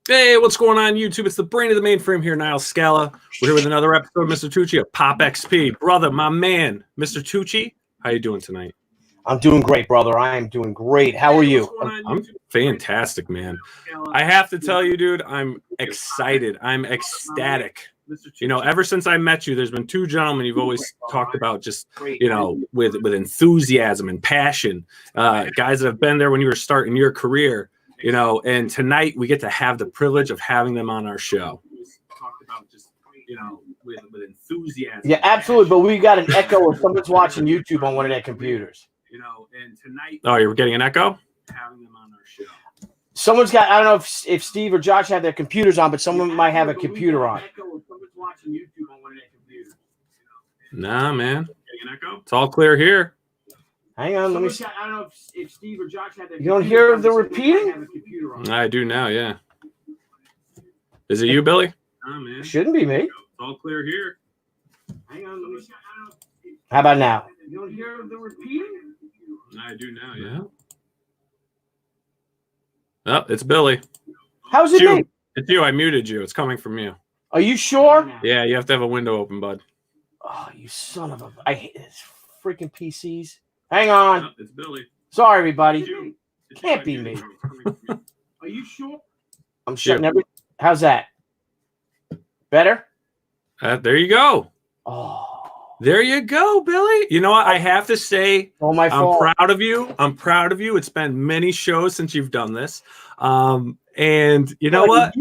Hey, what's going on, YouTube? It's the brain of the mainframe here, Nile Scala. We're here with another episode of Mr. Tucci of Pop XP. Brother, my man, Mr. Tucci, how you doing tonight? I'm doing great, brother. I am doing great. How are you? I'm fantastic, man. I have to tell you, dude, I'm excited. I'm ecstatic. You know, ever since I met you, there's been two gentlemen you've always talked about just, you know, with enthusiasm and passion. Guys that have been there when you were starting your career. You know, and tonight we get to have the privilege of having them on our show. Talked about just, you know, with enthusiasm. Yeah, absolutely. But we got an echo of someone's watching YouTube on one of their computers. You know, and tonight. Oh, you're getting an echo? Having them on our show. Someone's got, I don't know if Steve or Josh have their computers on, but someone might have a computer on. Someone's watching YouTube on one of their computers. Nah, man. Getting an echo? It's all clear here. Hang on, let me see. I don't know if Steve or Josh had that. You don't hear the repeating? I do now, yeah. Is it you, Billy? Nah, man. Shouldn't be me. It's all clear here. Hang on, let me see. How about now? You don't hear the repeating? I do now, yeah. Oh, it's Billy. How's it me? It's you. I muted you. It's coming from you. Are you sure? Yeah, you have to have a window open, bud. Oh, you son of a... I hate this freaking PCs. Hang on. Oh, it's Billy. Sorry, everybody. Can't be me. Are you sure? I'm shutting everything. How's that? Better? There you go. Oh. There you go, Billy. You know what? I have to say, my fault. I'm proud of you. I'm proud of you. It's been many shows since you've done this. And you know what?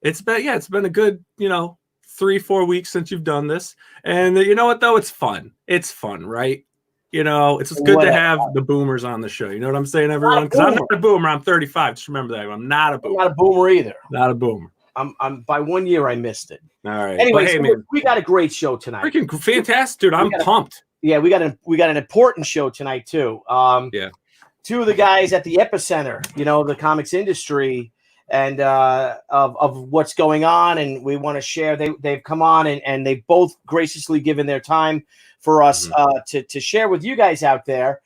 It's been a good, 3-4 weeks since you've done this. And you know what, though? It's fun. It's fun, right? You know, it's just good to have the boomers on the show. You know what I'm saying, everyone? Because I'm not a boomer. I'm 35. Just remember that. I'm not a boomer. I'm not a boomer either. Not a boomer. I'm by 1 year I missed it. All right. Anyway, hey, so we got a great show tonight. Freaking fantastic, dude. I'm pumped. Yeah, we got an important show tonight too. Yeah. Two of the guys at the epicenter, the comics industry and of what's going on, and we want to share. They've come on and they've both graciously given their time for us to share with you guys out there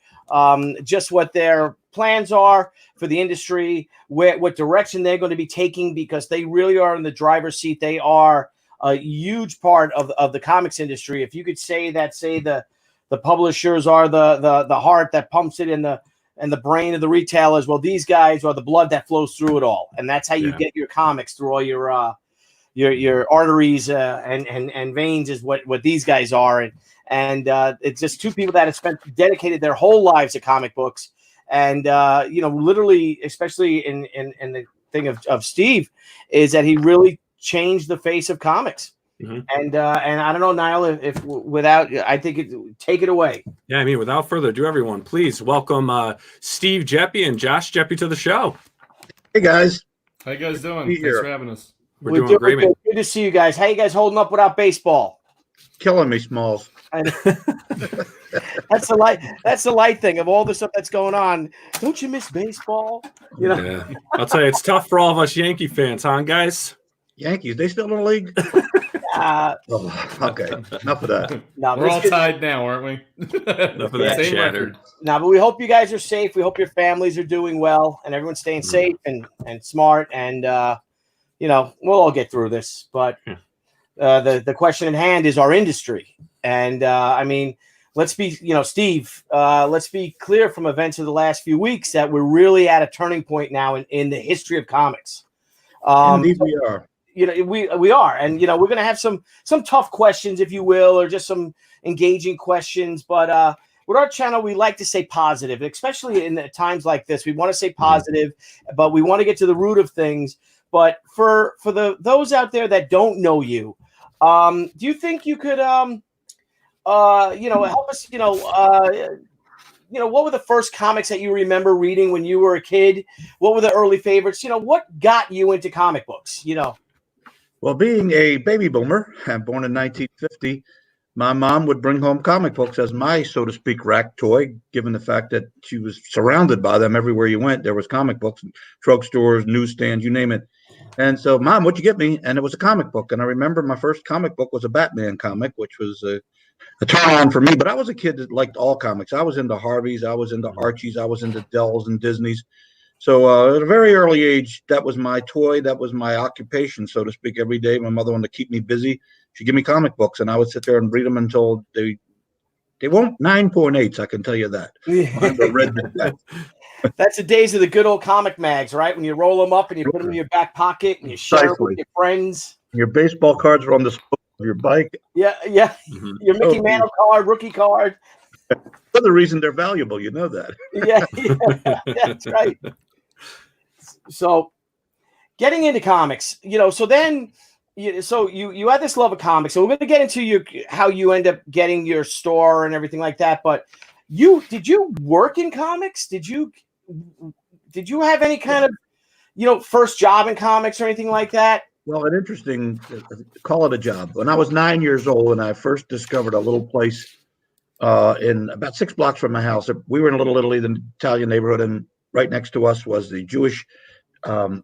just what their plans are for the industry, what direction they're going to be taking, because they really are in the driver's seat. They are a huge part of the comics industry. If you could say that, the publishers are the heart that pumps it in the brain of the retailers. Well, these guys are the blood that flows through it all, and that's how you get your comics through all your arteries and veins is what these guys are. And it's just two people that have dedicated their whole lives to comic books. And, literally, especially in the thing of Steve, is that he really changed the face of comics. Mm-hmm. And I don't know, Niall, if without, I think take it away. Yeah, I mean, without further ado, everyone, please welcome Steve Geppi and Josh Geppi to the show. Hey, guys. How you guys doing? Thanks for having us. We're doing great, man. Good to see you guys. How you guys holding up without baseball? Killing me, Smalls. That's the light thing of all the stuff that's going on. Don't you miss baseball? Yeah. I'll tell you, it's tough for all of us Yankee fans, huh, guys? Yankees, they still in the league? Okay, enough of that. No, we're all tied now, aren't we? Enough of that Same chatter. record. No, but we hope you guys are safe. We hope your families are doing well and everyone's staying safe and smart. And, we'll all get through this. But the question at hand is our industry. And, let's be, Steve, let's be clear from events of the last few weeks that we're really at a turning point now in the history of comics. Indeed we are. We are. And, we're going to have some tough questions, if you will, or just some engaging questions. But with our channel, we like to say positive, especially in times like this. We want to say positive, but we want to get to the root of things. But for those out there that don't know you, do you think you could, help us, what were the first comics that you remember reading when you were a kid? What were the early favorites? What got you into comic books, Well, being a baby boomer, born in 1950, my mom would bring home comic books as my, so to speak, rack toy, given the fact that she was surrounded by them everywhere you went. There was comic books, drugstores, newsstands, you name it. And so, Mom, what'd you get me? And it was a comic book. And I remember my first comic book was a Batman comic, which was a turn on for me. But I was a kid that liked all comics. I was into Harveys. I was into Archies. I was into Dells and Disneys. So at a very early age, that was my toy. That was my occupation, so to speak. Every day, my mother wanted to keep me busy. She'd give me comic books, and I would sit there and read them until they weren't 9.8s. I can tell you that. Mine were read to death. That's the days of the good old comic mags, right? When you roll them up and you put them in your back pocket and you share them with your friends. Your baseball cards were on the spoke of your bike. Yeah. Mm-hmm. Your Mickey Mantle card, rookie card. Another reason they're valuable, you know that. Yeah, that's right. So, getting into comics, so then, you had this love of comics. So we're going to get into how you end up getting your store and everything like that. But did you work in comics? Did you have any kind of first job in comics or anything like that? Well, an interesting, call it a job. When I was 9 years old and I first discovered a little place in about 6 blocks from my house. We were in Little Italy, the Italian neighborhood, and right next to us was the Jewish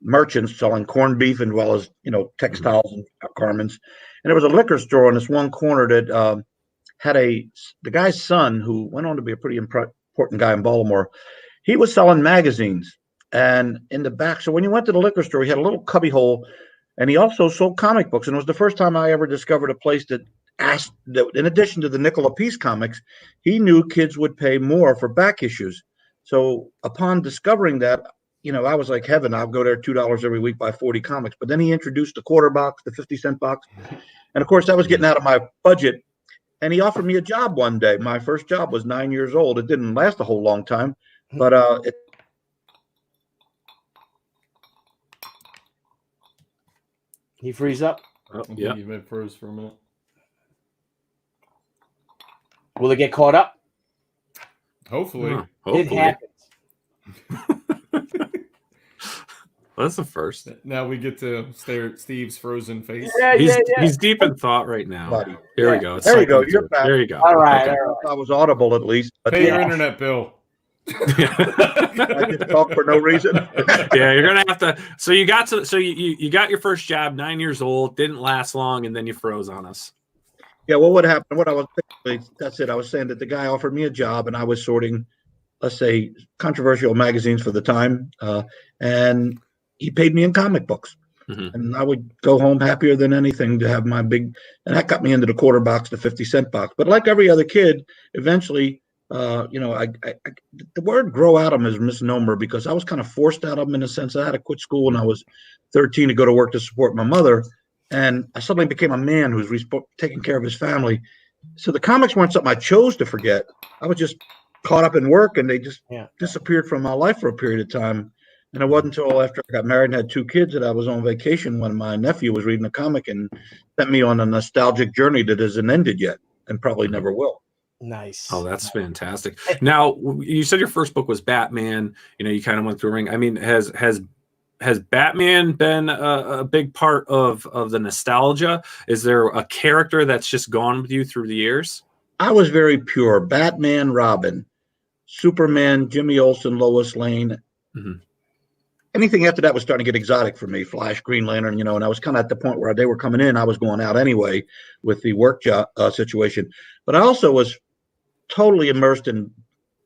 merchants selling corned beef as well as textiles and garments. And there was a liquor store in this one corner that had the guy's son, who went on to be a pretty important guy in Baltimore. He was selling magazines, and in the back. So when you went to the liquor store, he had a little cubby hole, and he also sold comic books. And it was the first time I ever discovered a place that asked that, in addition to the nickel a piece comics, he knew kids would pay more for back issues. So upon discovering that, I was like, heaven, I'll go there $2 every week, buy 40 comics. But then he introduced the quarter box, the 50-cent box. And of course, that was getting out of my budget. And he offered me a job one day. My first job was 9 years old. It didn't last a whole long time, but He freeze up? Oh, yeah. You might froze for a minute. Will it get caught up? Hopefully. It happens. Well, that's the first. Now we get to stare at Steve's frozen face. Yeah. He's deep in thought right now. Buddy. Here we go. It's there you go. cycling You're through. back. There you go. All right. Okay. I was audible at least. But Pay your internet bill. I just talk for no reason. Yeah, you're gonna have to. So you got your first job, 9 years old, didn't last long, and then you froze on us. Yeah, well, what happened? What I was basically, that's it. I was saying that the guy offered me a job, and I was sorting, let's say, controversial magazines for the time, and he paid me in comic books. Mm-hmm. And I would go home happier than anything to have my big, and that got me into the quarter box, the 50-cent box. But like every other kid, eventually, the word grow out of him is a misnomer, because I was kind of forced out of him in a sense. I had to quit school when I was 13 to go to work to support my mother. And I suddenly became a man who was taking care of his family. So the comics weren't something I chose to forget. I was just caught up in work, and they just disappeared from my life for a period of time. And it wasn't until after I got married and had 2 kids that I was on vacation when my nephew was reading a comic and sent me on a nostalgic journey that hasn't ended yet and probably never will. Nice. Oh, that's fantastic. Now, you said your first book was Batman. You kind of went through a ring. I mean, has Batman been a big part of the nostalgia? Is there a character that's just gone with you through the years? I was very pure. Batman, Robin, Superman, Jimmy Olsen, Lois Lane. Mm-hmm. Anything after that was starting to get exotic for me. Flash, Green Lantern, and I was kind of at the point where they were coming in. I was going out anyway with the work job situation. But I also was totally immersed in,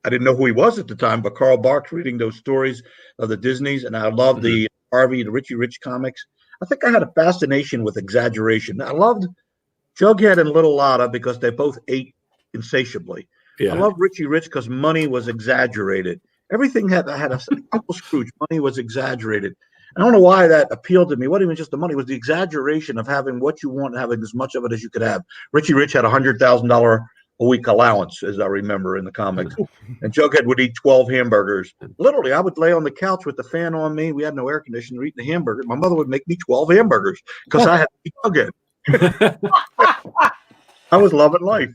I didn't know who he was at the time, but Carl Barks, reading those stories of the Disneys. And I loved the Harvey, the Richie Rich comics. I think I had a fascination with exaggeration. I loved Jughead and Little Lotta because they both ate insatiably. Yeah. I loved Richie Rich because money was exaggerated. Everything had a Uncle Scrooge. Money was exaggerated. I don't know why that appealed to me. It wasn't even just the money. It was the exaggeration of having what you want and having as much of it as you could have. Richie Rich had $100,000 a week allowance, as I remember in the comics. And Jughead would eat 12 hamburgers. Literally, I would lay on the couch with the fan on me. We had no air conditioner, eating the hamburger. My mother would make me 12 hamburgers because I had to eat Jughead. I was loving life.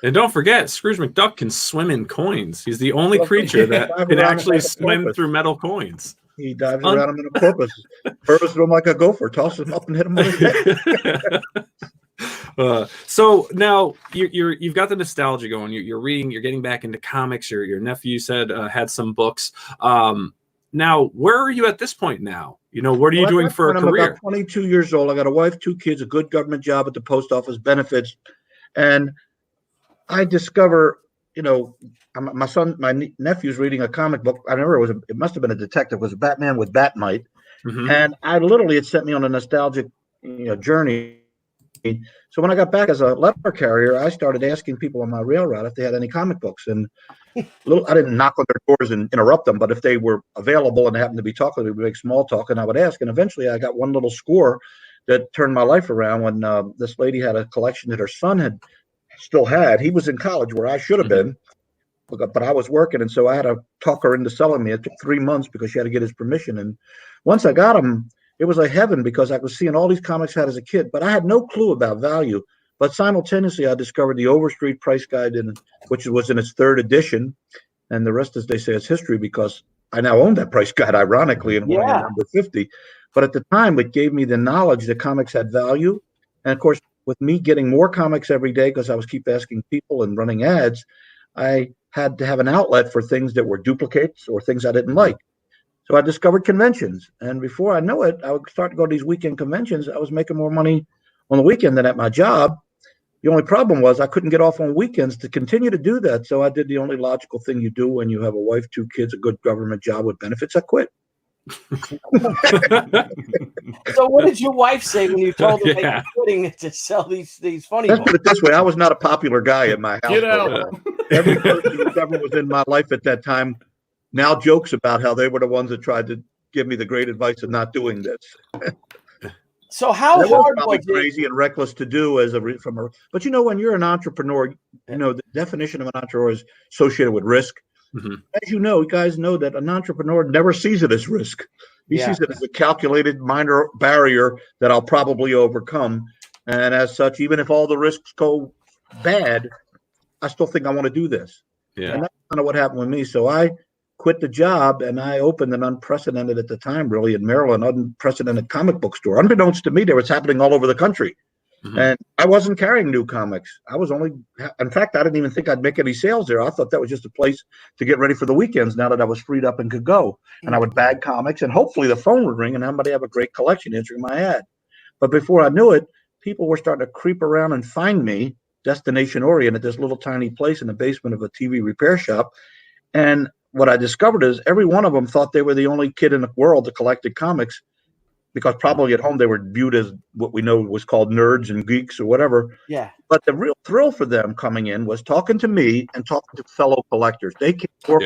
And don't forget, Scrooge McDuck can swim in coins. He's the only creature that can actually swim through metal coins. He dives around them in a porpoise. Purpose him like a gopher, tosses him up and hit him with his head. So now you've got the nostalgia going. You're reading. You're getting back into comics. Your nephew said had some books. Now, where are you at this point now? What are you doing for a career? I'm about 22 years old. I got a wife, 2 kids, a good government job at the post office, benefits, and I discover my nephew's reading a comic book. I remember it must have been a detective. It was a Batman with Batmite. And I literally, it sent me on a nostalgic journey. So when I got back as a letter carrier, I started asking people on my rail route if they had any comic books. And I didn't knock on their doors and interrupt them, but if they were available and happened to be talking, we would make small talk, and I would ask. And eventually I got one little score that turned my life around when this lady had a collection that her son still had. He was in college where I should have been, but I was working, and so I had to talk her into selling me. It took 3 months because she had to get his permission. And once I got him, it was like heaven because I was seeing all these comics I had as a kid, but I had no clue about value. But simultaneously, I discovered the Overstreet Price Guide, which was in its 3rd edition. And the rest, as they say, is history because I now own that price guide, ironically, and we're on number 50. But at the time, it gave me the knowledge that comics had value. And of course, with me getting more comics every day because I was keep asking people and running ads, I had to have an outlet for things that were duplicates or things I didn't like. So I discovered conventions. And before I know it, I would start to go to these weekend conventions. I was making more money on the weekend than at my job. The only problem was I couldn't get off on weekends to continue to do that. So I did the only logical thing you do when you have a wife, 2 kids, a good government job with benefits. I quit. So what did your wife say when you told her that you're quitting to sell these funny Let's books? put it this way. I was not a popular guy in my house. Get out. Every person who ever was in my life at that time now jokes about how they were the ones that tried to give me the great advice of not doing this. So how hard was it? Crazy and reckless to do but when you're an entrepreneur, the definition of an entrepreneur is associated with risk. As you guys know that an entrepreneur never sees it as risk. He sees it as a calculated minor barrier that I'll probably overcome. And as such, even if all the risks go bad, I still think I want to do this. Yeah. And that's kind of what happened with me. So I quit the job and I opened an unprecedented, at the time, really, in Maryland, unprecedented comic book store. Unbeknownst to me, there was happening all over the country. And I wasn't carrying new comics. In fact, I didn't even think I'd make any sales there. I thought that was just a place to get ready for the weekends now that I was freed up and could go. And I would bag comics and hopefully the phone would ring and somebody have a great collection answering my ad. But before I knew it, people were starting to creep around and find me, destination oriented, this little tiny place in the basement of a TV repair shop. And what I discovered is every one of them thought they were the only kid in the world that collected comics, because probably at home they were viewed as what we know was called nerds and geeks or whatever. Yeah. But the real thrill for them coming in was talking to me and talking to fellow collectors. They came for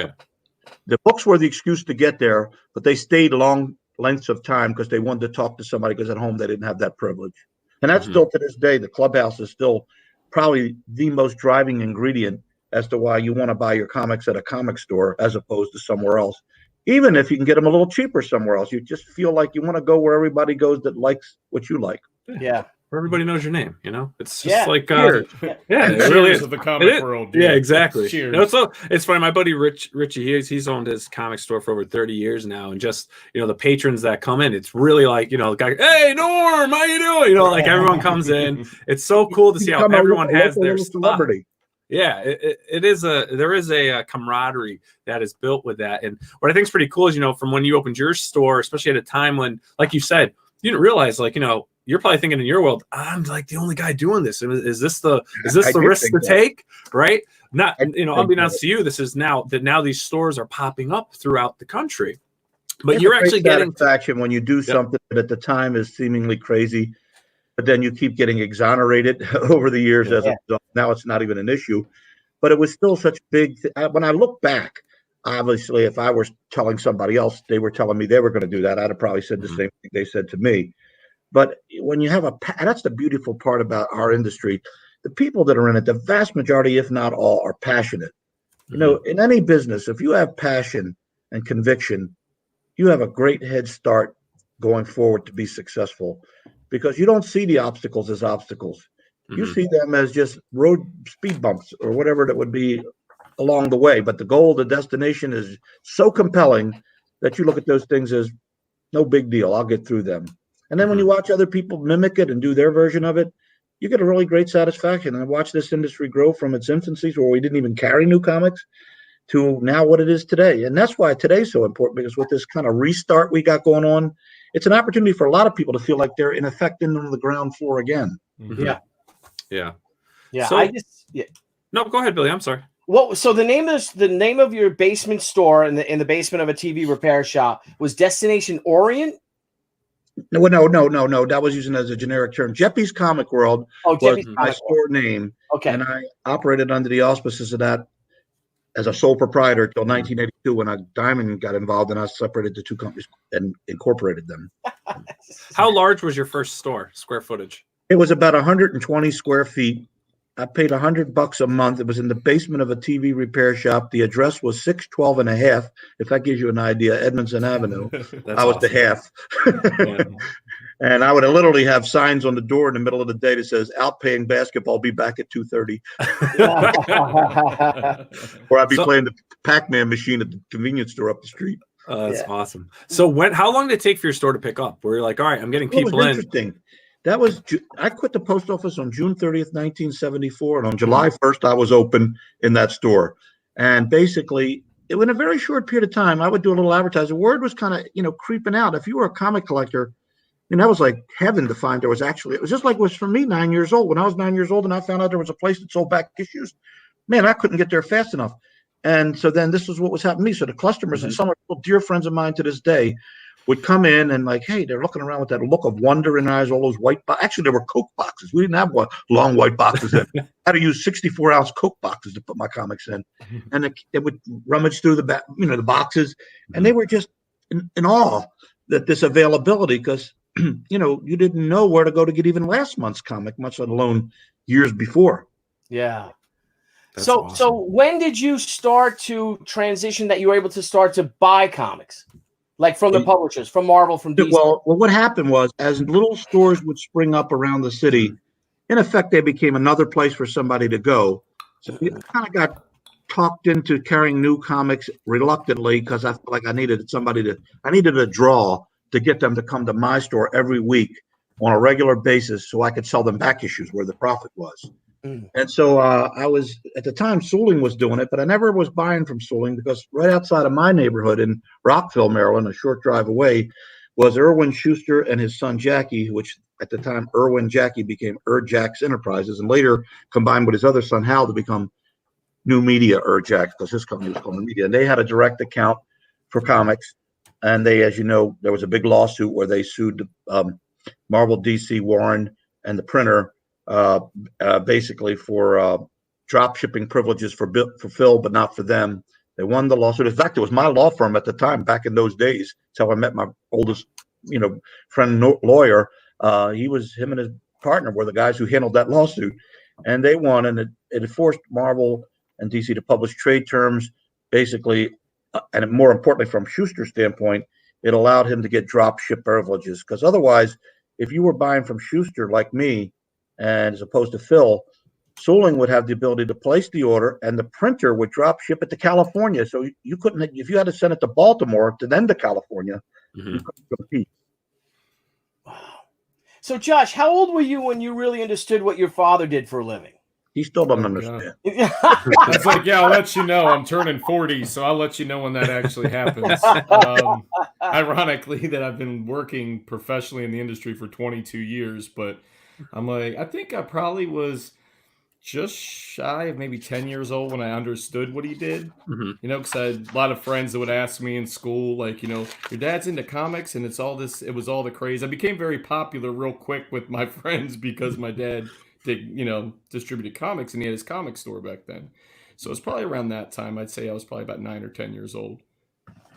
the books were the excuse to get there, but they stayed long lengths of time because they wanted to talk to somebody because at home they didn't have that privilege. And that's still to this day, the clubhouse is still probably the most driving ingredient as to why you want to buy your comics at a comic store as opposed to somewhere else. Even if you can get them a little cheaper somewhere else, you just feel like you want to go where everybody goes that likes what you like. Yeah. Where everybody knows your name, it's just like Cheers. it Cheers really is of the comic world. Yeah, exactly. Cheers. It's funny. My buddy Richie, he's owned his comic store for over 30 years now, and just the patrons that come in, it's really like the guy, hey Norm, how you doing? Like everyone comes in. It's so cool to see how everyone has their celebrity. Yeah, there is a camaraderie that is built with that. And what I think is pretty cool is, from when you opened your store, especially at a time when, like you said, you didn't realize, you're probably thinking in your world, I'm like the only guy doing this. Is this the risk to take? Right? Not, unbeknownst to you, this is now these stores are popping up throughout the country. But you're actually getting satisfaction when you do something that at the time is seemingly crazy. But then you keep getting exonerated over the years now it's not even an issue. But it was still such big. When I look back, obviously, if I were telling somebody else, they were telling me they were going to do that, I'd have probably said the same thing they said to me. But when you have that's the beautiful part about our industry. The people that are in it, the vast majority, if not all, are passionate. In any business, if you have passion and conviction, you have a great head start going forward to be successful. Because you don't see the obstacles as obstacles. You see them as just road speed bumps or whatever that would be along the way. But the goal, the destination is so compelling that you look at those things as no big deal. I'll get through them. And then when you watch other people mimic it and do their version of it, you get a really great satisfaction. And I watch this industry grow from its infancies where we didn't even carry new comics to now what it is today. And that's why today's so important, because with this kind of restart we got going on, it's an opportunity for a lot of people to feel like they're in effect in the ground floor again. Yeah. Yeah. Yeah. So, No, go ahead, Billy. I'm sorry. What? So the name of your basement store in the basement of a TV repair shop was Destination Orient. No. That was using as a generic term. Geppi's Comic World Oh, was Geppi's my Comic store name, Okay. and I operated under the auspices of that as a sole proprietor till 1982 when Diamond got involved and I separated the two companies and incorporated them. How large was your first store, square footage? It was about 120 square feet. I paid $100 a month. It was in the basement of a TV repair shop. The address was 612 and a half. If that gives you an idea, Edmondson Avenue. I was awesome. the half. Yeah. And I would literally have signs on the door in the middle of the day that says "Outpaying basketball, be back at 2:30." Or I'd be playing the Pac-Man machine at the convenience store up the street. That's awesome. So how long did it take for your store to pick up? Where you're like, all right, I'm getting people in. Interesting. That was I quit the post office on June 30th, 1974, and on July 1st, I was open in that store. And basically, in a very short period of time, I would do a little advertising. Word was kind of creeping out. If you were a comic collector, that was like heaven to find. It was just like it was for me 9 years old. When I was 9 years old and I found out there was a place that sold back issues, man, I couldn't get there fast enough. And so then this was what was happening to me. So the customers and some dear friends of mine to this day would come in and like, hey, they're looking around with that look of wonder in their eyes, all those white boxes. Actually, there were Coke boxes. We didn't have long white boxes then. I had to use 64-ounce Coke boxes to put my comics in. And they would rummage through the boxes. And they were just in awe that this availability, because you didn't know where to go to get even last month's comic, much alone years before. Yeah. That's so awesome. So when did you start to transition that you were able to start to buy comics, like from the publishers, from Marvel, from DC? Well, what happened was, as little stores would spring up around the city, in effect, they became another place for somebody to go. So you kind of got talked into carrying new comics reluctantly because I felt like I needed a draw to get them to come to my store every week on a regular basis so I could sell them back issues where the profit was. And so I was, at the time, Suling was doing it, but I never was buying from Suling because right outside of my neighborhood in Rockville, Maryland, a short drive away, was Irwin Schuster and his son Jackie, which at the time Irwin Jackie became Jack's Enterprises and later combined with his other son Hal to become New Media Jack, because his company was called New Media. And they had a direct account for comics. And they, as you know, there was a big lawsuit where they sued Marvel, DC, Warren, and the printer basically for drop shipping privileges for Phil, but not for them. They won the lawsuit. In fact, it was my law firm at the time, back in those days. That's how I met my oldest, friend lawyer. Him and his partner were the guys who handled that lawsuit, and they won. And it forced Marvel and DC to publish trade terms, basically, and more importantly, from Schuster's standpoint, it allowed him to get drop ship privileges. Because otherwise, if you were buying from Schuster like me, and as opposed to Phil, Suling would have the ability to place the order, and the printer would drop ship it to California. So you couldn't, if you had to send it to Baltimore to then to California, you couldn't compete. Wow. So, Josh, how old were you when you really understood what your father did for a living? He still doesn't understand. I was like, yeah, I'll let you know. I'm turning 40, so I'll let you know when that actually happens. Ironically, that I've been working professionally in the industry for 22 years, but I'm like, I think I probably was just shy of maybe 10 years old when I understood what he did. Because I had a lot of friends that would ask me in school, like, your dad's into comics and it was all the craze. I became very popular real quick with my friends because my dad distributed comics and he had his comic store back then. So it's probably around that time. I'd say I was probably about 9 or 10 years old.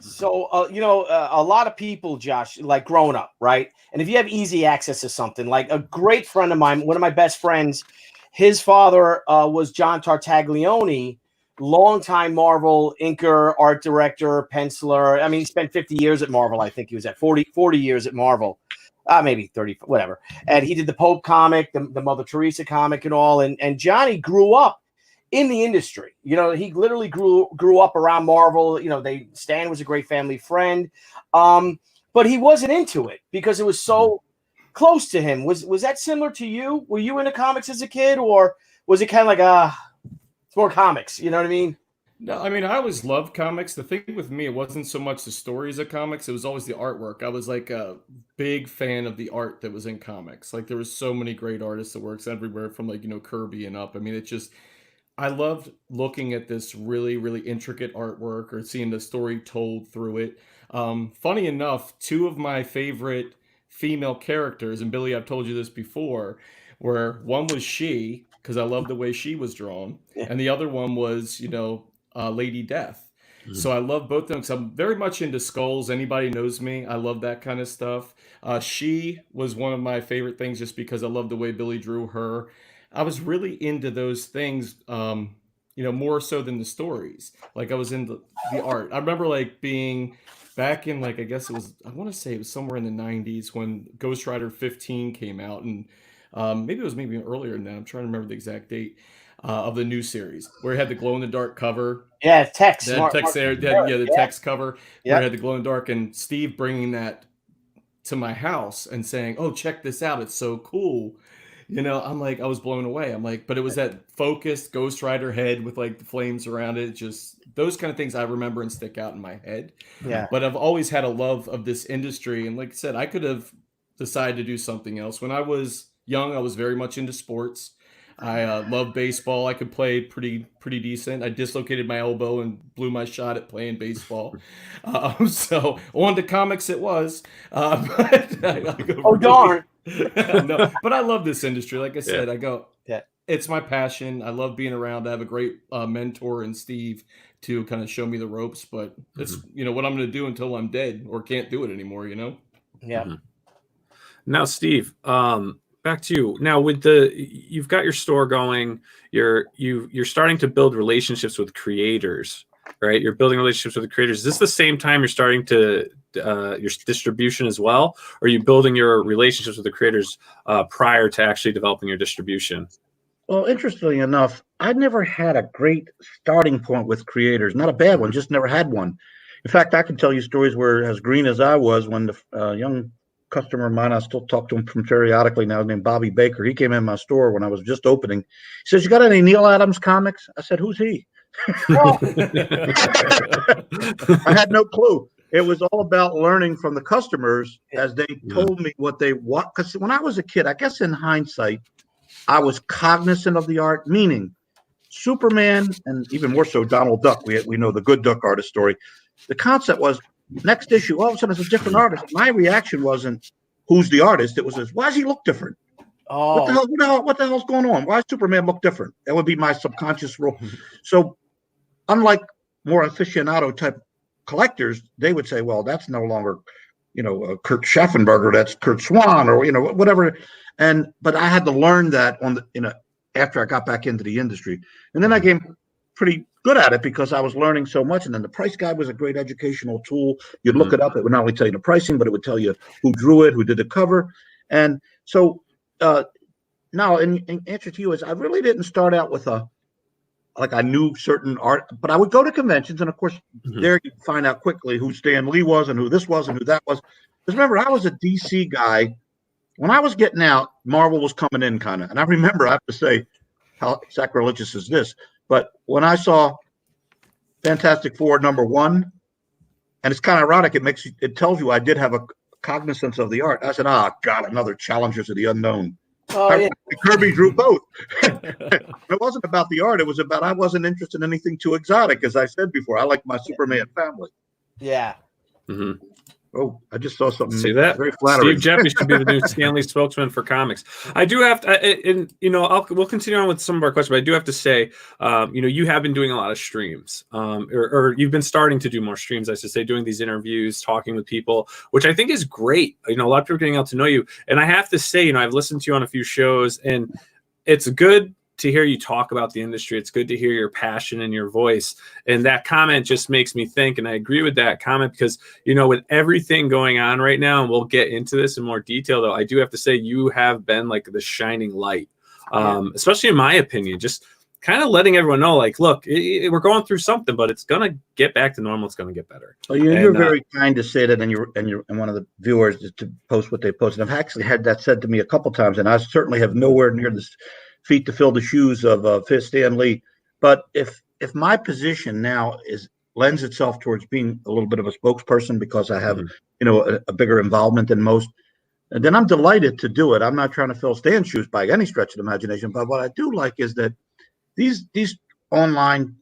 So, a lot of people, Josh, like growing up, right? And if you have easy access to something, like a great friend of mine, one of my best friends, his father was John Tartaglione, longtime Marvel inker, art director, penciler. I mean, he spent 50 years at Marvel. I think he was at 40 years at Marvel. Maybe 30, whatever. And he did the Pope comic, the Mother Teresa comic and all. And Johnny grew up in the industry. He literally grew up around Marvel. Stan was a great family friend. But he wasn't into it because it was so close to him. Was that similar to you? Were you into comics as a kid, or was it kind of like, it's more comics? You know what I mean? No, I mean, I always loved comics. The thing with me, it wasn't so much the stories of comics. It was always the artwork. I was like a big fan of the art that was in comics. Like there was so many great artists that works everywhere from like, Kirby and up. I mean, it just, I loved looking at this really, really intricate artwork or seeing the story told through it. Funny enough, two of my favorite female characters, and Billy, I've told you this before, where one was she, because I love the way she was drawn, Yeah. and the other one was, Lady Death. So I love both of them because I'm very much into skulls. Anybody knows me. I love that kind of stuff. She was one of my favorite things just because I love the way Billy drew her. I was really into those things, more so than the stories. Like I was into the art. I remember like being back in like, I guess it was, I want to say it was somewhere in the 90s when Ghost Rider 15 came out. And maybe it was maybe earlier than that. I'm trying to remember the exact date of the new series where it had the glow in the dark cover. Yeah, text. That text there, the text cover where it had the glow in the dark, and Steve bringing that to my house and saying, "Oh, check this out! It's so cool." I'm like, I was blown away. I'm like, but it was that focused Ghost Rider head with like the flames around it. Just those kind of things I remember and stick out in my head. Yeah. But I've always had a love of this industry, and like I said, I could have decided to do something else when I was young. I was very much into sports. I love baseball. I could play pretty decent. I dislocated my elbow and blew my shot at playing baseball. So on to comics it was. Oh, darn. No, but I love this industry. Like I said, Yeah. It's my passion. I love being around. I have a great mentor in Steve to kind of show me the ropes, but it's, what I'm going to do until I'm dead or can't do it anymore, Yeah. Now, Steve, back to you. Now, you've got your store going. You're starting to build relationships with creators, right? You're building relationships with the creators. Is this the same time you're starting to your distribution as well, or are you building your relationships with the creators prior to actually developing your distribution? Well, interestingly enough, I never had a great starting point with creators. Not a bad one, just never had one. In fact, I can tell you stories where, as green as I was, when the young customer of mine, I still talk to him periodically now, named Bobby Baker. He came in my store when I was just opening. He says, "You got any Neil Adams comics?" I said, "Who's he?" I had no clue. It was all about learning from the customers as they told me what they want. Because when I was a kid, I guess in hindsight, I was cognizant of the art, meaning Superman and even more so Donald Duck. We know the good Duck artist story. The concept was next issue, all of a sudden it's a different artist. My reaction wasn't who's the artist. It was this, why does he look different? Oh, What the hell's going on? Why does Superman look different? That would be my subconscious rule. So unlike more aficionado type collectors, they would say, well, that's no longer, Kurt Schaffenberger, that's Kurt Swan, or, whatever. But I had to learn that after I got back into the industry. And then I came pretty good at it because I was learning so much. And then the price guide was a great educational tool. You'd look it up. It would not only tell you the pricing, but it would tell you who drew it, who did the cover. And so now in answer to you is I really didn't start out with I knew certain art, but I would go to conventions. And of course, there you find out quickly who Stan Lee was and who this was and who that was. Because remember, I was a DC guy. When I was getting out, Marvel was coming in kind of. And I remember, I have to say, how sacrilegious is this? But when I saw Fantastic Four #1, and it's kind of ironic, it tells you I did have a cognizance of the art. I said, God, another Challengers of the Unknown. Oh, yeah. Kirby drew both. It wasn't about the art. It was about I wasn't interested in anything too exotic. As I said before, I like my Superman family. Yeah. Oh, I just saw something. See that? Very flattering. Steve Geppi should be the new Stanley spokesman for comics. I do have to, we'll continue on with some of our questions, but I do have to say, you have been doing a lot of streams, or you've been starting to do more streams, I should say, doing these interviews, talking with people, which I think is great. A lot of people getting out to know you. And I have to say, I've listened to you on a few shows, and it's good to hear you talk about the industry. It's good to hear your passion and your voice. And that comment just makes me think, and I agree with that comment because, with everything going on right now, and we'll get into this in more detail, though, I do have to say you have been like the shining light, especially in my opinion, just kind of letting everyone know, look, we're going through something, but it's going to get back to normal. It's going to get better. Well, you're very kind to say that, and one of the viewers to post what they posted. I've actually had that said to me a couple times, and I certainly have nowhere near this feet to fill the shoes of Stan Lee. But if my position now lends itself towards being a little bit of a spokesperson because I have a bigger involvement than most, then I'm delighted to do it. I'm not trying to fill Stan's shoes by any stretch of the imagination. But what I do like is that these online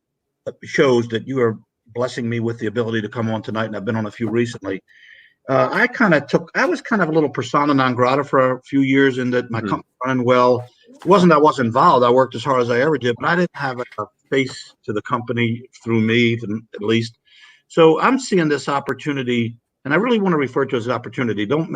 shows that you are blessing me with the ability to come on tonight, and I've been on a few recently. I was kind of a little persona non grata for a few years in that my company running well. It wasn't that I wasn't involved. I worked as hard as I ever did, but I didn't have a face to the company through me, at least. So I'm seeing this opportunity, and I really want to refer to it as an opportunity. Don't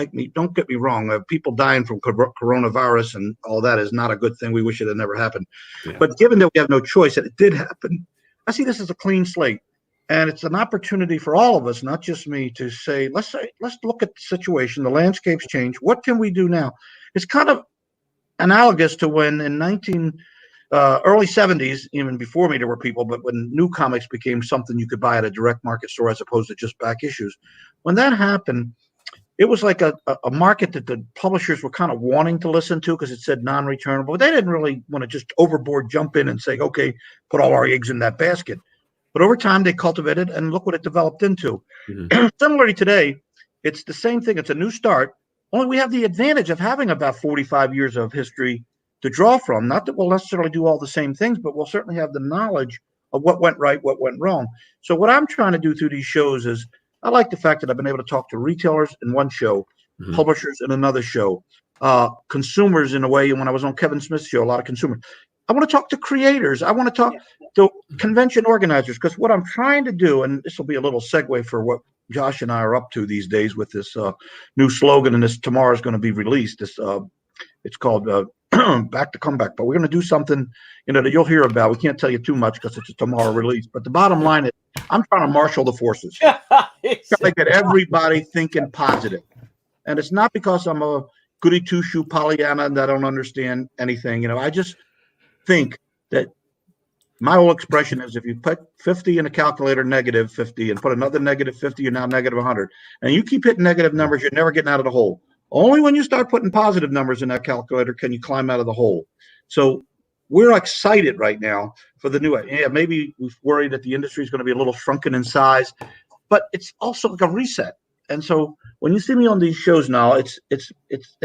get me wrong. People dying from coronavirus and all that is not a good thing. We wish it had never happened. Yeah. But given that we have no choice and it did happen, I see this as a clean slate. And it's an opportunity for all of us, not just me, to say, let's look at the situation. The landscape's changed. What can we do now? It's kind of analogous to when in early 70s, even before me, there were people, but when new comics became something you could buy at a direct market store as opposed to just back issues. When that happened, it was like a market that the publishers were kind of wanting to listen to because it said non-returnable. They didn't really want to just overboard jump in and say, okay, put all our eggs in that basket. But over time, they cultivated, and look what it developed into. Similarly today, it's the same thing. It's a new start. Only we have the advantage of having about 45 years of history to draw from. Not that we'll necessarily do all the same things, but we'll certainly have the knowledge of what went right, what went wrong. So what I'm trying to do through these shows is I like the fact that I've been able to talk to retailers in one show, publishers in another show, consumers in a way. When I was on Kevin Smith's show, a lot of consumers. I want to talk to creators. I want to talk to convention organizers, because what I'm trying to do, and this will be a little segue for what Josh and I are up to these days with this new slogan, and this tomorrow is going to be released. It's called Back to Comeback, but we're going to do something, that you'll hear about. We can't tell you too much because it's a tomorrow release, but the bottom line is I'm trying to marshal the forces. Trying to get everybody thinking positive. And it's not because I'm a goody two-shoe Pollyanna and I don't understand anything. I just think that my whole expression is if you put 50 in a calculator, negative 50, and put another negative 50, you're now negative 100. And you keep hitting negative numbers, you're never getting out of the hole. Only when you start putting positive numbers in that calculator can you climb out of the hole. So we're excited right now for the new. Yeah, maybe we've worried that the industry is going to be a little shrunken in size, but it's also like a reset. And so when you see me on these shows now, it's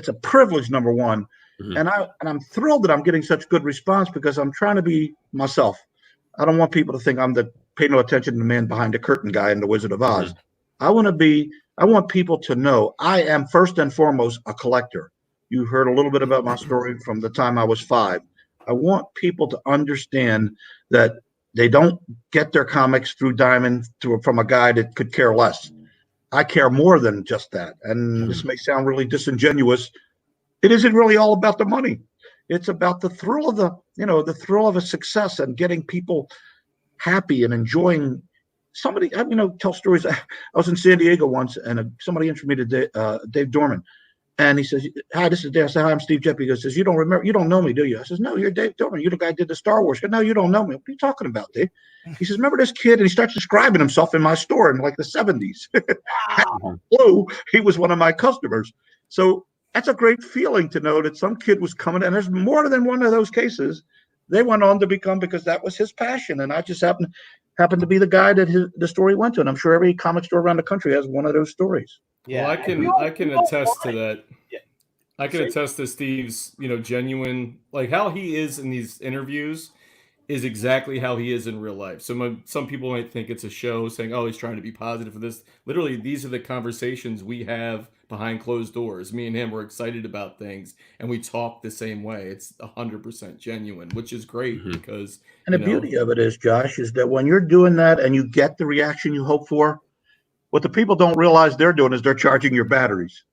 a privilege, number one. And I'm thrilled that I'm getting such good response because I'm trying to be myself. I don't want people to think I'm the pay no attention to the man behind the curtain guy in The Wizard of Oz. I want people to know I am first and foremost a collector. You heard a little bit about my story from the time I was 5. I want people to understand that they don't get their comics through Diamond from a guy that could care less. I care more than just that. And this may sound really disingenuous. It isn't really all about the money. It's about the thrill of the thrill of a success and getting people happy and enjoying. Somebody, tell stories. I was in San Diego once, and somebody introduced me to Dave Dorman, and he says, "Hi, this is Dave." I said, "Hi, I'm Steve Geppi." He says, "You don't know me, do you?" I says, "No, you're Dave Dorman. You're the guy who did the Star Wars." I said, "No, you don't know me." What are you talking about, Dave? He says, "Remember this kid?" And he starts describing himself in my store in like the 70s. Wow. He was one of my customers. So that's a great feeling to know that some kid was coming, and there's more than one of those cases. They went on to become, because that was his passion, and I just happened to be the guy that the story went to. And I'm sure every comic store around the country has one of those stories. Yeah, well, I can attest to that. Yeah. I can attest to Steve's, genuine, like how he is in these interviews is exactly how he is in real life. So some people might think it's a show saying, "Oh, he's trying to be positive for this." Literally, these are the conversations we have behind closed doors. Me and him were excited about things, and we talk the same way. It's 100% genuine, which is great because. And the beauty of it is, Josh, is that when you're doing that and you get the reaction you hope for, what the people don't realize they're doing is they're charging your batteries.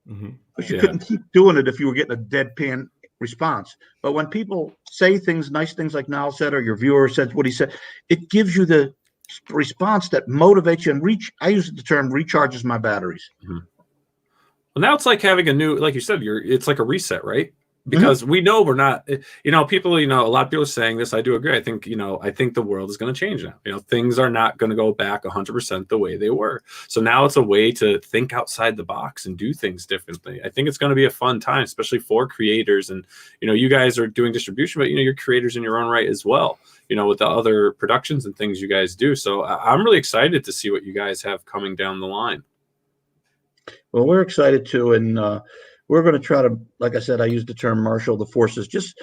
But you couldn't keep doing it if you were getting a deadpan response. But when people say things, nice things like Nile said, or your viewer says what he said, it gives you the response that motivates you and I use the term recharges my batteries. Well, now it's like having a new, like you said, it's like a reset, right? Because we know we're not, people, a lot of people are saying this. I do agree. I think the world is going to change now. Things are not going to go back 100% the way they were. So now it's a way to think outside the box and do things differently. I think it's going to be a fun time, especially for creators. And, you guys are doing distribution, but, you're creators in your own right as well, with the other productions and things you guys do. So I'm really excited to see what you guys have coming down the line. Well, we're excited too. And, we're going to try to, like I said, I use the term marshal the forces. Just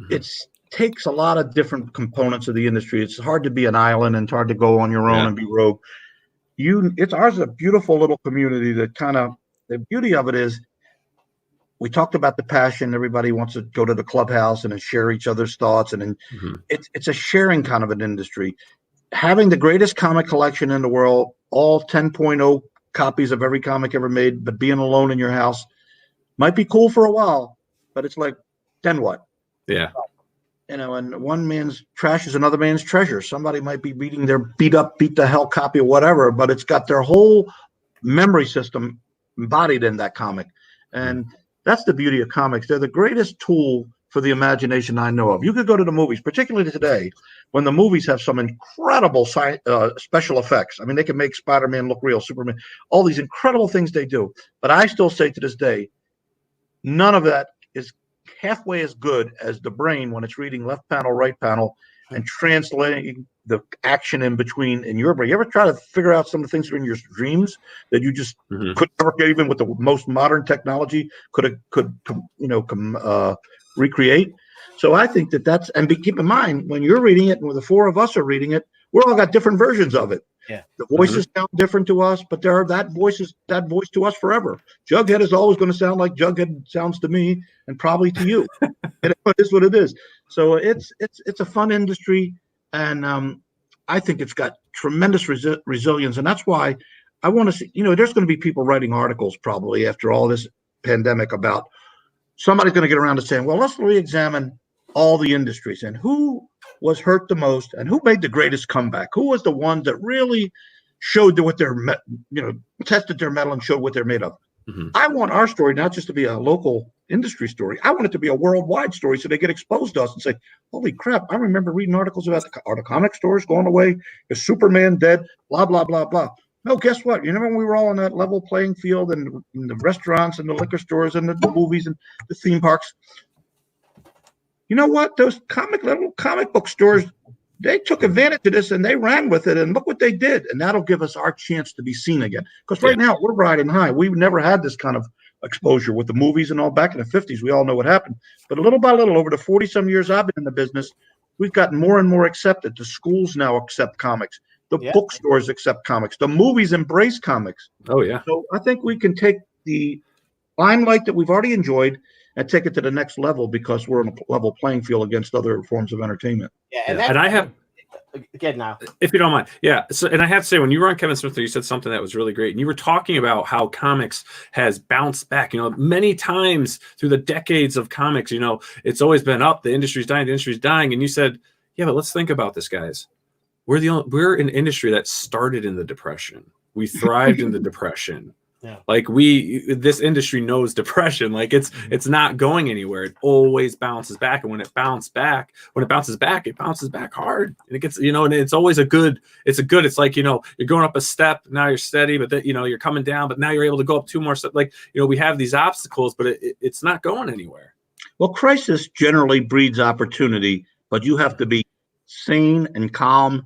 it's takes a lot of different components of the industry. It's hard to be an island and it's hard to go on your own and be rogue. Ours is a beautiful little community that the beauty of it is we talked about the passion. Everybody wants to go to the clubhouse and share each other's thoughts. And it's a sharing kind of an industry. Having the greatest comic collection in the world, all 10.0 copies of every comic ever made, but being alone in your house might be cool for a while, but it's like, then what? Yeah. And one man's trash is another man's treasure. Somebody might be reading their beat the hell copy or whatever, but it's got their whole memory system embodied in that comic. And that's the beauty of comics. They're the greatest tool for the imagination I know of. You could go to the movies, particularly today, when the movies have some incredible special effects. I mean, they can make Spider-Man look real, Superman, all these incredible things they do. But I still say to this day, none of that is halfway as good as the brain when it's reading left panel, right panel, and translating the action in between in your brain. You ever try to figure out some of the things that are in your dreams that you just could never get, even with the most modern technology, could recreate? So I think keep in mind, when you're reading it and when the four of us are reading it, we're all got different versions of it. Yeah. The voices sound different to us, but there are that voice to us forever. Jughead is always going to sound like Jughead sounds to me and probably to you. It is what it is. So it's a fun industry, and I think it's got tremendous resilience, and that's why I want to see. There's going to be people writing articles probably after all this pandemic about somebody's going to get around to saying, well, let's re-examine all the industries and who was hurt the most and who made the greatest comeback. Who was the one that really showed what tested their mettle and showed what they're made of. I want our story not just to be a local industry story. I want it to be a worldwide story so they get exposed to us and say, holy crap, I remember reading articles about are the comic stores going away? Is Superman dead? Blah, blah, blah, blah. No, guess what? You remember when we were all on that level playing field and in the restaurants and the liquor stores and the movies and the theme parks? You know what? Those little comic book stores, they took advantage of this and they ran with it, and look what they did. And that'll give us our chance to be seen again. Because right now we're riding high. We've never had this kind of exposure with the movies and all. Back in the 50s, we all know what happened. But little by little, over the 40-some years I've been in the business, we've gotten more and more accepted. The schools now accept comics. The bookstores accept comics. The movies embrace comics. Oh, yeah. So I think we can take the limelight that we've already enjoyed and take it to the next level because we're on a level playing field against other forms of entertainment. Yeah, and I have, again now, if you don't mind, so and I have to say, when you were on Kevin Smith, you said something that was really great, and you were talking about how comics has bounced back. Many times through the decades of comics, it's always been up. The industry's dying, and you said, yeah, but let's think about this, guys. We're an industry that started in the Depression. We thrived in the Depression. Yeah. Like this industry knows depression. Like it's not going anywhere. It always bounces back. And when it bounces back, it bounces back hard. And it gets, and it's always it's like, you're going up a step, now you're steady, but then, you're coming down, but now you're able to go up two more steps. Like, we have these obstacles, but it's not going anywhere. Well, crisis generally breeds opportunity, but you have to be sane and calm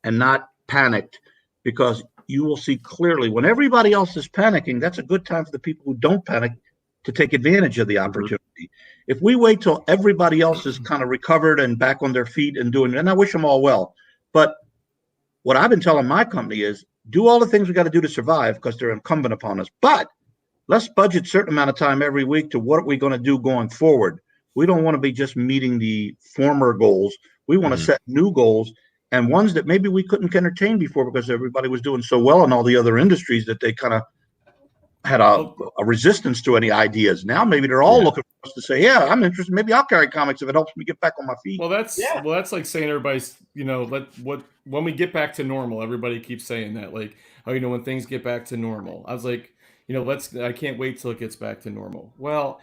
and not panicked, because you will see clearly when everybody else is panicking, that's a good time for the people who don't panic to take advantage of the opportunity. If we wait till everybody else is kind of recovered and back on their feet and I wish them all well. But what I've been telling my company is do all the things we got to do to survive because they're incumbent upon us. But let's budget a certain amount of time every week to what are we going to do going forward. We don't want to be just meeting the former goals. We want to set new goals, and ones that maybe we couldn't entertain before because everybody was doing so well in all the other industries that they kind of had a resistance to any ideas. Now maybe they're all looking for us to say, yeah, I'm interested. Maybe I'll carry comics if it helps me get back on my feet. Well, that's like saying everybody's, when we get back to normal, everybody keeps saying that, like, oh, when things get back to normal. I was like, I can't wait till it gets back to normal. Well,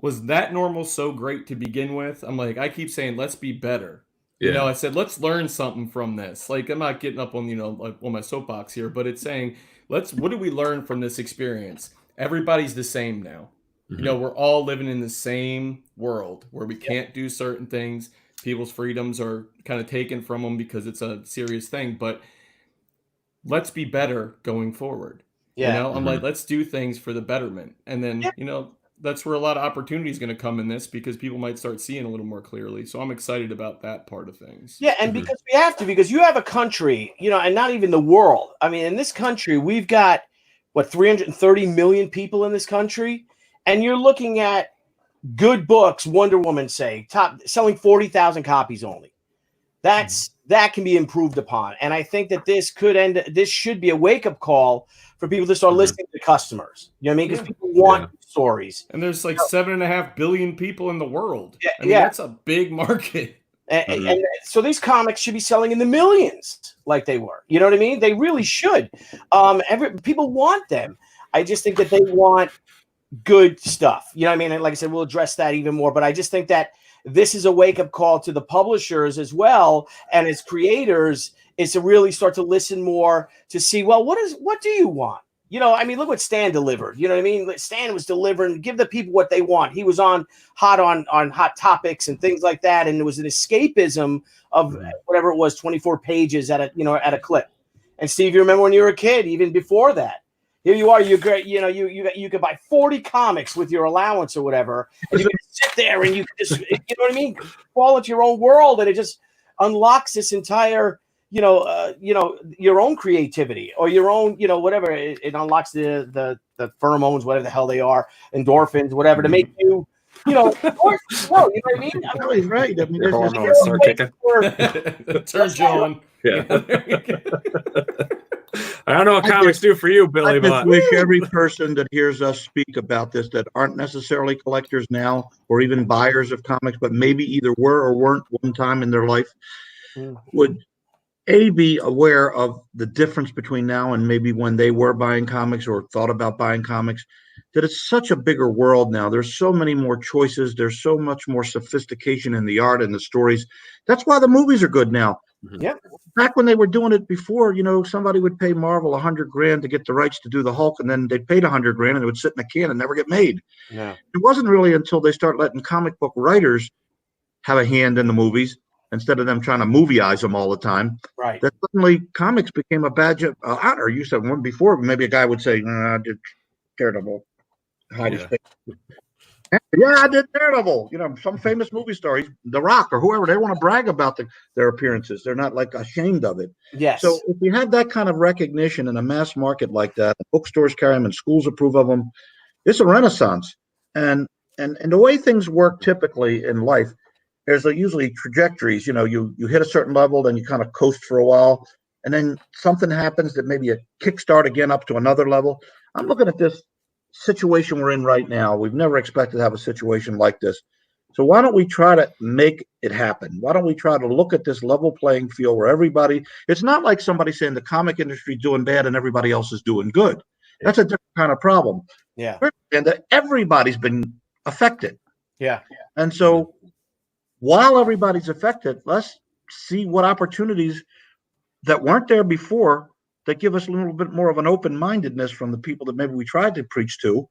was that normal so great to begin with? I'm like, I keep saying, let's be better. Yeah. I said, let's learn something from this. Like, I'm not getting up on, like on my soapbox here, but it's saying, what did we learn from this experience? Everybody's the same now. We're all living in the same world where we can't do certain things. People's freedoms are kind of taken from them because it's a serious thing, but let's be better going forward. I'm like, let's do things for the betterment. And then, that's where a lot of opportunity is going to come in this, because people might start seeing a little more clearly. So I'm excited about that part of things. Yeah, and because we have to, because you have a country, and not even the world. I mean, in this country, we've got, 330 million people in this country, and you're looking at good books, Wonder Woman, say, selling 40,000 copies only. That can be improved upon. And I think that this should be a wake-up call for people to start listening to customers. You know what I mean? Because people want stories. And there's like 7.5 billion people in the world. I mean, that's a big market. And so these comics should be selling in the millions like they were. You know what I mean? They really should. People want them. I just think that they want good stuff. You know what I mean? And like I said, we'll address that even more. But I just think that this is a wake-up call to the publishers as well, and as creators, is to really start to listen more to see, well, what do you want? I mean, look what Stan delivered. You know what I mean? Stan was delivering, give the people what they want. He was on Hot Topics and things like that, and it was an escapism of whatever it was, 24 pages at a clip. And Steve, you remember when you were a kid, even before that, here you are, you're great. You could buy 40 comics with your allowance or whatever, and you can sit there and you can just, you know what I mean, fall into your own world, and it just unlocks this entire, your own creativity or your own, whatever. It unlocks the pheromones, whatever the hell they are, endorphins, whatever, to make you, you know what I mean? No, he's right. I mean, hormones start kicking. Turns you on. Yeah. I don't know what comics do for you, Billy, I but wish every person that hears us speak about this that aren't necessarily collectors now or even buyers of comics, but maybe either were or weren't one time in their life, would be aware of the difference between now and maybe when they were buying comics or thought about buying comics, that it's such a bigger world now. There's so many more choices. There's so much more sophistication in the art and the stories. That's why the movies are good now. Yeah. Back when they were doing it before, somebody would pay Marvel $100,000 to get the rights to do the Hulk, and then they paid $100,000 and it would sit in a can and never get made. Yeah. It wasn't really until they start letting comic book writers have a hand in the movies instead of them trying to movieize them all the time. Right. That suddenly comics became a badge of honor. You said one before, maybe a guy would say, I did Daredevil. Hide his face. Yeah, I did Daredevil. Some famous movie stars, The Rock or whoever, they want to brag about their appearances. They're not like ashamed of it. Yes. So if you had that kind of recognition in a mass market like that, bookstores carry them and schools approve of them, it's a renaissance. And the way things work typically in life, there's usually trajectories. You hit a certain level, then you kind of coast for a while, and then something happens that maybe you kickstart again up to another level. I'm looking at this situation we're in right now. We've never expected to have a situation like this. So why don't we try to make it happen? Why don't we try to look at this level playing field where everybody, it's not like somebody saying the comic industry is doing bad and everybody else is doing good. That's a different kind of problem. Yeah. And that everybody's been affected. Yeah. And so while everybody's affected, let's see what opportunities that weren't there before that give us a little bit more of an open-mindedness from the people that maybe we tried to preach to.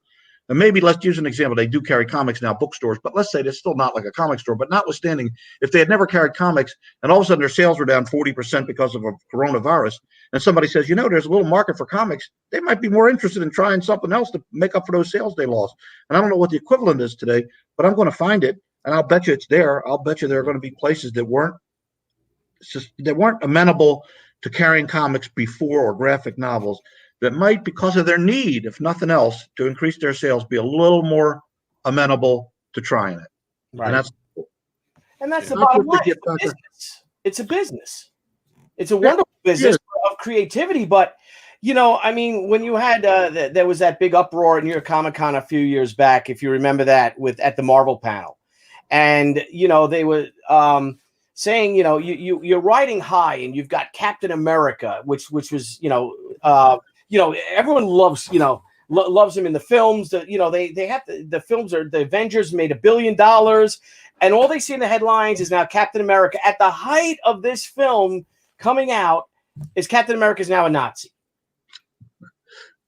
And maybe let's use an example. They do carry comics now, bookstores, but let's say they're still not like a comic store. But notwithstanding, if they had never carried comics and all of a sudden their sales were down 40% because of a coronavirus, and somebody says, there's a little market for comics, they might be more interested in trying something else to make up for those sales they lost. And I don't know what the equivalent is today, but I'm going to find it, and I'll bet you it's there. I'll bet you there are going to be places that weren't amenable to carrying comics before, or graphic novels, that might, because of their need, if nothing else, to increase their sales, be a little more amenable to trying it. Right. And that's the bottom line. It's a business. It's a wonderful business of creativity. But, when you had, there was that big uproar at New York Comic Con a few years back, if you remember that, at the Marvel panel. And, they were saying, you're riding high and you've got Captain America, which was, everyone loves, loves him in the films. They have the films are the Avengers made $1 billion, and all they see in the headlines is now Captain America at the height of this film coming out is Captain America is now a Nazi.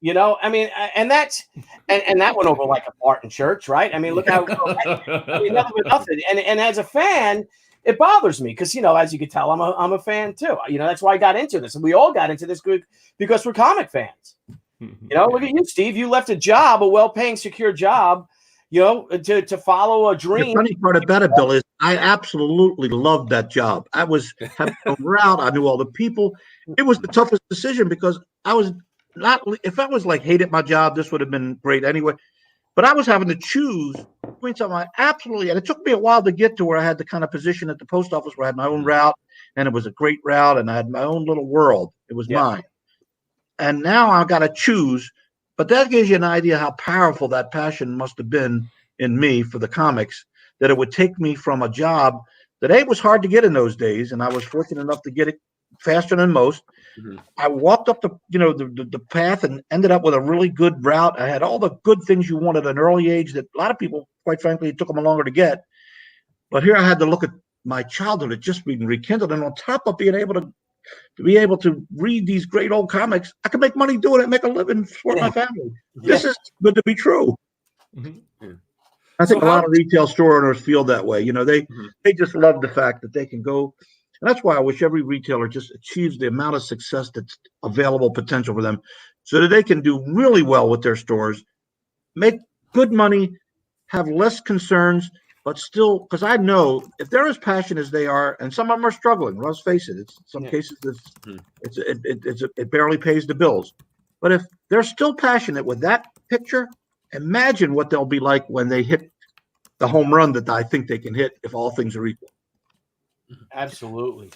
And that went over like a fart in church, right? I mean, look how nothing but nothing. And as a fan, it bothers me because, as you can tell, I'm a fan too. That's why I got into this. And we all got into this because we're comic fans. Look at you, Steve. You left a job, a well-paying, secure job, you know, to follow a dream. The funny part about it, Bill, is I absolutely loved that job. I was having a route. I knew all the people. It was the toughest decision because I was not. If I was like hated my job, this would have been great anyway. But I was having to choose between something I absolutely, and it took me a while to get to where I had the kind of position at the post office where I had my own route, and it was a great route, and I had my own little world. It was mine. And now I got to choose. But that gives you an idea how powerful that passion must have been in me for the comics, that it would take me from a job that it was hard to get in those days, and I was fortunate enough to get it faster than most. I walked up the path and ended up with a really good route. I had all the good things you want at an early age that a lot of people, quite frankly, it took them longer to get. But here I had to look at my childhood had just been rekindled, and on top of being able to read these great old comics, I could make money doing it, make a living for my family. This is good to be true. I think a lot of retail store owners feel that way. You know, they just love the fact that they can go. And that's why I wish every retailer just achieves the amount of success that's available potential for them so that they can do really well with their stores, make good money, have less concerns, but still, because I know if they're as passionate as they are, and some of them are struggling, let's face it, it's some cases it barely pays the bills. But if they're still passionate with that picture, imagine what they'll be like when they hit the home run that I think they can hit if all things are equal. Absolutely.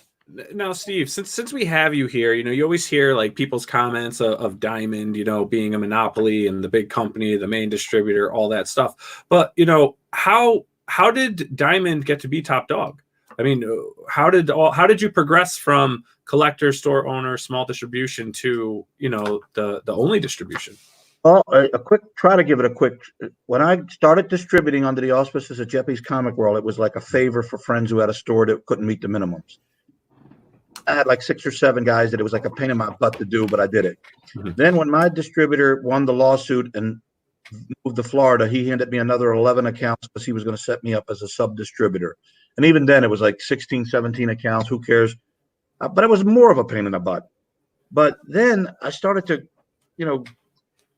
Now, Steve, since we have you here, you know, you always hear like people's comments of Diamond, you know, being a monopoly and the big company, the main distributor, all that stuff. But, you know, how did Diamond get to be top dog? I mean, how did you progress from collector, store owner, small distribution to, you know, the only distribution? Well, try to give it a quick. When I started distributing under the auspices of Geppi's Comic World, it was like a favor for friends who had a store that couldn't meet the minimums. I had like 6 or 7 guys that it was like a pain in my butt to do, but I did it. Then when my distributor won the lawsuit and moved to Florida, he handed me another 11 accounts because he was going to set me up as a sub-distributor. And even then, it was like 16, 17 accounts. Who cares? But it was more of a pain in the butt. But then I started to, you know,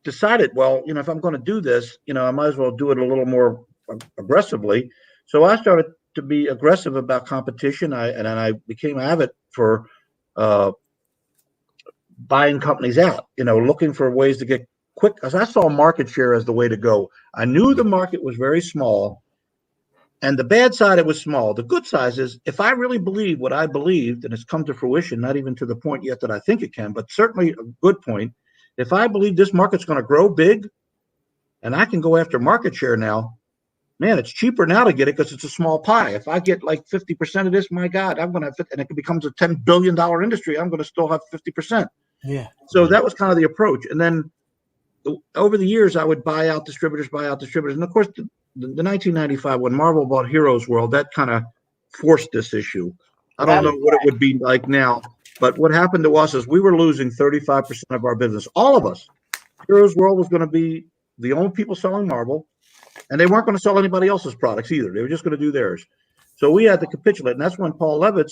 decided, well, you know, if I'm going to do this, you know, I might as well do it a little more aggressively. So I started to be aggressive about competition. I became avid for buying companies out, you know, looking for ways to get quick, because I saw market share as the way to go. I knew the market was very small, and the bad side, it was small. The good side is if I really believe what I believed, and it's come to fruition, not even to the point yet that I think it can, but certainly a good point. If I believe this market's going to grow big and I can go after market share now, man, it's cheaper now to get it because it's a small pie. If I get like 50% of this, my God, I'm going to have, and it becomes a $10 billion industry, I'm going to still have 50%. Yeah. So that was kind of the approach. And then over the years, I would buy out distributors. And of course, the 1995, when Marvel bought Heroes World, that kind of forced this issue. I don't know what it would be like now. But what happened to us is we were losing 35% of our business. All of us. Heroes World was going to be the only people selling Marvel, and they weren't going to sell anybody else's products either. They were just going to do theirs. So we had to capitulate, and that's when Paul Levitz,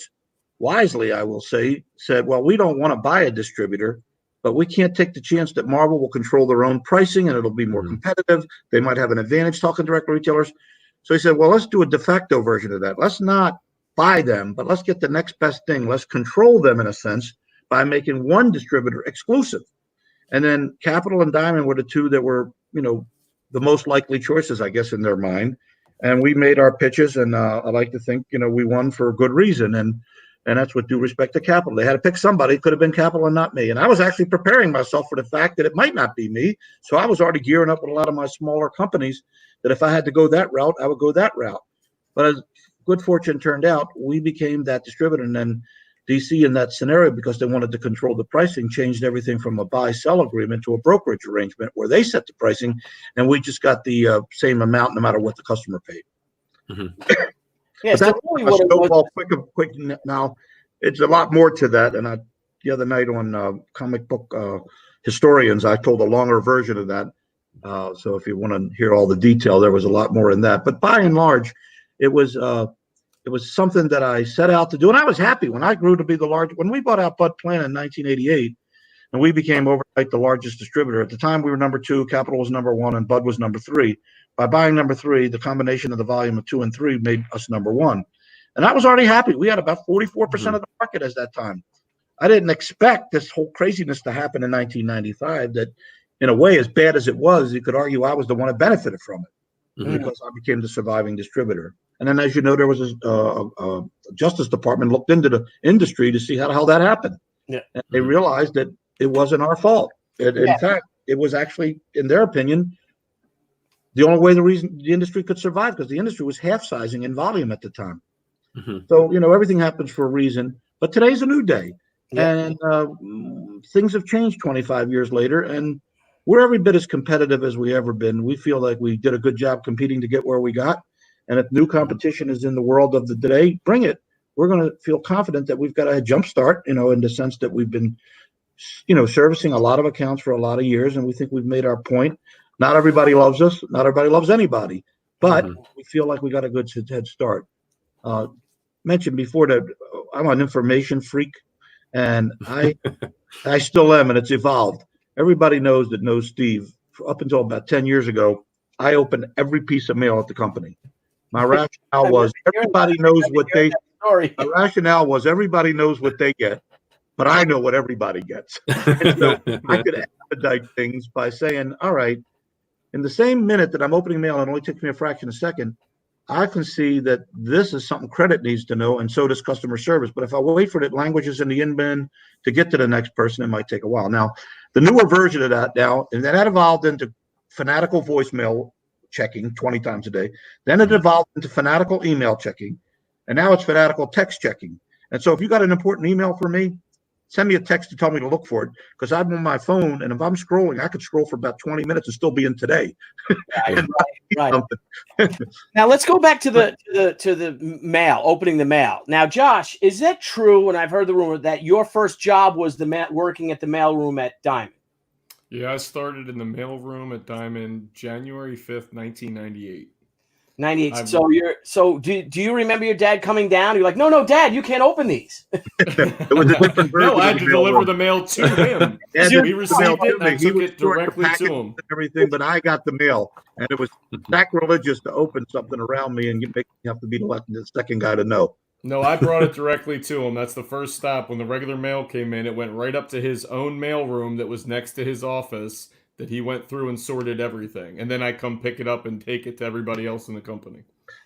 wisely, I will say, said, well, we don't want to buy a distributor, but we can't take the chance that Marvel will control their own pricing, and it'll be more competitive. They might have an advantage talking direct to retailers. So he said, well, let's do a de facto version of that. Let's not buy them, but let's get the next best thing. Let's control them in a sense by making one distributor exclusive. And then Capital and Diamond were the two that were, you know, the most likely choices, I guess, in their mind. And we made our pitches, and I like to think, you know, we won for a good reason. And that's with due respect to Capital. They had to pick somebody. It could have been Capital and not me. And I was actually preparing myself for the fact that it might not be me. So I was already gearing up with a lot of my smaller companies that if I had to go that route, I would go that route. But as good fortune turned out, we became that distributor. And then DC in that scenario, because they wanted to control the pricing, changed everything from a buy-sell agreement to a brokerage arrangement where they set the pricing, and we just got the same amount no matter what the customer paid. Yeah, so really what it was, quick. Now, it's a lot more to that. And the other night on Comic Book Historians, I told a longer version of that. So if you want to hear all the detail, there was a lot more in that. But by and large, it was something that I set out to do, and I was happy when I grew to be when we bought out Bud Plant in 1988. and we became overnight the largest distributor. At the time, we were number 2, Capital was number 1, and Bud was number 3. By buying number 3, the combination of the volume of 2 and 3 made us number 1. And I was already happy. We had about 44% of the market at that time. I didn't expect this whole craziness to happen in 1995, that in a way, as bad as it was, you could argue I was the one that benefited from it because I became the surviving distributor. And then, as you know, there was a Justice Department looked into the industry to see how the hell that happened. Yeah. And they realized that it wasn't our fault. In fact, it was actually, in their opinion, the only way the industry could survive, because the industry was half-sizing in volume at the time. So, everything happens for a reason. But today's a new day. Yeah. And things have changed 25 years later, and we're every bit as competitive as we ever been. We feel like we did a good job competing to get where we got. And if new competition is in the world of the today, bring it. We're going to feel confident that we've got a jump start, in the sense that we've been, servicing a lot of accounts for a lot of years, and we think we've made our point. Not everybody loves us. Not everybody loves anybody, but we feel like we got a good head start. Mentioned before that I'm an information freak, and I still am, and it's evolved. Everybody knows Steve. Up until about 10 years ago, I opened every piece of mail at the company. My rationale was everybody knows what they. My rationale was everybody knows what they get, but I know what everybody gets. And so I could expedite things by saying, all right, in the same minute that I'm opening mail, it only takes me a fraction of a second, I can see that this is something credit needs to know, and so does customer service. But if I wait for the languages in the in-bin to get to the next person, it might take a while. Now, the newer version of that now, and that evolved into fanatical voicemail checking 20 times a day. Then it evolved into fanatical email checking, and now it's fanatical text checking. And so if you got an important email for me, send me a text to tell me to look for it, because I'm on my phone, and if I'm scrolling, I could scroll for about 20 minutes and still be in today. Right. Now let's go back to the mail, opening the mail. Now, Josh, is that true? And I've heard the rumor that your first job was working at the mailroom at Diamond. Yeah, I started in the mailroom at Diamond January 5th, 1998. 98. So do you remember your dad coming down? You're like, no, Dad, you can't open these. It was a different version. No, I had to deliver the mail to him. Yeah, we received it, and I took it directly to him. And everything, but I got the mail, and it was sacrilegious to open something around me and make me have to be the second guy to know. No, I brought it directly to him. That's the first stop. When the regular mail came in, it went right up to his own mailroom that was next to his office, that he went through and sorted everything. And then I come pick it up and take it to everybody else in the company.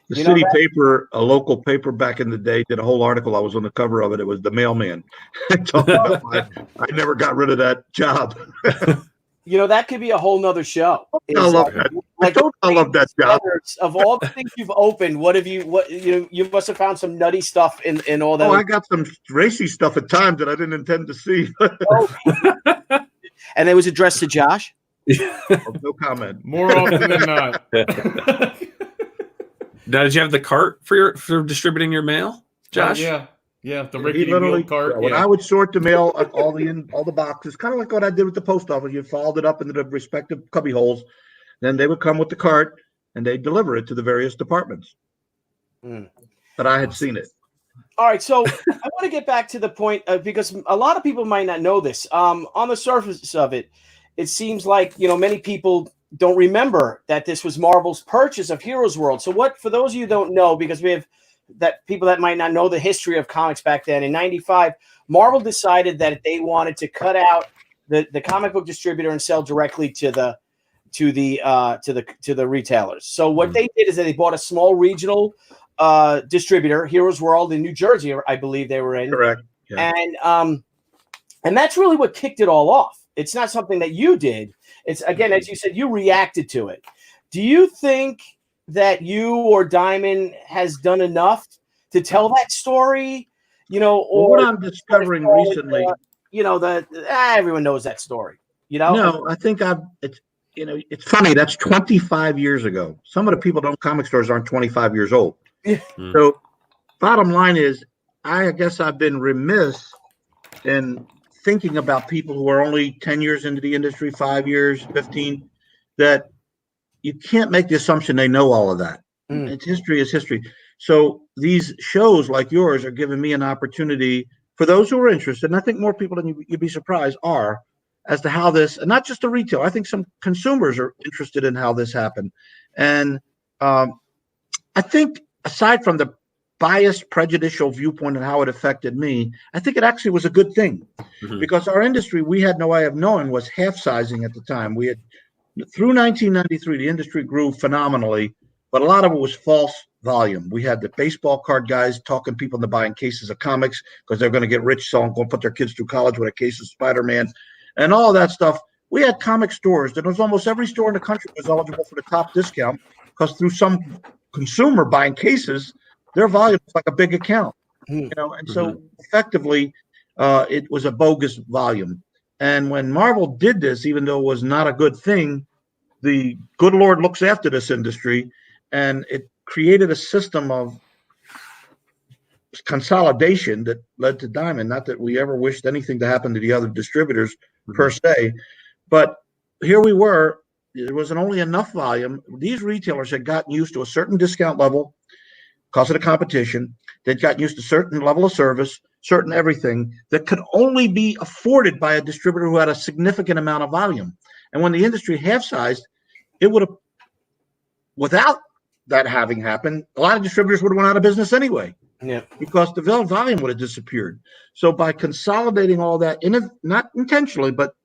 The city paper, a local paper back in the day, did a whole article. I was on the cover of it. It was the mailman. I never got rid of that job. That could be a whole nother show. I love that. I love that job. Of all the things you've opened, you must have found some nutty stuff in all that. Oh, I got some racy stuff at times that I didn't intend to see. And it was addressed to Josh? No comment. More often than not. Now, did you have the cart for distributing your mail, Josh? Yeah, the rickety wheel cart. When I would sort the mail, all the boxes, kind of like what I did with the post office. You folded it up into the respective cubby holes. Then they would come with the cart, and they'd deliver it to the various departments. But I had seen it. All right, so I want to get back to the point because a lot of people might not know this. On the surface of it, it seems like many people don't remember that this was Marvel's purchase of Heroes World. So for those of you who don't know, because we have people that might not know the history of comics back then, in '95, Marvel decided that they wanted to cut out the comic book distributor and sell directly to the retailers. So what they did is that they bought a small regional distributor, Heroes World in New Jersey, I believe they were in. Correct. Yeah. And that's really what kicked it all off. It's not something that you did. It's, again, as you said, you reacted to it. Do you think that you or Diamond has done enough to tell that story? Or what I'm discovering recently, everyone knows that story. No, I think it's funny. That's 25 years ago. Some of the people that own comic stores aren't 25 years old. So bottom line is, I guess I've been remiss in thinking about people who are only 10 years into the industry, 5 years, 15, that you can't make the assumption they know all of that. It's history is history. So these shows like yours are giving me an opportunity for those who are interested, and I think more people than you'd be surprised are, as to how this, and not just the retail, I think some consumers are interested in how this happened. And I think aside from the biased, prejudicial viewpoint and how it affected me, I think it actually was a good thing because our industry, we had no way of knowing, was half sizing at the time. We had, through 1993, the industry grew phenomenally, but a lot of it was false volume. We had the baseball card guys talking people into buying cases of comics because they're going to get rich, so I'm going to put their kids through college with a case of Spider-Man and all that stuff. We had comic stores. There was almost every store in the country was eligible for the top discount because through some consumer buying cases, their volume was like a big account, you know, and so effectively it was a bogus volume. And when Marvel did this, even though it was not a good thing, the good Lord looks after this industry, and it created a system of consolidation that led to Diamond. Not that we ever wished anything to happen to the other distributors per se, but here we were. There wasn't only enough volume. These retailers had gotten used to a certain discount level because of the competition. They'd gotten used to a certain level of service, certain everything that could only be afforded by a distributor who had a significant amount of volume. And when the industry half-sized, it would have, without that having happened, a lot of distributors would have went out of business anyway. Yeah, because the volume would have disappeared. So by consolidating all that, not intentionally, but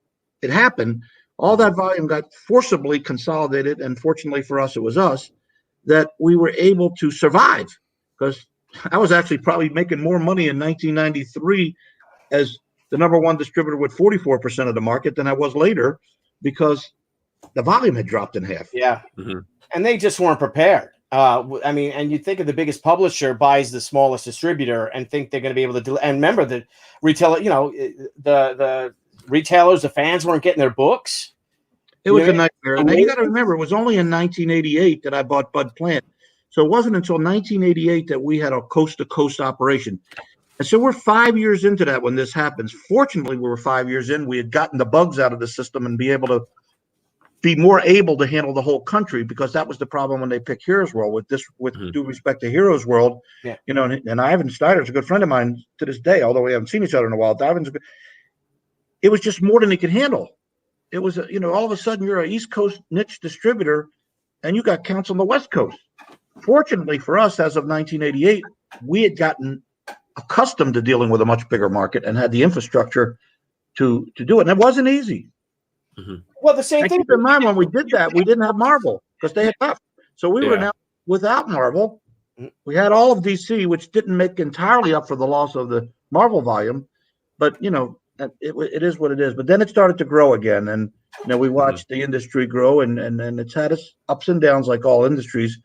it happened, all that volume got forcibly consolidated, and fortunately for us, it was us, that we were able to survive. Because I was actually probably making more money in 1993 as the #1 distributor with 44% of the market than I was later, because the volume had dropped in half. Yeah. And they just weren't prepared. I mean, and you think of the biggest publisher buys the smallest distributor and think they're going to be able to and remember the retailer, you know, the retailers, the fans weren't getting their books. It was a nightmare. And you got to remember, it was only in 1988 that I bought Bud Plant. So it wasn't until 1988 that we had a coast-to-coast operation. And so we're 5 years into that when this happens. Fortunately, we were 5 years in. We had gotten the bugs out of the system and be more able to handle the whole country, because that was the problem when they picked Heroes World. With due respect to Heroes World, you know, and Ivan Snyder's a good friend of mine to this day, although we haven't seen each other in a while. It was just more than he could handle. It was, you know, all of a sudden you're an East Coast niche distributor and you got counts on the West Coast. Fortunately for us, as of 1988, we had gotten accustomed to dealing with a much bigger market and had the infrastructure to do it. And it wasn't easy. Well, the same thing. Keep in mind, when we did that, we didn't have Marvel because they had left. So we were now without Marvel. We had all of DC, which didn't make entirely up for the loss of the Marvel volume. But, you know, it is what it is. But then it started to grow again. And, you know, we watched the industry grow, and it's had its ups and downs like all industries.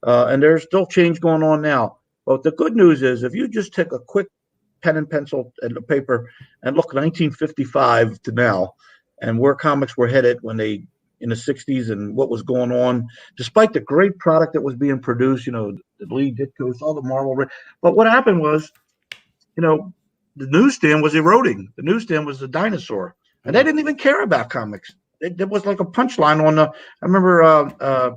And there's still change going on now. But the good news is, if you just take a quick pen and pencil and a paper and look 1955 to now, and where comics were headed when they in the 60s and what was going on, despite the great product that was being produced, you know, the Lee Ditko's, all the Marvel. But what happened was, you know, the newsstand was eroding. The newsstand was a dinosaur, and they didn't even care about comics. There was like a punchline on I remember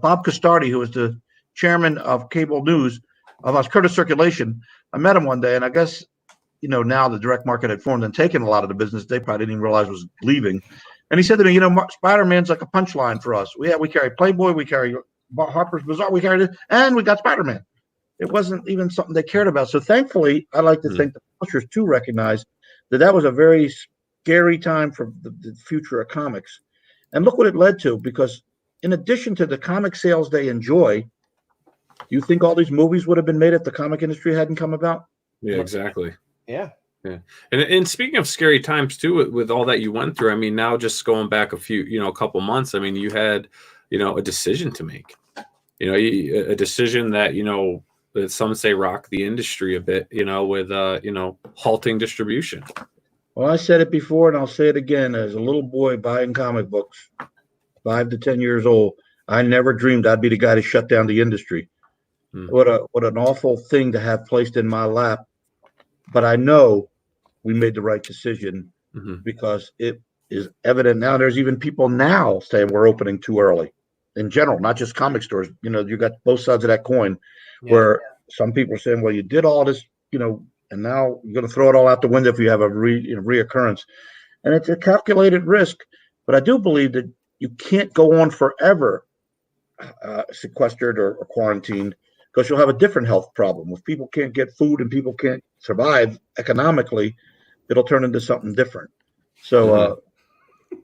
Bob Costardi, who was the chairman of cable news of Curtis Circulation. I met him one day, and I guess, you know, now the direct market had formed and taken a lot of the business they probably didn't even realize was leaving. And he said to me, you know, Spider-Man's like a punchline for us. We carry Playboy, we carry Harper's Bazaar, we carry this, and we got Spider-Man. It wasn't even something they cared about. So thankfully, I like to think the publishers too recognize that was a very scary time for the future of comics. And look what it led to, because in addition to the comic sales they enjoy, do you think all these movies would have been made if the comic industry hadn't come about? Yeah, exactly. Yeah. Yeah. And speaking of scary times too, with all that you went through, I mean, now just going back a couple months, I mean, you had, you know, a decision to make, you know, a decision that, you know, that some say rocked the industry a bit, you know, with, you know, halting distribution. Well, I said it before and I'll say it again. As a little boy buying comic books, 5 to 10 years old, I never dreamed I'd be the guy to shut down the industry. What an awful thing to have placed in my lap. But I know we made the right decision because it is evident now. There's even people now saying we're opening too early in general, not just comic stores. You know, you got both sides of that coin where some people are saying, well, you did all this, you know, and now you're going to throw it all out the window if you have a reoccurrence. And it's a calculated risk. But I do believe that you can't go on forever sequestered or quarantined, because you'll have a different health problem. If people can't get food and people can't survive economically, it'll turn into something different. So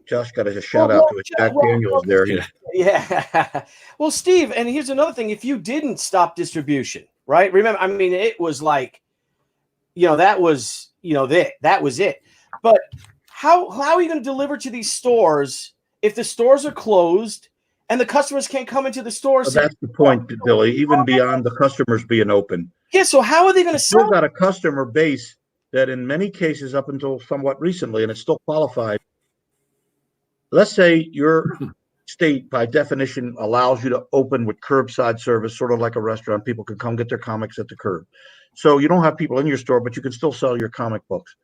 Josh got a shout out to his Jack Daniels there. Yeah. Well, Steve, and here's another thing. If you didn't stop distribution, right? Remember, I mean, it was like, that was, that was it. But how are you going to deliver to these stores if the stores are closed and the customers can't come into the stores? Well, that's the point, Billy, even beyond the customers being open. Yeah, so how are they going to sell? Still got a customer base that in many cases up until somewhat recently, and it's still qualified. Let's say your state, by definition, allows you to open with curbside service, sort of like a restaurant. People can come get their comics at the curb. So you don't have people in your store, but you can still sell your comic books.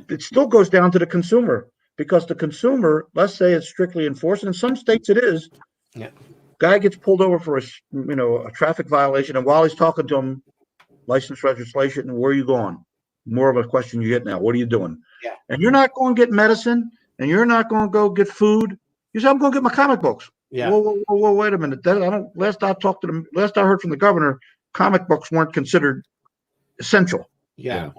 It still goes down to the consumer, because the consumer, let's say it's strictly enforced, and in some states it is. Yeah. Guy gets pulled over for a traffic violation, and while he's talking to him, license registration, where are you going? More of a question you get now. What are you doing? Yeah. And you're not going to get medicine, and you're not going to go get food. You say, I'm going to get my comic books. Yeah. Whoa, wait a minute. Last I heard from the governor, comic books weren't considered essential. Yeah.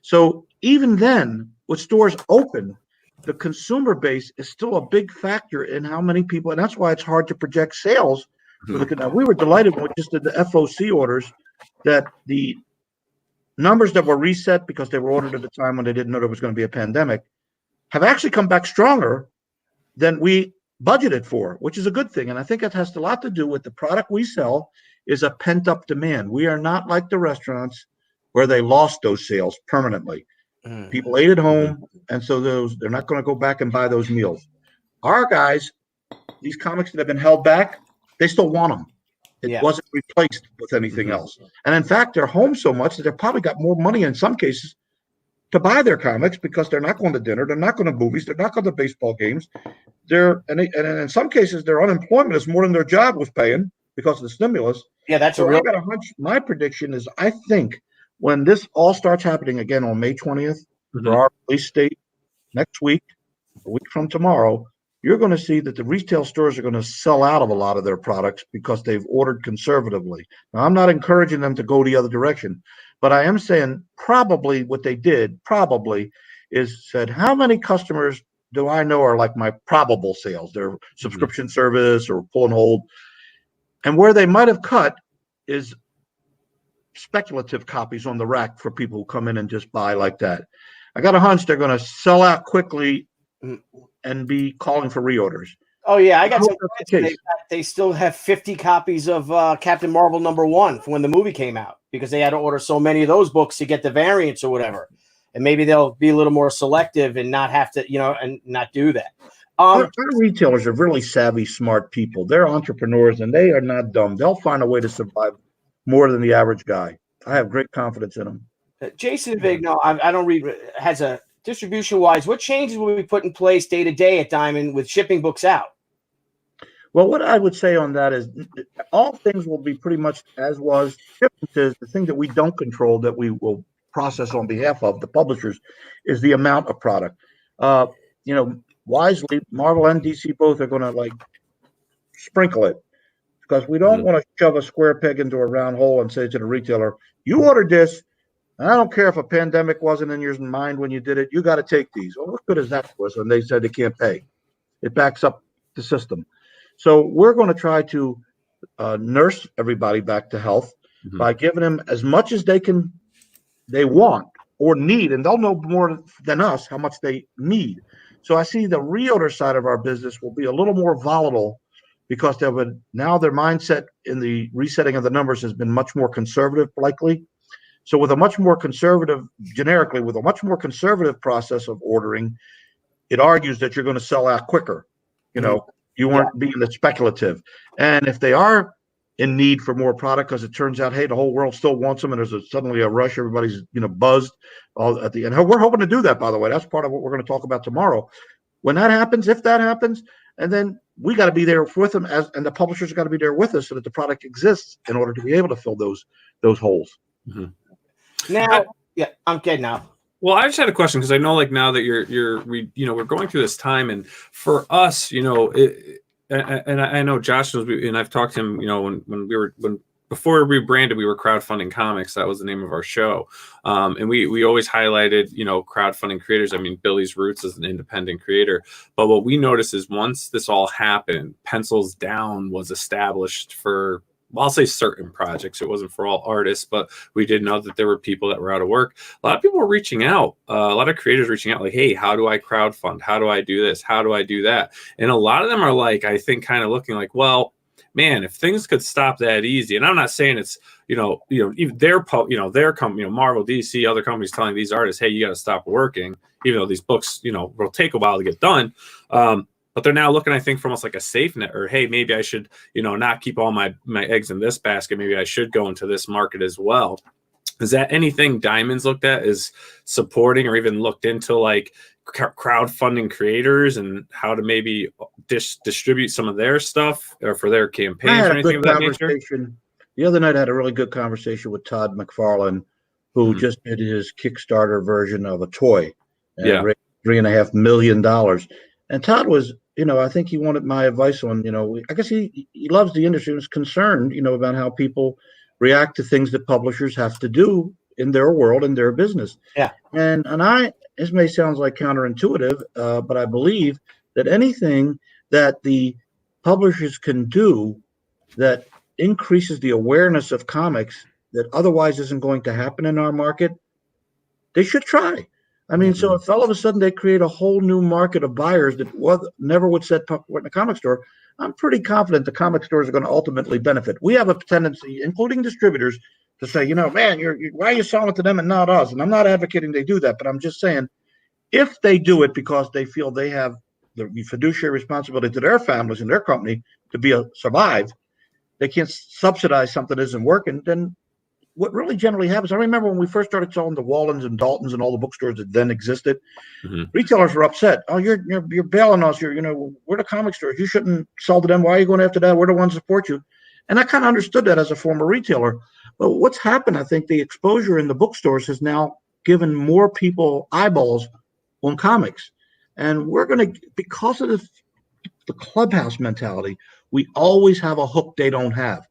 So even then, with stores open, the consumer base is still a big factor in how many people, and that's why it's hard to project sales. Now, we were delighted when we just did the FOC orders that the numbers that were reset because they were ordered at a time when they didn't know there was going to be a pandemic have actually come back stronger than we budgeted for, which is a good thing. And I think it has a lot to do with the product we sell is a pent-up demand. We are not like the restaurants where they lost those sales permanently. People ate at home, and so they're not going to go back and buy those meals. Our guys, these comics that have been held back, they still want them. It wasn't replaced with anything else. And in fact, they're home so much that they've probably got more money in some cases to buy their comics, because they're not going to dinner, they're not going to movies, they're not going to baseball games. And in some cases, their unemployment is more than their job was paying because of the stimulus. Yeah, that's so I got a hunch. My prediction is, I think when this all starts happening again on May 20th for our release date next week, a week from tomorrow, you're going to see that the retail stores are going to sell out of a lot of their products because they've ordered conservatively. Now, I'm not encouraging them to go the other direction, but I am saying probably what they did is said, how many customers do I know are like my probable sales, their subscription service or pull and hold? And where they might have cut is speculative copies on the rack for people who come in and just buy like that. I got a hunch they're going to sell out quickly and be calling for reorders. Oh yeah, I got some friends. They still have 50 copies of Captain Marvel #1 from when the movie came out, because they had to order so many of those books to get the variants or whatever. And maybe they'll be a little more selective and not have to, and not do that. Our retailers are really savvy, smart people. They're entrepreneurs, and they are not dumb. They'll find a way to survive more than the average guy. I have great confidence in them. Jason Vigno, I don't read, has a distribution-wise, what changes will we put in place day to day at Diamond with shipping books out? Well, what I would say on that is all things will be pretty much as was. Shipment is the thing that we don't control, that we will process on behalf of the publishers, is the amount of product. Wisely, Marvel and DC both are going to sprinkle it, because we don't want to shove a square peg into a round hole and say to the retailer, you ordered this, and I don't care if a pandemic wasn't in your mind when you did it, you got to take these. Well, what good is that for us when they said they can't pay? It backs up the system. So we're going to try to nurse everybody back to health by giving them as much as they want or need, and they'll know more than us how much they need. So I see the reorder side of our business will be a little more volatile, because now their mindset in the resetting of the numbers has been much more conservative, likely. So with a much more conservative, generically, with a much more conservative process of ordering, it argues that you're going to sell out quicker. You weren't being that speculative. And if they are in need for more product, because it turns out, hey, the whole world still wants them, and there's suddenly a rush, everybody's buzzed all at the end. We're hoping to do that, by the way. That's part of what we're going to talk about tomorrow. When that happens, if that happens, and then we got to be there with them, and the publishers got to be there with us, so that the product exists in order to be able to fill those holes. Now, I'm kidding now. Well, I just had a question because I know, like, now that we're going through this time, and for us, and I know Josh knows, and I've talked to him, when before we rebranded, we were Crowdfunding Comics. That was the name of our show. And we always highlighted, crowdfunding creators. I mean, Billy's roots as an independent creator. But what we noticed is once this all happened, Pencils Down was established for, well, I'll say certain projects. It wasn't for all artists, but we did know that there were people that were out of work. A lot of people were reaching out, a lot of creators reaching out like, hey, how do I crowdfund? How do I do this? How do I do that? And a lot of them are like, I think, kind of looking like, well, man, if things could stop that easy, and I'm not saying it's, even their company, Marvel, DC, other companies telling these artists, hey, you got to stop working, even though these books, will take a while to get done. But they're now looking, I think, for almost like a safe net, or, hey, maybe I should, not keep all my eggs in this basket. Maybe I should go into this market as well. Is that anything Diamond's looked at as supporting, or even looked into, like, crowdfunding creators and how to maybe distribute some of their stuff or for their campaigns or anything of that nature? The other night I had a really good conversation with Todd McFarlane, who just did his Kickstarter version of a toy. Raised $3.5 million. And Todd was, I think he wanted my advice on, I guess he loves the industry and was concerned, about how people react to things that publishers have to do in their world and their business. Yeah. And this may sound like counterintuitive, but I believe that anything that the publishers can do that increases the awareness of comics that otherwise isn't going to happen in our market, they should try. I mean, so if all of a sudden they create a whole new market of buyers that never would set foot in a comic store, I'm pretty confident the comic stores are going to ultimately benefit. We have a tendency, including distributors, to say, man, why are you selling it to them and not us? And I'm not advocating they do that, but I'm just saying, if they do it because they feel they have the fiduciary responsibility to their families and their company to survive, they can't subsidize something that isn't working, then what really generally happens, I remember when we first started selling the Wallens and Daltons and all the bookstores that then existed, retailers were upset. Oh, you're bailing us. We're the comic stores. You shouldn't sell to them. Why are you going after that? We're the ones that support you. And I kind of understood that as a former retailer. But what's happened, I think the exposure in the bookstores has now given more people eyeballs on comics. And we're going to, because of the clubhouse mentality, we always have a hook they don't have.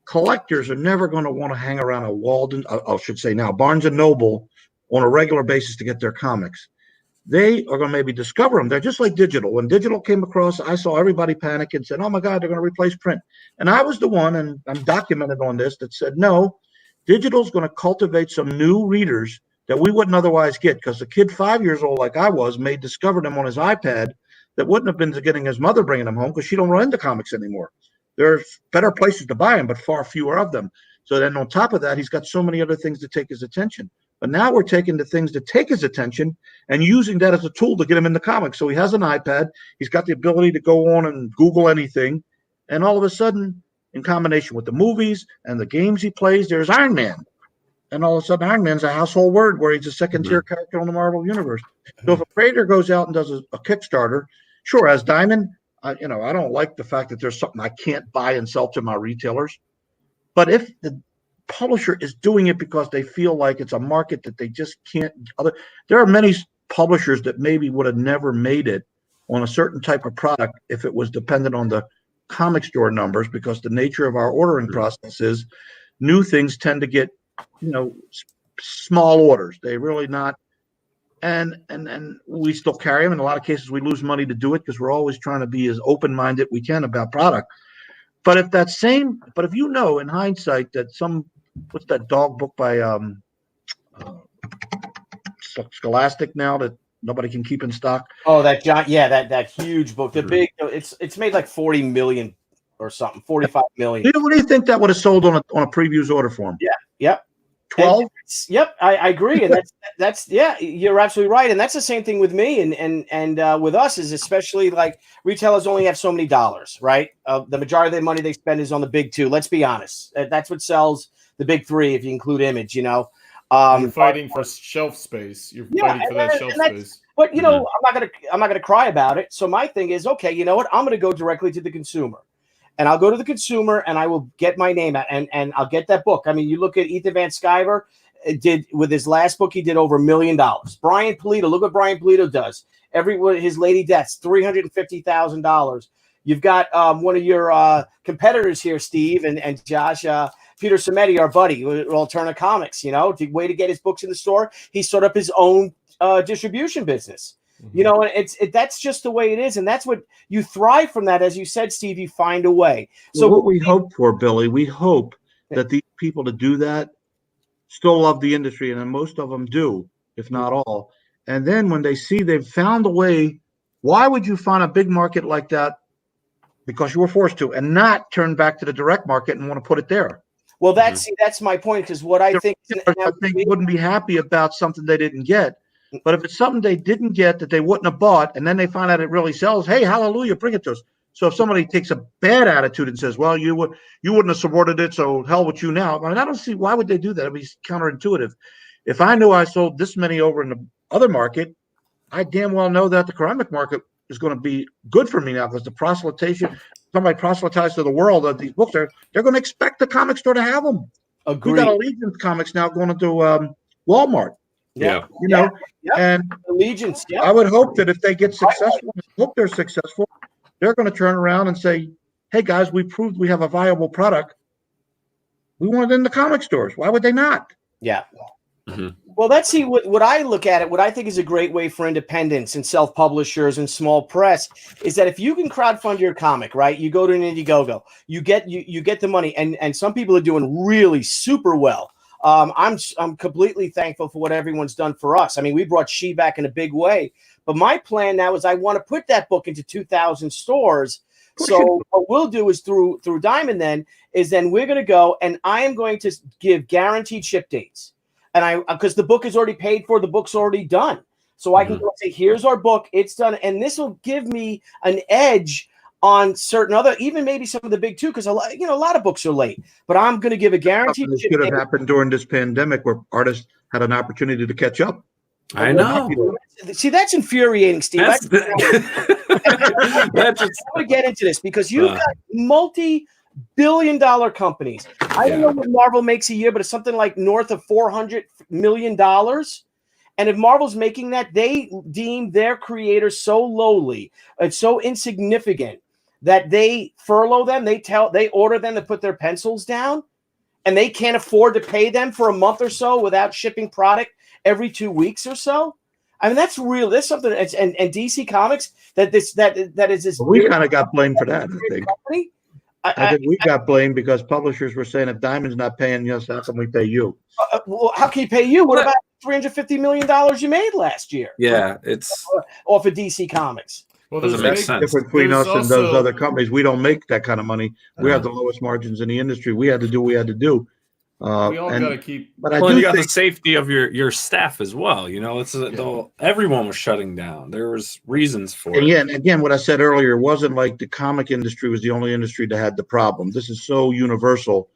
Collectors are never going to want to hang around a Walden, I should say now, Barnes & Noble on a regular basis to get their comics. They are going to maybe discover them. They're just like digital. When digital came across, I saw everybody panic and said, oh, my God, they're going to replace print. And I was the one, and I'm documented on this, that said, no, digital is going to cultivate some new readers that we wouldn't otherwise get, because a kid 5 years old like I was may discover them on his iPad that wouldn't have been getting his mother bringing them home because she don't run into comics anymore. There's better places to buy them, but far fewer of them. So then on top of that, he's got so many other things to take his attention. But now we're taking the things that take his attention and using that as a tool to get him in the comics. So he has an iPad. He's got the ability to go on and Google anything. And all of a sudden, in combination with the movies and the games he plays, there's Iron Man. And all of a sudden, Iron Man's a household word where he's a second-tier character on the Marvel Universe. So if a creator goes out and does a Kickstarter, sure, as Diamond, I don't like the fact that there's something I can't buy and sell to my retailers. But if the publisher is doing it because they feel like it's a market that they just can't, there are many publishers that maybe would have never made it on a certain type of product if it was dependent on the comic store numbers, because the nature of our ordering process is new things tend to get, small orders. They really not. And we still carry them. In a lot of cases, we lose money to do it because we're always trying to be as open-minded we can about product. But if in hindsight that what's that dog book by Scholastic now that nobody can keep in stock? Oh, that huge book. The big, it's made like 40 million or something, 45 million. What do you think that would have sold on a previews order form? Yeah. Yep. 12? Yep, I agree, and that's you're absolutely right, and that's the same thing with me, and with us is especially like retailers only have so many dollars, right? The majority of their money they spend is on the big two. Let's be honest, that's what sells the big three if you include Image. You're fighting for shelf space. You're fighting for that shelf space. But I'm not gonna cry about it. So my thing is, okay, you know what? I'm gonna go directly to the consumer. And I'll go to the consumer and I will get my name out and I'll get that book. I mean, you look at Ethan Van Sciver, did with his last book. He did over $1 million. Brian Pulido, look what Brian Pulido does. His Lady Deaths, $350,000. You've got one of your competitors here, Steve and Josh, Peter Cimetti, our buddy, Alterna Comics. You know, the way to get his books in the store, he set up his own distribution business. You know, and that's just the way it is, and that's what you thrive from that. As you said, Steve, you find a way. So what we hope for, Billy, we hope that these people to do that still love the industry, and most of them do, if not all. And then when they see they've found a way, why would you find a big market like that? Because you were forced to, and not turn back to the direct market and want to put it there. Well, that's my point, because what I think wouldn't be happy about something they didn't get. But if it's something they didn't get that they wouldn't have bought, and then they find out it really sells, hey, hallelujah, bring it to us. So if somebody takes a bad attitude and says, well, you wouldn't have supported it, so hell with you now. I mean, I don't see why would they do that. It'd be counterintuitive. If I knew I sold this many over in the other market, I damn well know that the ceramic market is going to be good for me now, because the proselytization, somebody proselytized to the world of these books, they're going to expect the comic store to have them. Agreed. We got Allegiance comics now going into Walmart. Yeah. You know, and Allegiance. Yeah. I would hope that if they get successful, I hope they're successful, they're going to turn around and say, hey guys, we proved we have a viable product. We want it in the comic stores. Why would they not? Yeah. Well, that's what I look at it. What I think is a great way for independents and self-publishers and small press is that if you can crowdfund your comic, right? You go to an Indiegogo, you get the money, and some people are doing really super well. I'm completely thankful for what everyone's done for us. I mean, we brought She back in a big way, but my plan now is I want to put that book into 2,000 stores. So what we'll do is through Diamond then we're going to go, and I am going to give guaranteed ship dates. And because the book is already paid for, the book's already done. So I can go and say, here's our book, it's done. And this will give me an edge on certain other, even maybe some of the big two, because a lot of books are late. But I'm going to give a guaranteed ship date. Should have happened during this pandemic where artists had an opportunity to catch up. I know. See, that's infuriating, Steve. That's I want to get into this because you've got multi-billion-dollar companies. I don't know what Marvel makes a year, but it's something like north of $400 million. And if Marvel's making that, they deem their creators so lowly and so insignificant that they furlough them. They order them to put their pencils down, and they can't afford to pay them for a month or so without shipping product every 2 weeks or so. I mean, that's real. That's something. And DC Comics that is this. Well, we kind of got blamed for that. I think. I think we got blamed because publishers were saying, if Diamond's not paying us, how can we pay you? Well, how can he pay you? What about $350 million you made last year? Yeah, it's off of DC Comics. Well, doesn't make sense. Different between us and those other companies. We don't make that kind of money. We have the lowest margins in the industry. We had to do what we had to do. We all got to keep. But you got the safety of your staff as well. You know, everyone was shutting down. There was reasons for it. And again, what I said earlier, it wasn't like the comic industry was the only industry that had the problem. This is so universal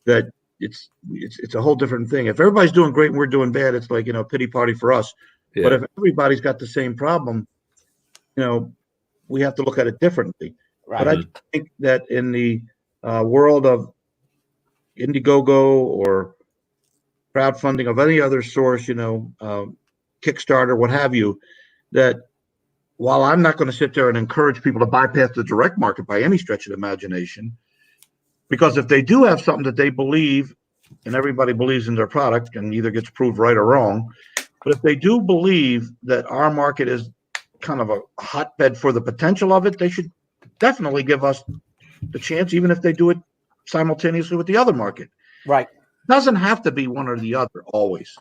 that it's a whole different thing. If everybody's doing great and we're doing bad, it's like, pity party for us. Yeah. But if everybody's got the same problem, we have to look at it differently. Right. But I think that in the world of Indiegogo or crowdfunding of any other source, Kickstarter, what have you, that while I'm not going to sit there and encourage people to bypass the direct market by any stretch of the imagination, because if they do have something that they believe, and everybody believes in their product and either gets proved right or wrong, but if they do believe that our market is kind of a hotbed for the potential of it, they should definitely give us the chance, even if they do it simultaneously with the other market. Right. It doesn't have to be one or the other always.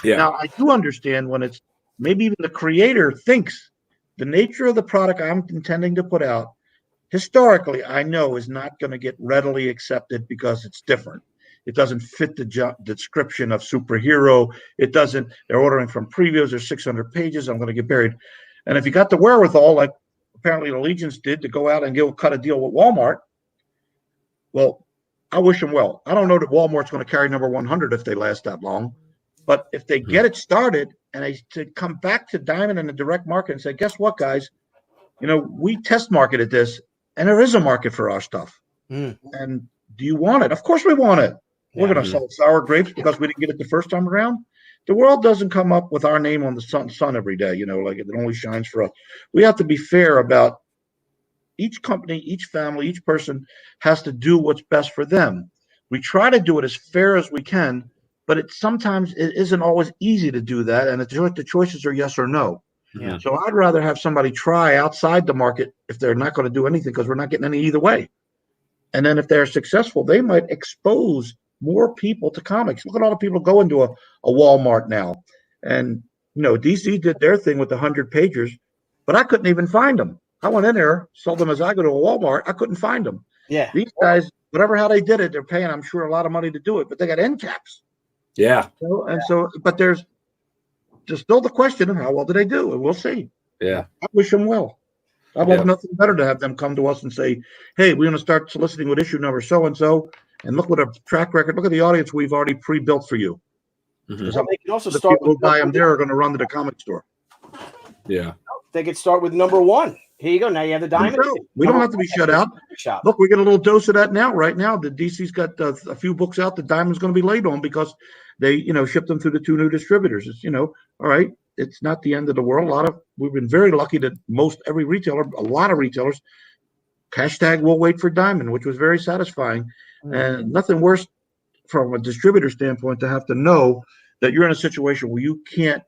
Yeah. Now, I do understand when it's maybe even the creator thinks the nature of the product I'm intending to put out, historically, I know is not going to get readily accepted because it's different. It doesn't fit the description of superhero. It doesn't. They're ordering from previews. There's 600 pages. I'm going to get buried. And if you got the wherewithal, like apparently Allegiance did, to go out and cut a deal with Walmart, well, I wish them well. I don't know that Walmart's going to carry number 100 if they last that long. But if they get it started and they to come back to Diamond in the direct market and say, guess what, guys? We test marketed this, and there is a market for our stuff. And do you want it? Of course we want it. We're going to sell sour grapes because we didn't get it the first time around. The world doesn't come up with our name on the sun every day, like it only shines for us. We have to be fair about each company, each family, each person has to do what's best for them. We try to do it as fair as we can, but sometimes it isn't always easy to do that. And the choices are yes or no. Yeah. So I'd rather have somebody try outside the market if they're not going to do anything, because we're not getting any either way. And then if they're successful, they might expose more people to comics. Look at all the people going to a Walmart now. And, DC did their thing with the 100 pagers, but I couldn't even find them. I went in there, sold them as I go to a Walmart. I couldn't find them. Yeah. These guys, how they did it, they're paying, I'm sure, a lot of money to do it, but they got end caps. Yeah. But there's still the question of how well do they do, and we'll see. Yeah. I wish them well. I'd love nothing better to have them come to us and say, hey, we're going to start soliciting with issue number so-and-so, and look what a track record, look at the audience we've already pre-built for you. Because they can also The start people who buy them there are going to run to the comic store. Yeah. They could start with number 1. Here you go. Now you have the diamond. We don't have to be shut out. Look, we get a little dose of that now. Right now, the DC's got a few books out. The diamond's going to be laid on because they, ship them through the 2 new distributors. It's, all right. It's not the end of the world. We've been very lucky that a lot of retailers, hashtag we'll wait for diamond, which was very satisfying. And nothing worse from a distributor standpoint to have to know that you're in a situation where you can't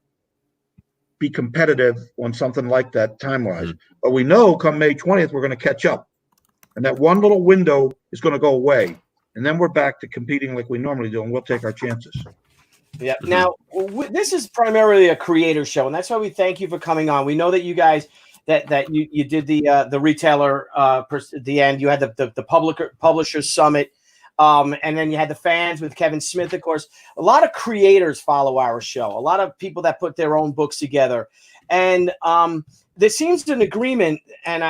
be competitive on something like that time-wise. But we know come May 20th, we're going to catch up. And that one little window is going to go away. And then we're back to competing like we normally do, and we'll take our chances. Yeah. Now, this is primarily a creator show, and that's why we thank you for coming on. We know that you guys, that you did the retailer, the end. You had the Publishers Summit. And then you had the fans with Kevin Smith, of course. A lot of creators follow our show. A lot of people that put their own books together. And there seems an agreement and,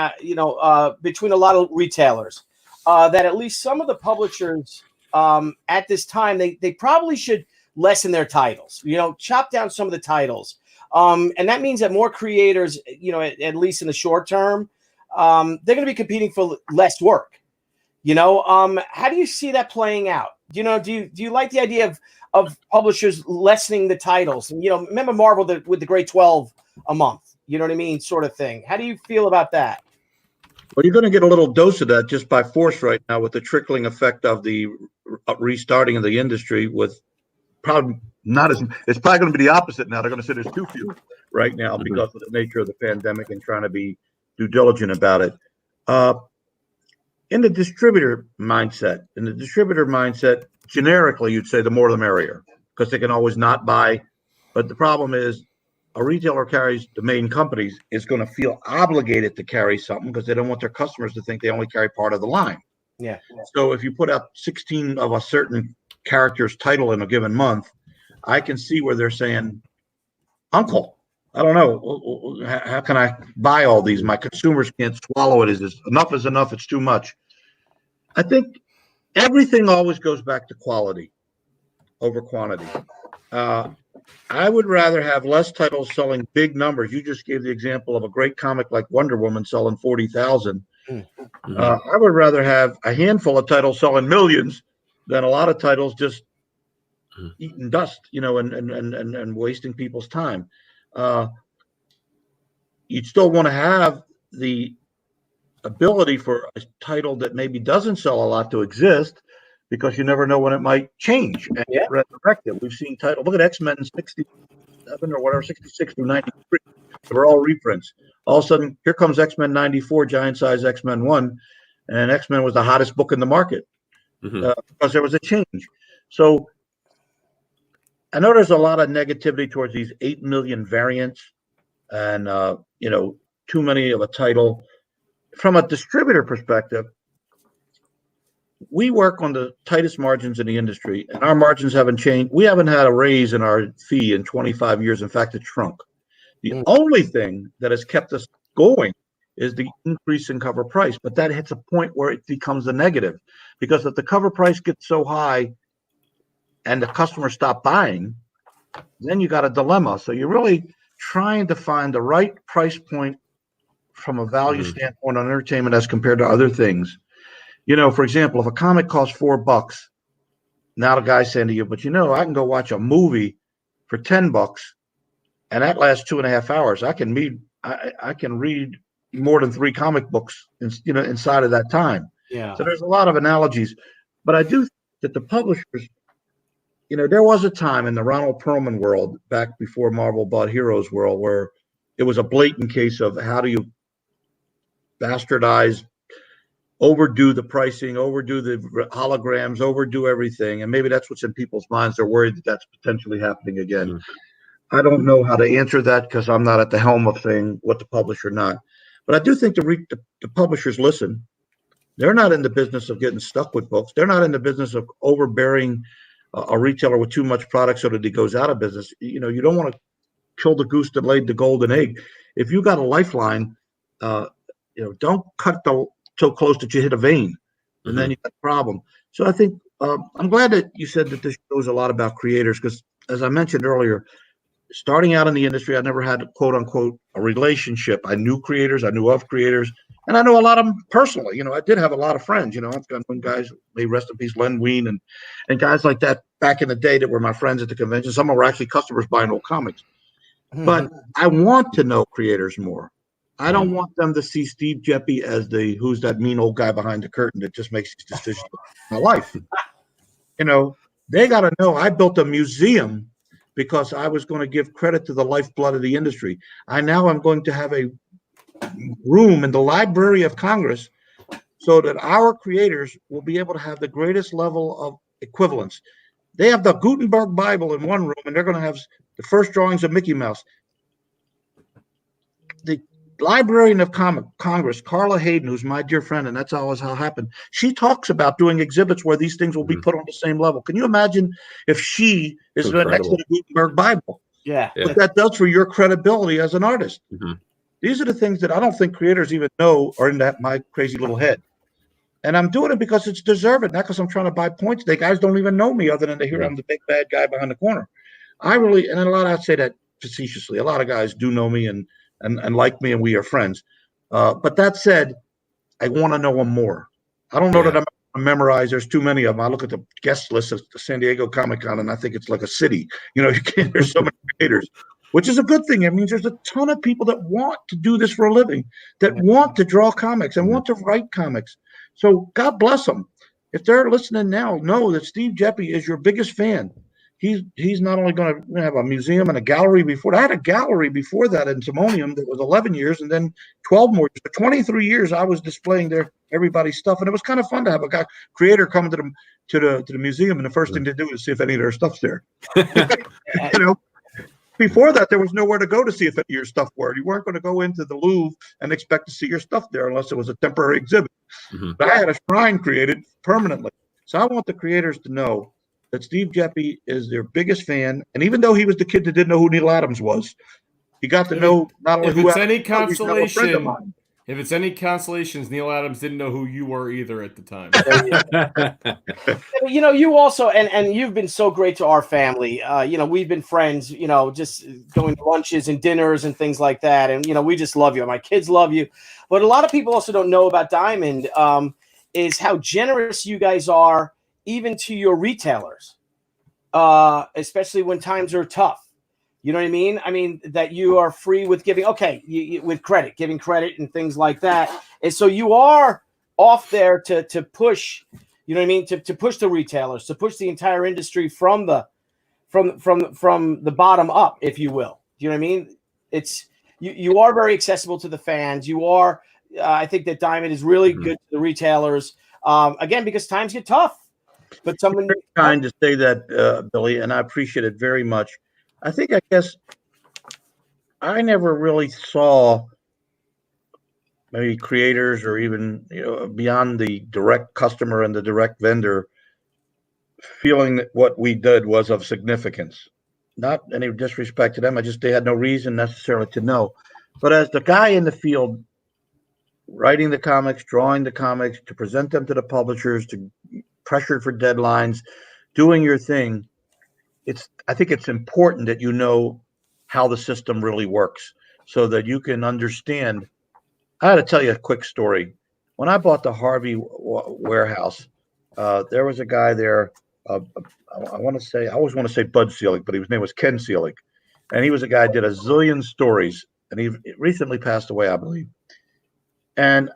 between a lot of retailers that at least some of the publishers at this time, they probably should lessen their titles, chop down some of the titles. And that means that more creators, at least in the short term, they're going to be competing for less work. How do you see that playing out? Do you like the idea of publishers lessening the titles? And, remember Marvel with the Great 12 a month, you know what I mean? Sort of thing. How do you feel about that? Well, you're going to get a little dose of that just by force right now with the trickling effect of the restarting of the industry with probably it's probably going to be the opposite now. They're going to say there's too few right now because of the nature of the pandemic and trying to be due diligent about it. In the distributor mindset, generically, you'd say the more the merrier because they can always not buy. But the problem is a retailer carries the main companies is going to feel obligated to carry something because they don't want their customers to think they only carry part of the line. Yeah. So if you put out 16 of a certain character's title in a given month, I can see where they're saying, Uncle, I don't know. How can I buy all these? My consumers can't swallow it. Enough is enough. It's too much. I think everything always goes back to quality over quantity. I would rather have less titles selling big numbers. You just gave the example of a great comic like Wonder Woman selling 40,000. I would rather have a handful of titles selling millions than a lot of titles just eating dust, and wasting people's time. You'd still want to have the ability for a title that maybe doesn't sell a lot to exist because you never know when it might change and get resurrected. We've seen titles. Look at X-Men 67 or whatever, 66 through 93. They were all reprints. All of a sudden, here comes X-Men 94, giant size X-Men 1, and X-Men was the hottest book in the market because there was a change. So I know there's a lot of negativity towards these 8 million variants and, too many of a title. From a distributor perspective, we work on the tightest margins in the industry, and our margins haven't changed. We haven't had a raise in our fee in 25 years. In fact, it shrunk. The only thing that has kept us going is the increase in cover price, but that hits a point where it becomes a negative because if the cover price gets so high and the customers stop buying, then you got a dilemma. So you're really trying to find the right price point from a value standpoint on entertainment as compared to other things. For example, if a comic costs $4 now the guy's saying to you, but I can go watch a movie for $10 and that lasts 2.5 hours. I can read more than 3 comic books inside of that time. Yeah. So there's a lot of analogies, but I do think that the publishers, there was a time in the Ronald Perlman world back before Marvel bought Heroes world where it was a blatant case of how do you bastardize, overdo the pricing, overdo the holograms, overdo everything. And maybe that's what's in people's minds. They're worried that that's potentially happening again. Mm-hmm. I don't know how to answer that because I'm not at the helm of saying what to publish or not. But I do think the publishers listen. They're not in the business of getting stuck with books. They're not in the business of overbearing a retailer with too much product so that he goes out of business. You don't want to kill the goose that laid the golden egg. If you got a lifeline, don't cut so close that you hit a vein, and then you got a problem. So I think I'm glad that you said that this shows a lot about creators because, as I mentioned earlier, starting out in the industry, I never had, quote unquote, a relationship. I knew creators, I knew of creators, and I know a lot of them personally. I did have a lot of friends. I've got some guys, may rest in peace, Len Wein, and guys like that back in the day that were my friends at the convention. Some were actually customers buying old comics. But I want to know creators more. I don't want them to see Steve Geppi as who's that mean old guy behind the curtain that just makes these decisions in my life. They got to know I built a museum because I was going to give credit to the lifeblood of the industry. I'm going to have a room in the Library of Congress so that our creators will be able to have the greatest level of equivalence. They have the Gutenberg Bible in one room, and they're going to have the first drawings of Mickey Mouse. The Librarian of Congress, Carla Hayden, who's my dear friend, and that's always how it happened. She talks about doing exhibits where these things will be put on the same level. Can you imagine if she is next to the Gutenberg Bible? Yeah. What that does for your credibility as an artist. Mm-hmm. These are the things that I don't think creators even know are in my crazy little head. And I'm doing it because it's deserved, not because I'm trying to buy points. They guys don't even know me other than to hear I'm the big bad guy behind the corner. I say that facetiously. A lot of guys do know me and like me, and we are friends. But that said, I want to know them more. I don't know that I'm going to memorize. There's too many of them. I look at the guest list of the San Diego Comic-Con, and I think it's like a city. There's so many creators, which is a good thing. It means there's a ton of people that want to do this for a living, that want to draw comics and want to write comics. So God bless them. If they're listening now, know that Steve Geppi is your biggest fan. He's not only going to have a museum and a gallery before. I had a gallery before that in Simonium that was 11 years and then 12 more years. For 23 years, I was displaying everybody's stuff, and it was kind of fun to have a creator come to the museum, and the first thing to do is see if any of their stuff's there. Before that, there was nowhere to go to see if any of your stuff were. You weren't going to go into the Louvre and expect to see your stuff there unless it was a temporary exhibit. Mm-hmm. But I had a shrine created permanently. So I want the creators to know that Steve Geppi is their biggest fan. And even though he was the kid that didn't know who Neil Adams was, he got to know not only who Adams was, if it's any consolations, Neil Adams didn't know who you were either at the time. You also, and you've been so great to our family. We've been friends, just going to lunches and dinners and things like that. And, we just love you. My kids love you. But a lot of people also don't know about Diamond is how generous you guys are, even to your retailers, especially when times are tough. You know what I mean? I mean, that you are free with giving, with credit, giving credit and things like that. And so you are off there to push, you know what I mean? To push the retailers, to push the entire industry from the bottom up, if you will. Do you know what I mean? It's, you are very accessible to the fans. You are, I think that Diamond is really good to the retailers. Again, because times get tough. But someone very kind to say that, Billy, and I appreciate it very much. I guess I never really saw maybe creators or even beyond the direct customer and the direct vendor feeling that what we did was of significance. Not any disrespect to them. They had no reason necessarily to know. But as the guy in the field writing the comics, drawing the comics, to present them to the publishers, to pressure for deadlines, doing your thing, I think it's important that you know how the system really works so that you can understand. I had to tell you a quick story. When I bought the Harvey warehouse, there was a guy there, I want to say, I always want to say Bud Selig, but his name was Ken Selig. And he was a guy who did a zillion stories. And he recently passed away, I believe. And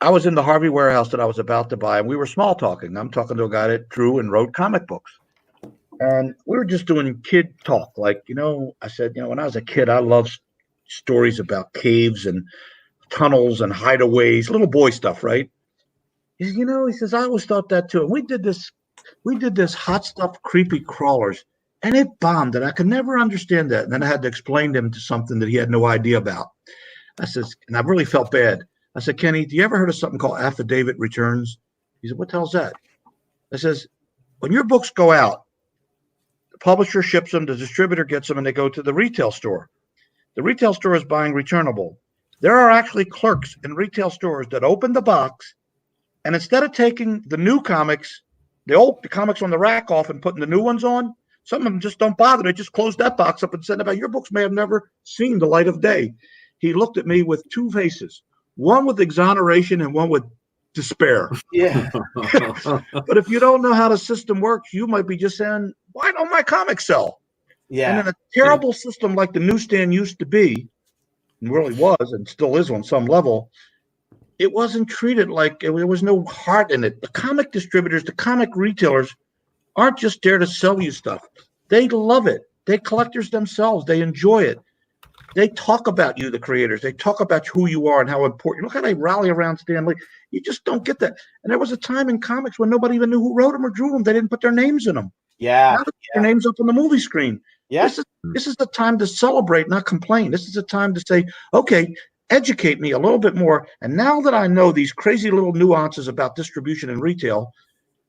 I was in the Harvey warehouse that I was about to buy, and we were small talking. I'm talking to a guy that drew and wrote comic books. And we were just doing kid talk. Like, I said, when I was a kid, I loved stories about caves and tunnels and hideaways, little boy stuff, right? He says, he says, I always thought that too. And we did this hot stuff, creepy crawlers, and it bombed, and I could never understand that. And then I had to explain to him to something that he had no idea about. I says, and I really felt bad. I said, Kenny, do you ever heard of something called affidavit returns? He said, what the hell's that? I says, when your books go out, the publisher ships them, the distributor gets them, and they go to the retail store. The retail store is buying returnable. There are actually clerks in retail stores that open the box, and instead of taking the new comics, the comics on the rack off and putting the new ones on, some of them just don't bother. They just close that box up and said, about your books may have never seen the light of day. He looked at me with two faces, one with exoneration and one with despair. Yeah. But if you don't know how the system works, you might be just saying, why don't my comics sell? Yeah. And in a terrible system like the newsstand used to be, and really was and still is on some level, it wasn't treated like there was no heart in it. The comic distributors, the comic retailers aren't just there to sell you stuff. They love it. They collectors themselves. They enjoy it. They talk about you, the creators. They talk about who you are and how important. Look how they rally around Stan Lee. You just don't get that. And there was a time in comics when nobody even knew who wrote them or drew them. They didn't put their names in them. Yeah. Now they put their names up on the movie screen. Yeah. This is the time to celebrate, not complain. This is the time to say, okay, educate me a little bit more. And now that I know these crazy little nuances about distribution and retail,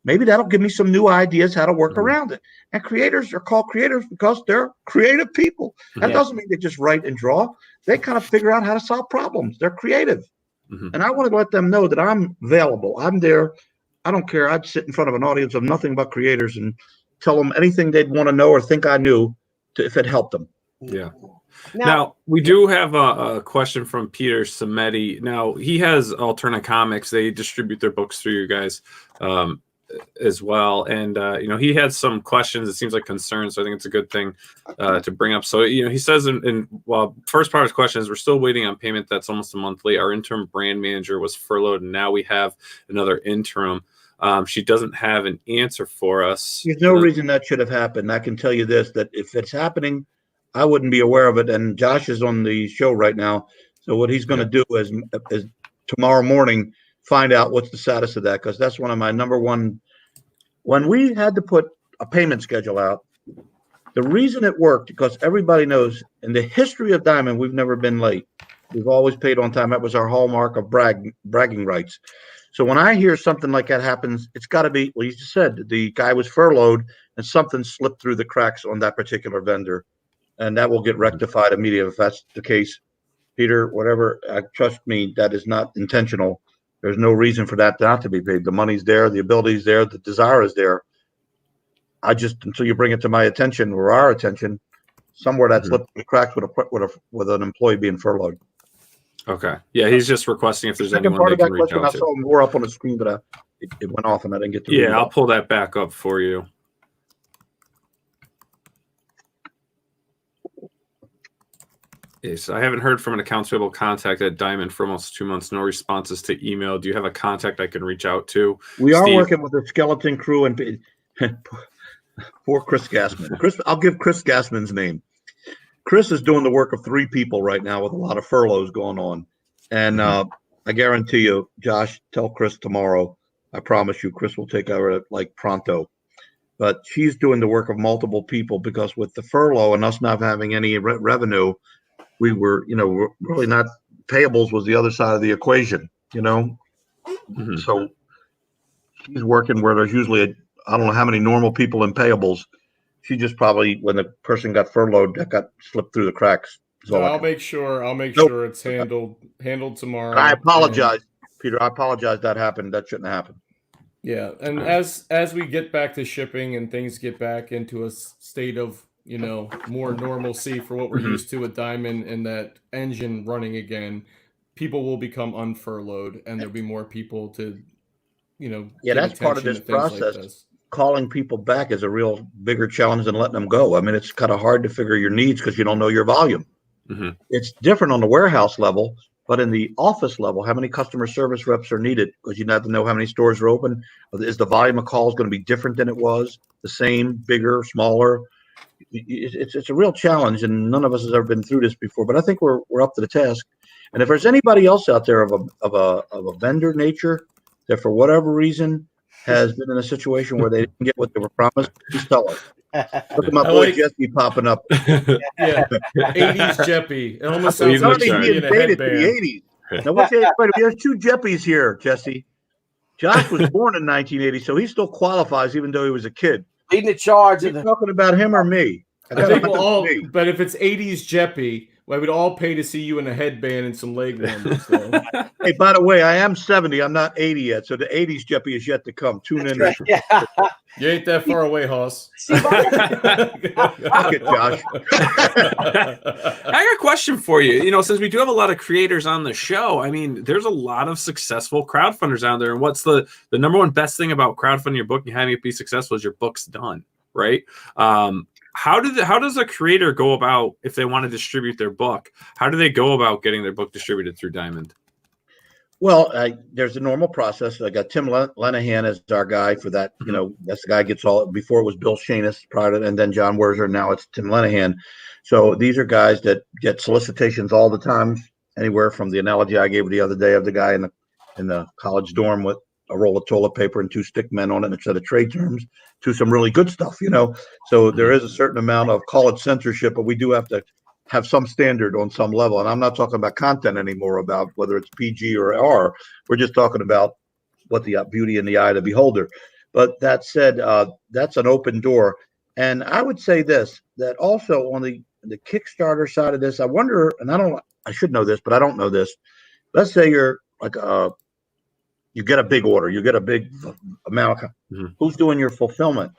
maybe that'll give me some new ideas how to work around it. And creators are called creators because they're creative people. That doesn't mean they just write and draw. They kind of figure out how to solve problems. They're creative. And I want to let them know that I'm available. I'm there. I don't care. I'd sit in front of an audience of nothing but creators and tell them anything they'd want to know or think I knew if it helped them. Yeah. Now we do have a question from Peter Sametti. Now he has Alternate Comics. They distribute their books through you guys as well. And, he had some questions. It seems like concerns. So I think it's a good thing to bring up. So, he says first part of his question is we're still waiting on payment. That's almost a month late. Our interim brand manager was furloughed, and now we have another interim. She doesn't have an answer for us. There's no reason that should have happened. I can tell you this, that if it's happening, I wouldn't be aware of it. And Josh is on the show right now. So what he's going to do is tomorrow morning, find out what's the status of that, because that's one of my number one. When we had to put a payment schedule out, the reason it worked, because everybody knows in the history of Diamond, we've never been late. We've always paid on time. That was our hallmark of bragging rights. So when I hear something like that happens, it's got to be, well, you just said the guy was furloughed and something slipped through the cracks on that particular vendor. And that will get rectified immediately if that's the case. Peter, whatever, trust me, that is not intentional. There's no reason for that not to be paid. The money's there, the ability's there, the desire is there. Until you bring it to my attention or our attention, somewhere that slipped through the cracks with an employee being furloughed. Okay. Yeah, he's just requesting if there's anyone part they of that can reach question, out I saw more up on the screen, but it went off and I didn't get to read it. I'll pull that back up for you. Yes, I haven't heard from an accounts payable contact at Diamond for almost 2 months. No responses to email. Do you have a contact I can reach out to? We are working with the skeleton crew and poor Chris Gassman. I'll give Chris Gassman's name. Chris is doing the work of 3 people right now with a lot of furloughs going on. And I guarantee you, Josh, tell Chris tomorrow. I promise you, Chris will take over like pronto. But she's doing the work of multiple people because with the furlough and us not having any revenue, we were, really not, payables was the other side of the equation, So she's working where there's usually, I don't know how many normal people in payables. She just probably, when the person got furloughed, that got slipped through the cracks. So I'll make sure it's handled tomorrow. I apologize, Peter. I apologize that happened. That shouldn't happen. Yeah. And as we get back to shipping and things get back into a state of, more normalcy for what we're used to with Diamond and that engine running again, people will become unfurloughed and there'll be more people to, that's part of this process. calling people back is a real bigger challenge than letting them go. I mean, it's kind of hard to figure your needs because you don't know your volume. Mm-hmm. It's different on the warehouse level, but in the office level, how many customer service reps are needed? Because you have to know how many stores are open. Is the volume of calls going to be different than it was? The same, bigger, smaller? It's a real challenge, and none of us has ever been through this before. But I think we're up to the task. And if there's anybody else out there of a vendor nature that for whatever reason has been in a situation where they didn't get what they were promised, please tell us. Look at my boy Geppi popping up. Yeah, 80s Geppi. It almost sounds like he's being dated to the 80s. Now, there's two Geppis here, Jesse. Josh was born in 1980, so he still qualifies even though he was a kid. Leading the charge. Are you talking about him or me? I think we'll all, but if it's 80s Geppi, I would all pay to see you in a headband and some leg warmers. So. Hey, by the way, I am 70. I'm not 80 yet, so the 80s Geppi is yet to come. Tune in. Right. Yeah. You ain't that far away, Hoss. Fuck it, Josh. I got a question for you. You know, since we do have a lot of creators on the show, I mean, there's a lot of successful crowdfunders out there. And what's the number one best thing about crowdfunding your book and having it be successful is your book's done, right? How does a creator go about, if they want to distribute their book, how do they go about getting their book distributed through Diamond? Well, there's a normal process. I got Tim Lenahan as our guy for that. You know, that's the guy gets all. Before it was Bill Shanis, prior to, and then John Werzer. Now it's Tim Lenahan. So these are guys that get solicitations all the time. Anywhere from the analogy I gave the other day of the guy in the college dorm with a roll of toilet paper and two stick men on it instead of trade terms, to some really good stuff. You know, so there is a certain amount of, call it censorship, but we do have to have some standard on some level. And I'm not talking about content anymore, about whether it's PG or R. We're just talking about what the beauty in the eye of the beholder. But that said, that's an open door. And I would say this, that also on the Kickstarter side of this, I wonder, and I should know this, but I don't know this. Let's say you're like, you get a big order, you get a big amount. Who's doing your fulfillment?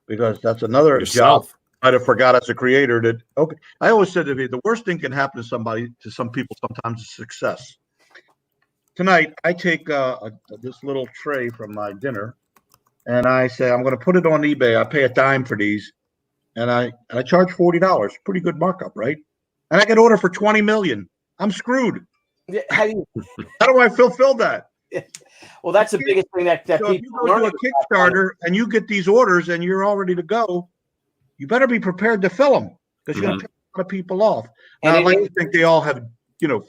Because that's another job. I'd have forgot as a creator that, okay. I always said to me, the worst thing can happen to some people sometimes is success. Tonight, I take this little tray from my dinner and I say, I'm going to put it on eBay. I pay a dime for these and I charge $40. Pretty good markup, right? And I get order for 20 million. I'm screwed. Yeah, how do I fulfill that? Well, that's the biggest thing that so if you go to a Kickstarter and you get these orders and you're all ready to go, you better be prepared to fill them because you're going to piss a lot of people off. Now, I'd like to think they all have,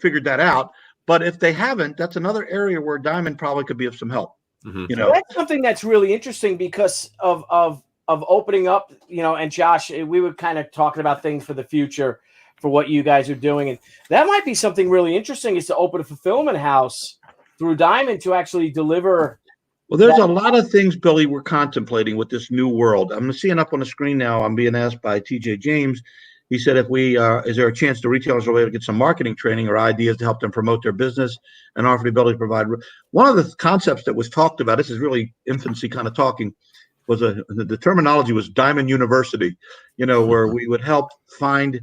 figured that out. But if they haven't, that's another area where Diamond probably could be of some help. That's something that's really interesting because of opening up, and Josh, we were kind of talking about things for the future for what you guys are doing. And that might be something really interesting, is to open a fulfillment house through Diamond to actually deliver. Well, there's a lot of things, Billy, we're contemplating with this new world. I'm seeing up on the screen now, I'm being asked by TJ James. He said, is there a chance the retailers will be able to get some marketing training or ideas to help them promote their business and offer the ability to provide? One of the concepts that was talked about, this is really infancy kind of talking, was the terminology was Diamond University, where we would help find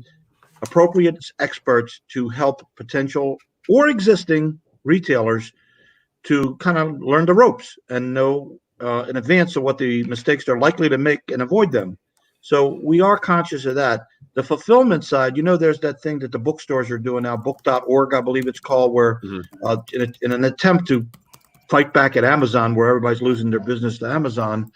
appropriate experts to help potential or existing retailers to kind of learn the ropes and know in advance of what the mistakes they're likely to make and avoid them. So we are conscious of that. The fulfillment side, there's that thing that the bookstores are doing now, book.org, I believe it's called, where in an attempt to fight back at Amazon, where everybody's losing their business to Amazon,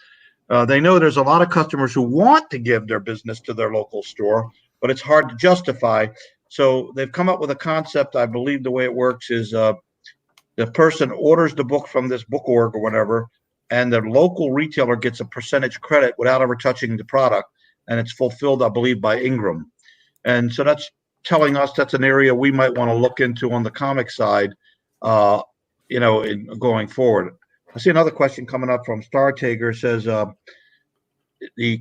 they know there's a lot of customers who want to give their business to their local store, but it's hard to justify. So they've come up with a concept. I believe the way it works is the person orders the book from this book org or whatever, and the local retailer gets a percentage credit without ever touching the product. And it's fulfilled, I believe, by Ingram. And so that's telling us that's an area we might want to look into on the comic side, in going forward. I see another question coming up from Star Tager. Says,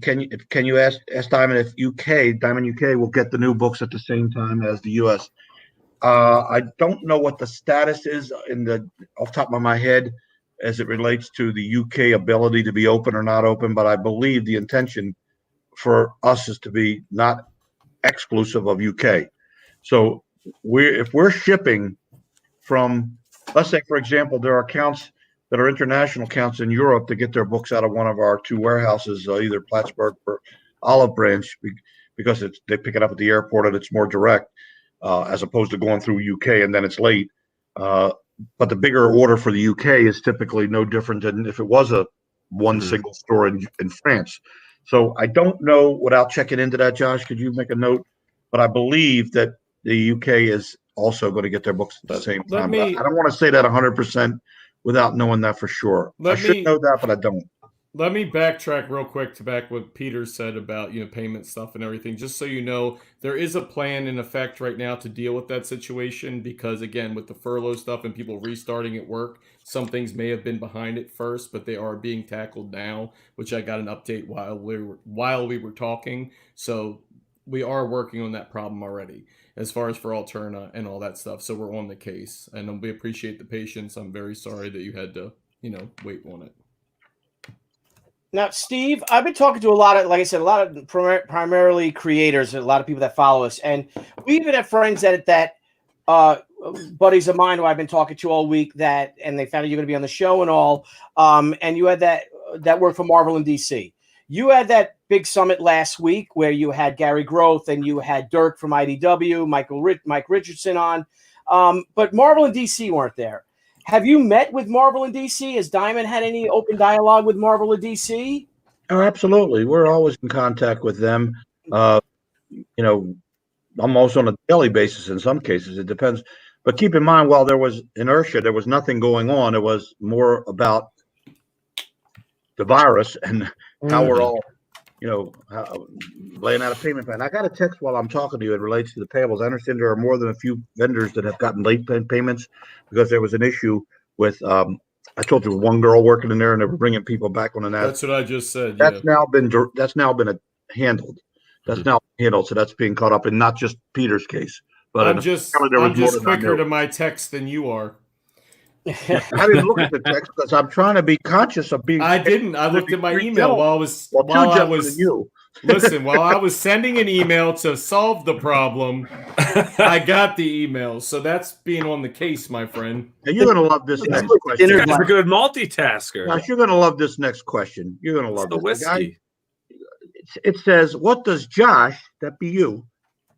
can you ask Diamond if Diamond UK will get the new books at the same time as the US? I don't know what the status is off the top of my head as it relates to the UK ability to be open or not open, but I believe the intention for us is to be not exclusive of UK. So if we're shipping from, let's say, for example, there are accounts that are international accounts in Europe to get their books out of one of our 2 warehouses, either Plattsburgh or Olive Branch, because they pick it up at the airport and it's more direct, as opposed to going through UK and then it's late. But the bigger order for the UK is typically no different than if it was a one single store in France. So I don't know without checking into that, Josh. Could you make a note? But I believe that the UK is also going to get their books at the same time. I don't want to say that 100% without knowing that for sure. I should know that, but I don't. Let me backtrack real quick to back what Peter said about, payment stuff and everything. Just so you know, there is a plan in effect right now to deal with that situation because, again, with the furlough stuff and people restarting at work, some things may have been behind it first, but they are being tackled now, which I got an update while we were talking. So we are working on that problem already as far as for Alterna and all that stuff. So we're on the case, and we appreciate the patience. I'm very sorry that you had to, wait on it. Now, Steve, I've been talking to a lot of primarily creators and a lot of people that follow us. And we even have friends that buddies of mine who I've been talking to all week and they found out you're going to be on the show and all. And you had that work for Marvel and DC. You had that big summit last week where you had Gary Groth and you had Dirk from IDW, Mike Richardson on. But Marvel and DC weren't there. Have you met with Marvel and DC? Has Diamond had any open dialogue with Marvel and DC? Oh, absolutely. We're always in contact with them. Almost on a daily basis in some cases. It depends. But keep in mind, while there was inertia, there was nothing going on. It was more about the virus and how we're all, laying out a payment plan. I got a text while I'm talking to you. It relates to the payables. I understand there are more than a few vendors that have gotten late payments because there was an issue with, I told you, one girl working in there and they were bringing people back on an ad. That's what I just said. That's now been handled. That's now handled. So that's being caught up in not just Peter's case, but I'm just quicker to my text than you are. I didn't look at the text because I'm trying to be conscious of being. I didn't. I looked at my email while I was while I was sending an email to solve the problem. I got the email, so that's being on the case, my friend. And you're gonna love this next question. You're a good multitasker. Josh, you're gonna love this next question. You're gonna love the whiskey. It says, "What does Josh, that be you,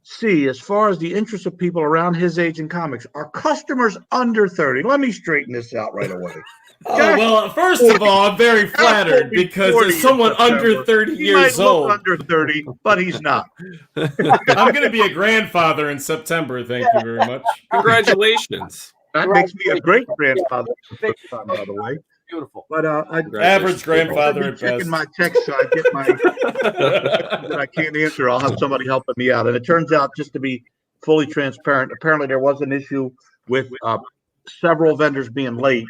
see as far as the interest of people around his age in comics? Are customers under 30?" Let me straighten this out right away. Well, first of all, I'm very flattered because as someone under 30 years old, under 30, but he's not. I'm going to be a grandfather in September. Thank you very much. Congratulations. That makes me a great grandfather, by the way. Beautiful. But average grandfather at best. Checking my text so I get my that I can't answer. I'll have somebody helping me out. And it turns out, just to be fully transparent, apparently there was an issue with several vendors being late,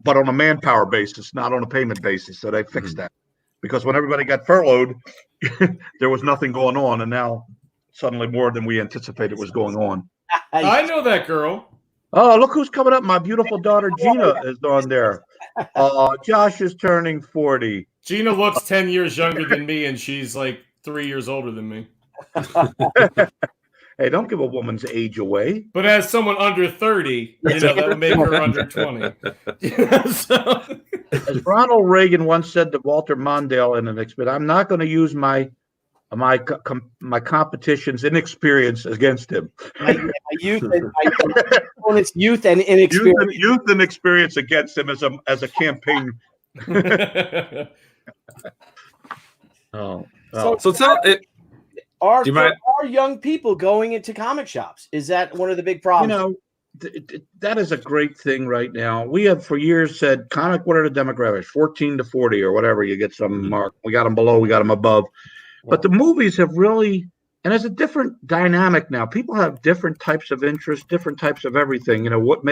but on a manpower basis, not on a payment basis. So they fixed that because when everybody got furloughed, there was nothing going on, and now suddenly more than we anticipated was going on. I know that girl. Oh, look who's coming up. My beautiful daughter, Gina, is on there. Josh is turning 40. Gina looks 10 years younger than me, and she's like 3 years older than me. Hey, don't give a woman's age away. But as someone under 30, that would make her under 20. So. As Ronald Reagan once said to Walter Mondale in an expert, I'm not going to use my competition's inexperience against him. My youth and inexperience. Youth and experience against him as a campaign. So tell it. Are young people going into comic shops? Is that one of the big problems? That is a great thing right now. We have for years said, what are the demographics? 14 to 40 or whatever. You get some mark. We got them below, we got them above. But the movies have really, and there's a different dynamic now. People have different types of interests, different types of everything. What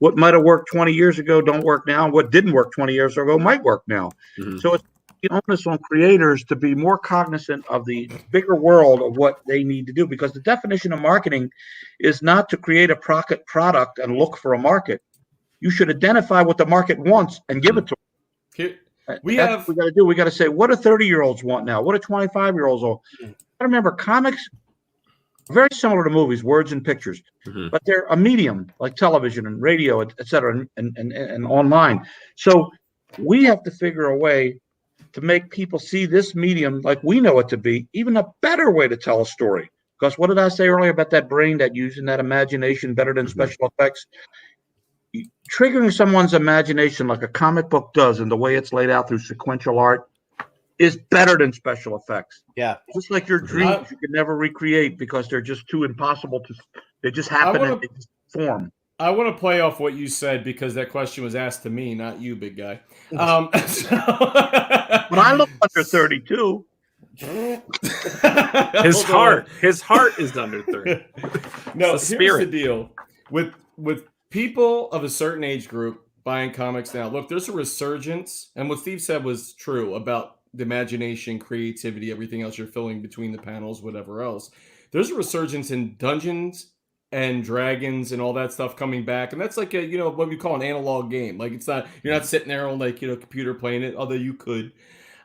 what might have worked 20 years ago don't work now. What didn't work 20 years ago might work now. So it's the onus on creators to be more cognizant of the bigger world of what they need to do, because the definition of marketing is not to create a product and look for a market. You should identify what the market wants and give it to them. That's what we got to do. We got to say, what do 30-years want now? What do 25-years want? I remember comics very similar to movies, words and pictures, but they're a medium like television and radio, et cetera, and online. So we have to figure a way to make people see this medium like we know it to be, even a better way to tell a story. Because what did I say earlier about that brain, that using that imagination better than special effects? Triggering someone's imagination like a comic book does, and the way it's laid out through sequential art, is better than special effects. Yeah. Just like your dreams, you can never recreate because they're just too impossible to. They just happen and they just form. I want to play off what you said because that question was asked to me, not you, big guy. But I look under 32. His heart is under 30. No, It's the here's spirit. the deal with people of a certain age group buying comics now. Look, there's a resurgence, and what Steve said was true about the imagination, creativity, everything else you're filling between the panels, whatever else. There's a resurgence in Dungeons and Dragons and all that stuff coming back, and that's like a, you know, what we call an analog game. Like, it's not, you're not sitting there on, like, you know, computer playing it, although you could.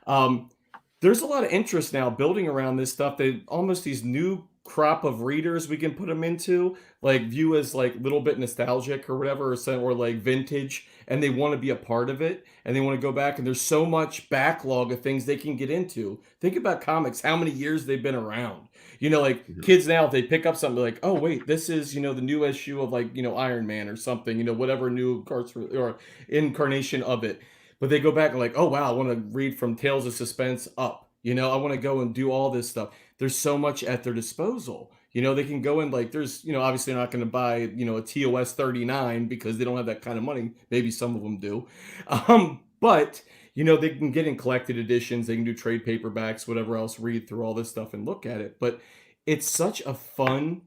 There's a lot of interest now building around this stuff. They almost, these new crop of readers we can put them into, like, view as like a little bit nostalgic or whatever, or like vintage, and they want to be a part of it, and they want to go back, and there's so much backlog of things they can get into. Think about comics, how many years they've been around. You know, like kids now, if they pick up something like, oh wait, this is, you know, the new issue of, like, you know, Iron Man or something, you know, whatever new or incarnation of it. But they go back and like, oh wow, I want to read from Tales of Suspense up. You know, I want to go and do all this stuff. There's so much at their disposal. You know, they can go in, like, there's, you know, obviously they're not going to buy, you know, a TOS 39 because they don't have that kind of money. Maybe some of them do. But, you know, they can get in collected editions. They can do trade paperbacks, whatever else, read through all this stuff and look at it. But it's such a fun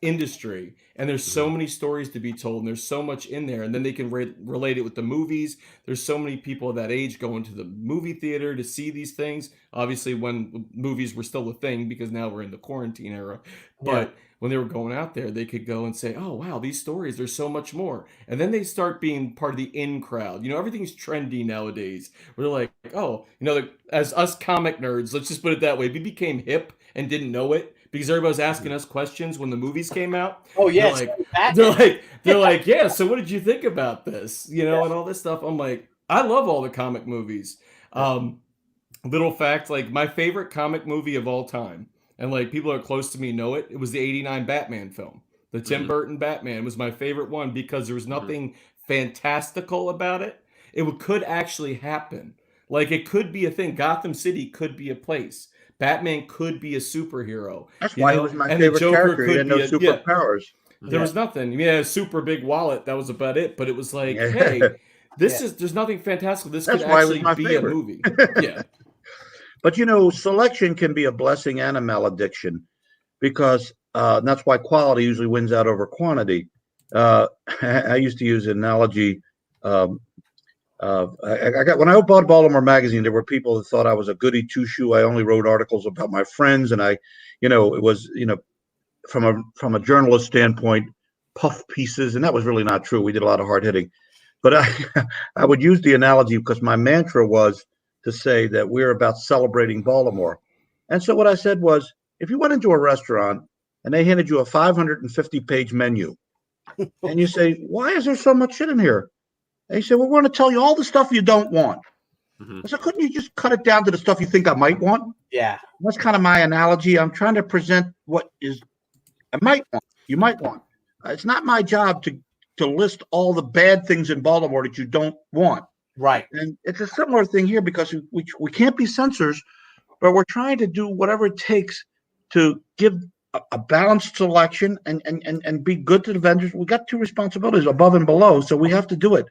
industry, and there's so many stories to be told, and there's so much in there, and then they can relate it with the movies. There's so many people of that age going to the movie theater to see these things, obviously when movies were still a thing, because now we're in the quarantine era. But when they were going out there, they could go and say, oh wow, these stories, there's so much more. And then they start being part of the in crowd. You know, everything's trendy nowadays. We're like, oh, you know, like, as us comic nerds, let's just put it that way, we became hip and didn't know it, because everybody was asking us questions when the movies came out. Oh yes, they're like, yeah. So what did you think about this? You know, and all this stuff. I'm like, I love all the comic movies. Little fact, like, my favorite comic movie of all time, and like people that are close to me know it. It was the '89 Batman film. The Tim Burton Batman was my favorite one because there was nothing fantastical about it. It could actually happen. Like, it could be a thing. Gotham City could be a place. Batman could be a superhero. That's why he was my favorite character. He had no superpowers. There was nothing. He had a super big wallet. That was about it. But it was like, hey, there's nothing fantastical. This could actually be a movie. Yeah. But, you know, selection can be a blessing and a malediction, because that's why quality usually wins out over quantity. I used to use an analogy. When I bought Baltimore Magazine, there were people that thought I was a goody two shoe. I only wrote articles about my friends, and I, you know, it was, you know, from a journalist standpoint, puff pieces, and that was really not true. We did a lot of hard hitting, but I would use the analogy because my mantra was to say that we're about celebrating Baltimore. And so what I said was, if you went into a restaurant and they handed you a 550-page menu, and you say, why is there so much shit in here? And he said, well, we're going to tell you all the stuff you don't want. I said, couldn't you just cut it down to the stuff you think I might want? Yeah. That's kind of my analogy. I'm trying to present what is I might want, you might want. It's not my job to list all the bad things in Baltimore that you don't want. Right. And it's a similar thing here, because we can't be censors, but we're trying to do whatever it takes to give a balanced selection and be good to the vendors. We got two responsibilities, above and below, so we have to do it.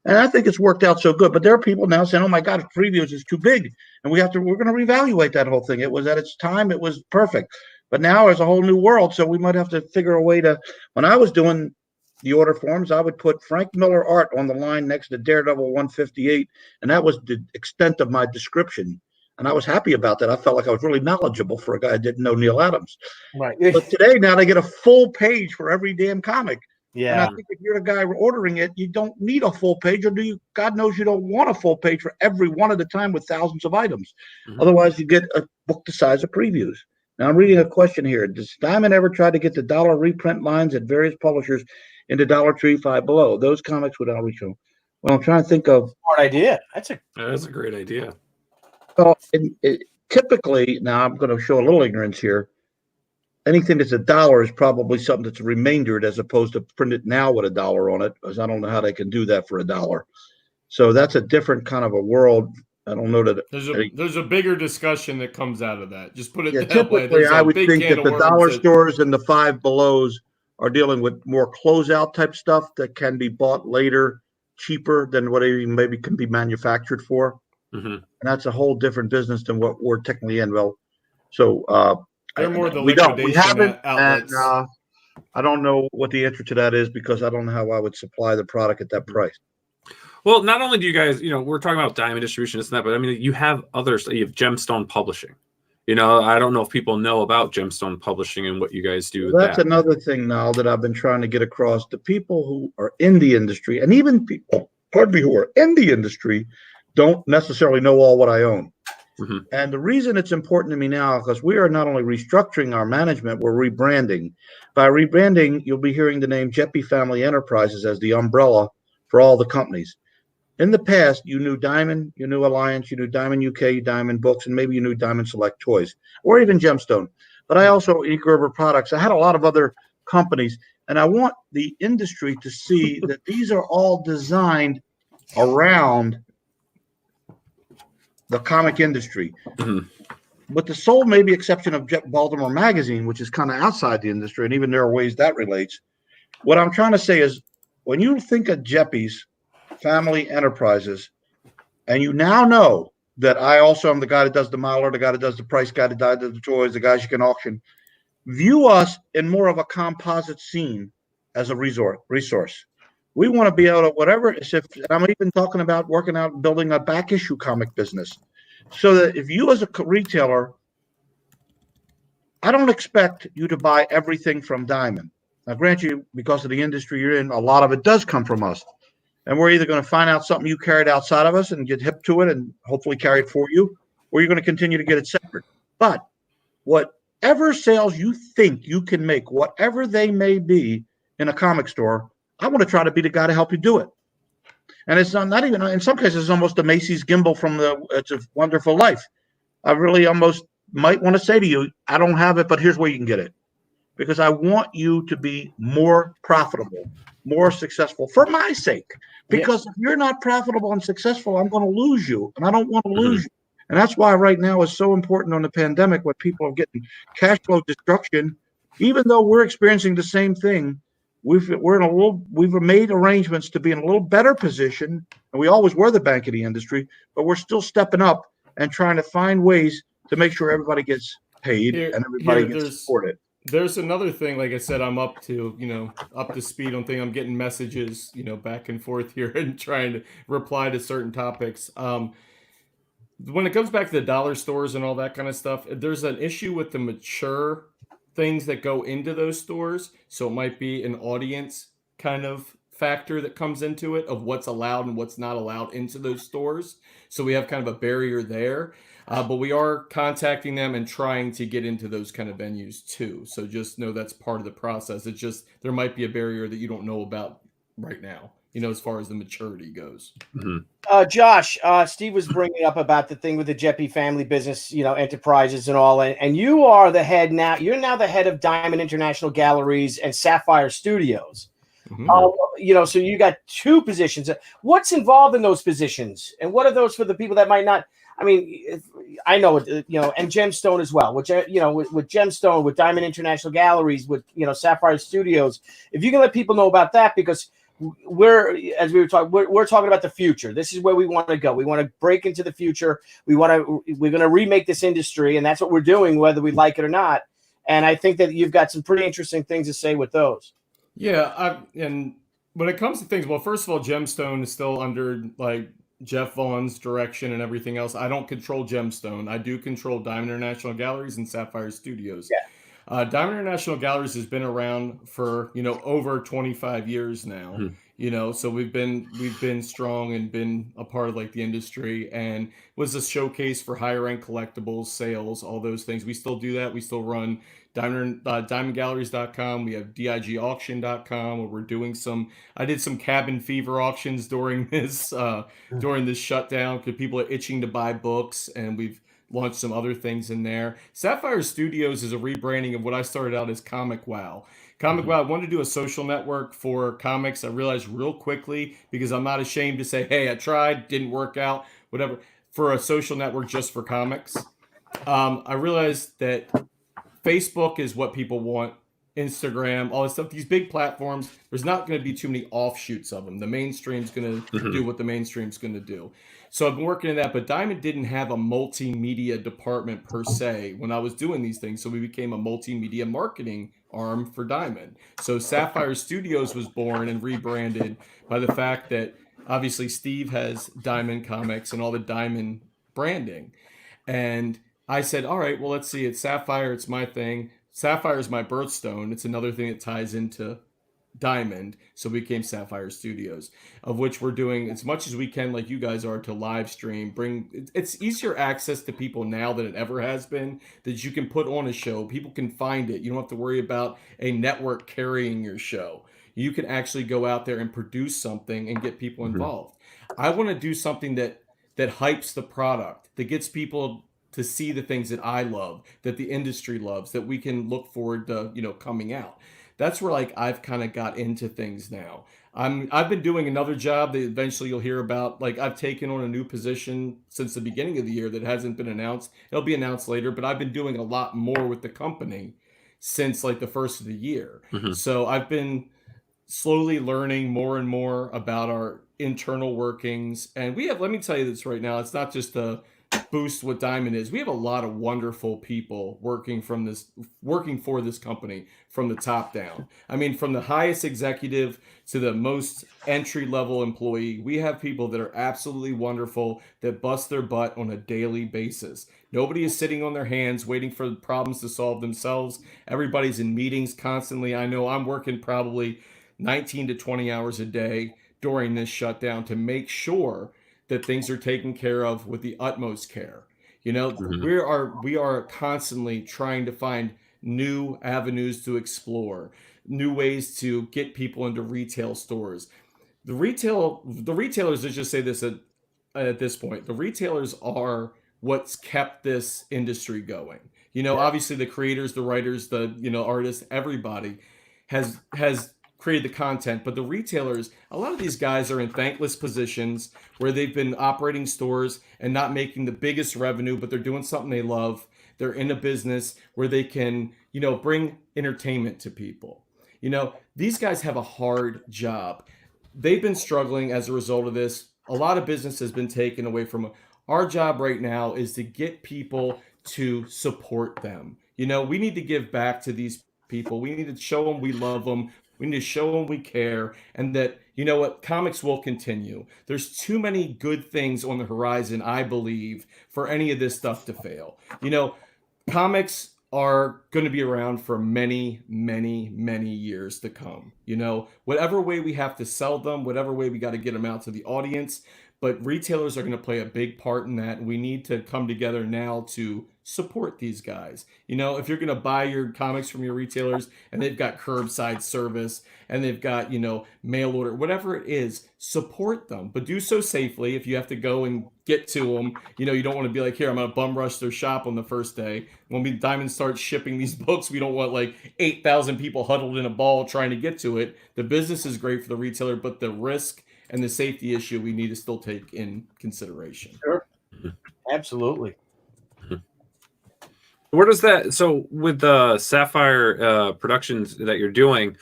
And I think it's worked out so good. But there are people now saying, oh my God, previews is too big. And we're going to reevaluate that whole thing. It was at its time, it was perfect. But now there's a whole new world. So we might have to figure a way to, when I was doing the order forms, I would put Frank Miller art on the line next to Daredevil 158. And that was the extent of my description. And I was happy about that. I felt like I was really knowledgeable for a guy who didn't know Neil Adams. Right. But today, now they get a full page for every damn comic. Yeah. And I think if you're the guy ordering it, you don't need a full page, or do you? God knows you don't want a full page for every one at a time with thousands of items. Otherwise, you get a book the size of previews. Now I'm reading a question here. Does Diamond ever try to get the dollar reprint lines at various publishers into Dollar Tree, Five Below? Those comics would outreach them. Well, I'm trying to think of. Smart idea. That's a great idea. Well, typically, now I'm going to show a little ignorance here. Anything that's $1 is probably something that's remaindered as opposed to printed now with $1 on it, because I don't know how they can do that for $1. So that's a different kind of a world. I don't know that there's a bigger discussion that comes out of that. Just put it that typically, way. I would think that the dollar stores and the Five Belows are dealing with more closeout type stuff that can be bought later, cheaper than what it maybe can be manufactured for. Mm-hmm. And that's a whole different business than what we're technically in. Well, so they're more the we haven't, outlets. And I don't know what the answer to that is, because I don't know how I would supply the product at that price. Well, not only do you guys, we're talking about Diamond distribution, this and that, but I mean, you have others. You have Gemstone Publishing. I don't know if people know about Gemstone Publishing and what you guys do. Well, that's another thing now that I've been trying to get across. The people who are in the industry, and even people, who are in the industry, don't necessarily know all what I own. Mm-hmm. And the reason it's important to me now, because we are not only restructuring our management, we're rebranding. By rebranding, you'll be hearing the name Geppi Family Enterprises as the umbrella for all the companies. In the past, you knew Diamond, you knew Alliance, you knew Diamond UK, Diamond Books, and maybe you knew Diamond Select Toys, or even Gemstone. But I also, Eagle River Products, I had a lot of other companies, and I want the industry to see that these are all designed around the comic industry. Mm-hmm. With the sole maybe exception of Baltimore Magazine, which is kind of outside the industry, and even there are ways that relates. What I'm trying to say is, when you think of Geppi's Family Enterprises, and you now know that I also am the guy that does the miler, the guy that does the price guy, the guy that does the toys, the guys you can auction, view us in more of a composite scene as a resource. We want to be able to whatever. And I'm even talking about working out, building a back issue comic business, so that if you as a retailer, I don't expect you to buy everything from Diamond. Now, grant you, because of the industry you're in, a lot of it does come from us. And we're either going to find out something you carried outside of us and get hip to it and hopefully carry it for you, or you're going to continue to get it separate. But whatever sales you think you can make, whatever they may be in a comic store, I want to try to be the guy to help you do it. And it's not even, in some cases, it's almost a Macy's gimbal from It's a Wonderful Life. I really almost might want to say to you, I don't have it, but here's where you can get it. Because I want you to be more profitable, more successful for my sake. Because if you're not profitable and successful, I'm going to lose you, and I don't want to lose you. And that's why right now is so important on the pandemic, when people are getting cash flow destruction. Even though we're experiencing the same thing, we've made arrangements to be in a little better position, and we always were the bank of the industry, but we're still stepping up and trying to find ways to make sure everybody gets paid and everybody gets supported. There's another thing, like I said, I'm up to speed on thing. I'm getting messages, back and forth here and trying to reply to certain topics. When it comes back to the dollar stores and all that kind of stuff, there's an issue with the mature things that go into those stores. So it might be an audience kind of factor that comes into it of what's allowed and what's not allowed into those stores. So we have kind of a barrier there. But we are contacting them and trying to get into those kind of venues too. So just know that's part of the process. It's just there might be a barrier that you don't know about right now, as far as the maturity goes. Mm-hmm. Josh, Steve was bringing up about the thing with the Geppi family business, enterprises and all. And you are the head now. You're now the head of Diamond International Galleries and Sapphire Studios. Mm-hmm. So you got two positions. What's involved in those positions? And what are those for the people that might not? I mean, I know, and Gemstone as well, which, with Gemstone, with Diamond International Galleries, with, Sapphire Studios. If you can let people know about that, because we're talking about the future. This is where we want to go. We want to break into the future. We're going to remake this industry, and that's what we're doing, whether we like it or not. And I think that you've got some pretty interesting things to say with those. Yeah. And when it comes to things, well, first of all, Gemstone is still under Jeff Vaughn's direction and everything else. I don't control Gemstone. I do control Diamond International Galleries and Sapphire Studios. Yeah. Diamond International Galleries has been around for, over 25 years now. So we've been strong and been a part of like the industry, and was a showcase for higher end collectibles, sales, all those things. We still do that. We still run diamondgalleries.com. We have digauction.com where we're doing I did some cabin fever auctions during this shutdown because people are itching to buy books, and we've launched some other things in there. Sapphire Studios is a rebranding of what I started out as Comic Wow. Comic Wow, I wanted to do a social network for comics. I realized real quickly, because I'm not ashamed to say, hey, I tried, didn't work out, whatever, for a social network just for comics. I realized that Facebook is what people want, Instagram, all this stuff. These big platforms, there's not going to be too many offshoots of them. The mainstream's going to do what the mainstream's going to do. So I've been working on that, but Diamond didn't have a multimedia department per se when I was doing these things. So we became a multimedia marketing arm for Diamond. So Sapphire Studios was born and rebranded by the fact that obviously Steve has Diamond Comics and all the Diamond branding. And I said, all right, well, let's see. It's Sapphire. It's my thing. Sapphire is my birthstone. It's another thing that ties into Diamond. So we became Sapphire Studios, of which we're doing as much as we can, like you guys are, to live stream. It's easier access to people now than it ever has been, that you can put on a show. People can find it. You don't have to worry about a network carrying your show. You can actually go out there and produce something and get people involved. I want to do something that hypes the product, that gets people to see the things that I love, that the industry loves, that we can look forward to, coming out. That's where like I've kind of got into things now. I've been doing another job that eventually you'll hear about. Like I've taken on a new position since the beginning of the year that hasn't been announced. It'll be announced later, but I've been doing a lot more with the company since like the first of the year. So I've been slowly learning more and more about our internal workings. And let me tell you this right now, it's not just a boost what Diamond is. We have a lot of wonderful people working for this company from the top down. I mean, from the highest executive to the most entry level employee, we have people that are absolutely wonderful that bust their butt on a daily basis. Nobody is sitting on their hands waiting for the problems to solve themselves. Everybody's in meetings constantly. I know I'm working probably 19 to 20 hours a day during this shutdown to make sure that things are taken care of with the utmost care. We are constantly trying to find new avenues to explore, new ways to get people into retail stores. The retailers, let's just say this at this point, the retailers are what's kept this industry going. Obviously the creators, the writers, the artists, everybody has created the content, but the retailers, a lot of these guys are in thankless positions where they've been operating stores and not making the biggest revenue, but they're doing something they love. They're in a business where they can, bring entertainment to people. These guys have a hard job. They've been struggling as a result of this. A lot of business has been taken away from them. Our job right now is to get people to support them. We need to give back to these people. We need to show them we love them. We need to show them we care, and that, comics will continue. There's too many good things on the horizon, I believe, for any of this stuff to fail. Comics are going to be around for many, many, many years to come. Whatever way we have to sell them, whatever way we got to get them out to the audience, but retailers are going to play a big part in that. And we need to come together now to support these guys. If you're going to buy your comics from your retailers and they've got curbside service and they've got, mail order, whatever it is, support them, but do so safely. If you have to go and get to them, you don't want to be like, here, I'm going to bum rush their shop on the first day. When Diamond starts shipping these books, we don't want like 8,000 people huddled in a ball trying to get to it. The business is great for the retailer, but the risk and the safety issue we need to still take in consideration. Sure. Absolutely. Where does that, so with the Sapphire productions that you're doing,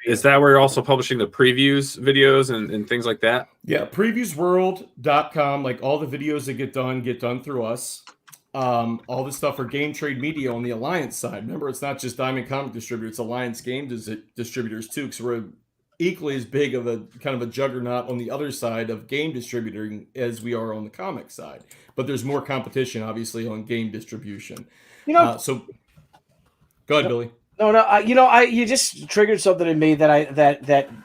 is that where you're also publishing the previews videos and things like that? Yeah, previewsworld.com, like all the videos that get done through us. All this stuff for Game Trade Media on the Alliance side. Remember, it's not just Diamond Comic Distributor, it's Alliance Game Distributors too, because we're equally as big of a kind of a juggernaut on the other side of game distributing as we are on the comic side. But there's more competition, obviously, on game distribution. So go ahead, Billy. No. You just triggered something in me that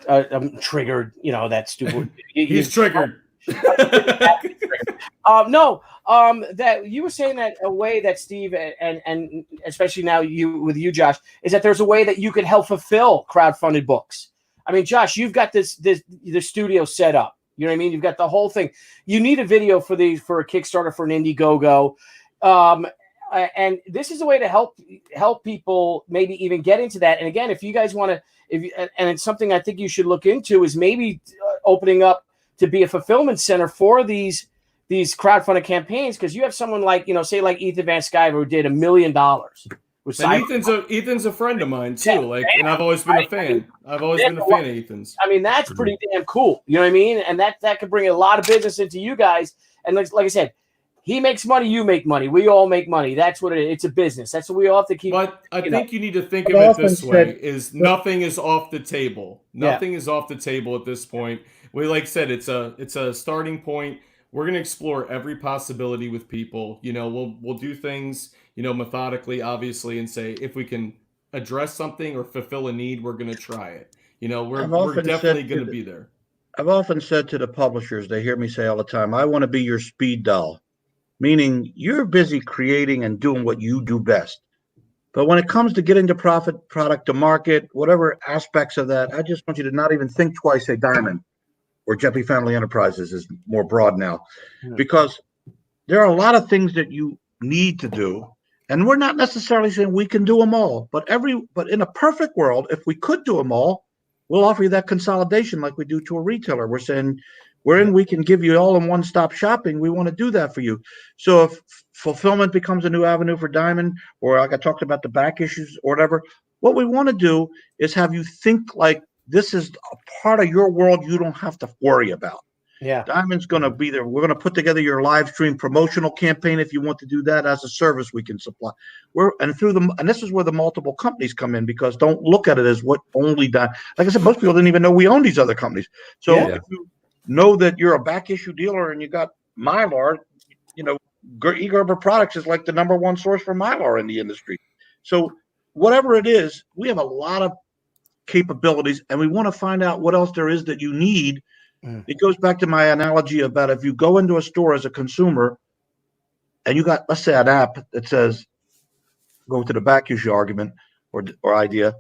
I'm triggered. That stupid. He's triggered. That you were saying that a way that Steve and especially now with you, Josh, is that there's a way that you could help fulfill crowdfunded books. I mean, Josh, you've got the studio set up. You know what I mean? You've got the whole thing. You need a video for a Kickstarter for an Indiegogo. And this is a way to help people maybe even get into that. And again, if you guys want to, and it's something I think you should look into, is maybe opening up to be a fulfillment center for these crowdfunded campaigns, because you have someone like, say like Ethan Van Sciver, who did $1 million. And Ethan's a friend of mine too. And I've always been a fan. I've always been a fan of Ethan's. I mean, that's pretty damn cool. You know what I mean? And that could bring a lot of business into you guys. And like I said, he makes money, you make money. We all make money. That's what it is. It's a business. That's what we all have to keep. But I think you need to think of it this way: is nothing is off the table. Nothing is off the table at this point. Like I said, it's a starting point. We're going to explore every possibility with people. We'll do things, methodically, obviously, and say if we can address something or fulfill a need, we're going to try it. We're definitely going to be there. I've often said to the publishers, they hear me say all the time, I want to be your speed doll, meaning you're busy creating and doing what you do best. But when it comes to getting the product to market, whatever aspects of that, I just want you to not even think twice, say Diamond or Geppi Family Enterprises is more broad now, because there are a lot of things that you need to do. And we're not necessarily saying we can do them all, but in a perfect world, if we could do them all, we'll offer you that consolidation like we do to a retailer. We're saying we can give you all in one-stop shopping. We want to do that for you. So if fulfillment becomes a new avenue for Diamond, or like I talked about the back issues or whatever, what we want to do is have you think like this is a part of your world you don't have to worry about. Yeah. Diamond's going to be there. We're going to put together your live stream promotional campaign if you want to do that as a service we can supply. And this is where the multiple companies come in, because don't look at it as what only Diamond. Like I said, most people didn't even know we own these other companies. So if you know that you're a back issue dealer and you got Mylar, E-Gerber Products is like the #1 source for Mylar in the industry. So whatever it is, we have a lot of capabilities, and we want to find out what else there is that you need. It goes back to my analogy about if you go into a store as a consumer and you got, let's say, an app that says, go to the back issue argument or idea,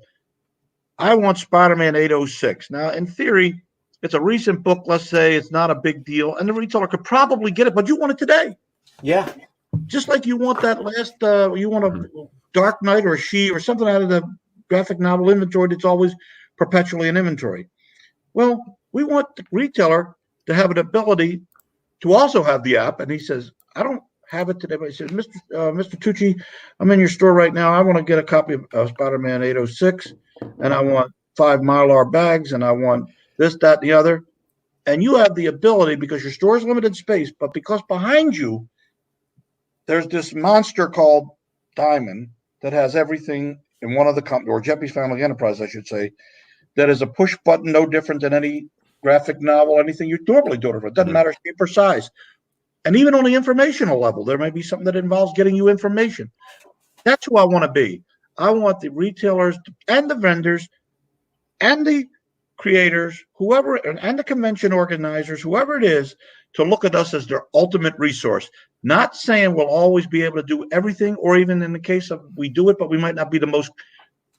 I want Spider-Man 806. Now, in theory, it's a recent book. Let's say it's not a big deal, and the retailer could probably get it, but you want it today. Yeah. Just like you want that last, you want a Dark Knight or a She or something out of the graphic novel inventory that's always perpetually in inventory. Well, we want the retailer to have an ability to also have the app. And he says, I don't have it today, but he says, Mr. Tucci, I'm in your store right now. I want to get a copy of Spider-Man 806, and I want 5 Mylar bags, and I want this, that, and the other. And you have the ability, because your store is limited space, but because behind you, there's this monster called Diamond that has everything in one of the company, or Geppi's Family Enterprise, I should say, that is a push button, no different than any graphic novel, anything you normally do. It doesn't matter shape or size. And even on the informational level, there may be something that involves getting you information. That's who I want to be. I want the retailers and the vendors and the creators, whoever, and the convention organizers, whoever it is, to look at us as their ultimate resource. Not saying we'll always be able to do everything, or even in the case of we do it, but we might not be the most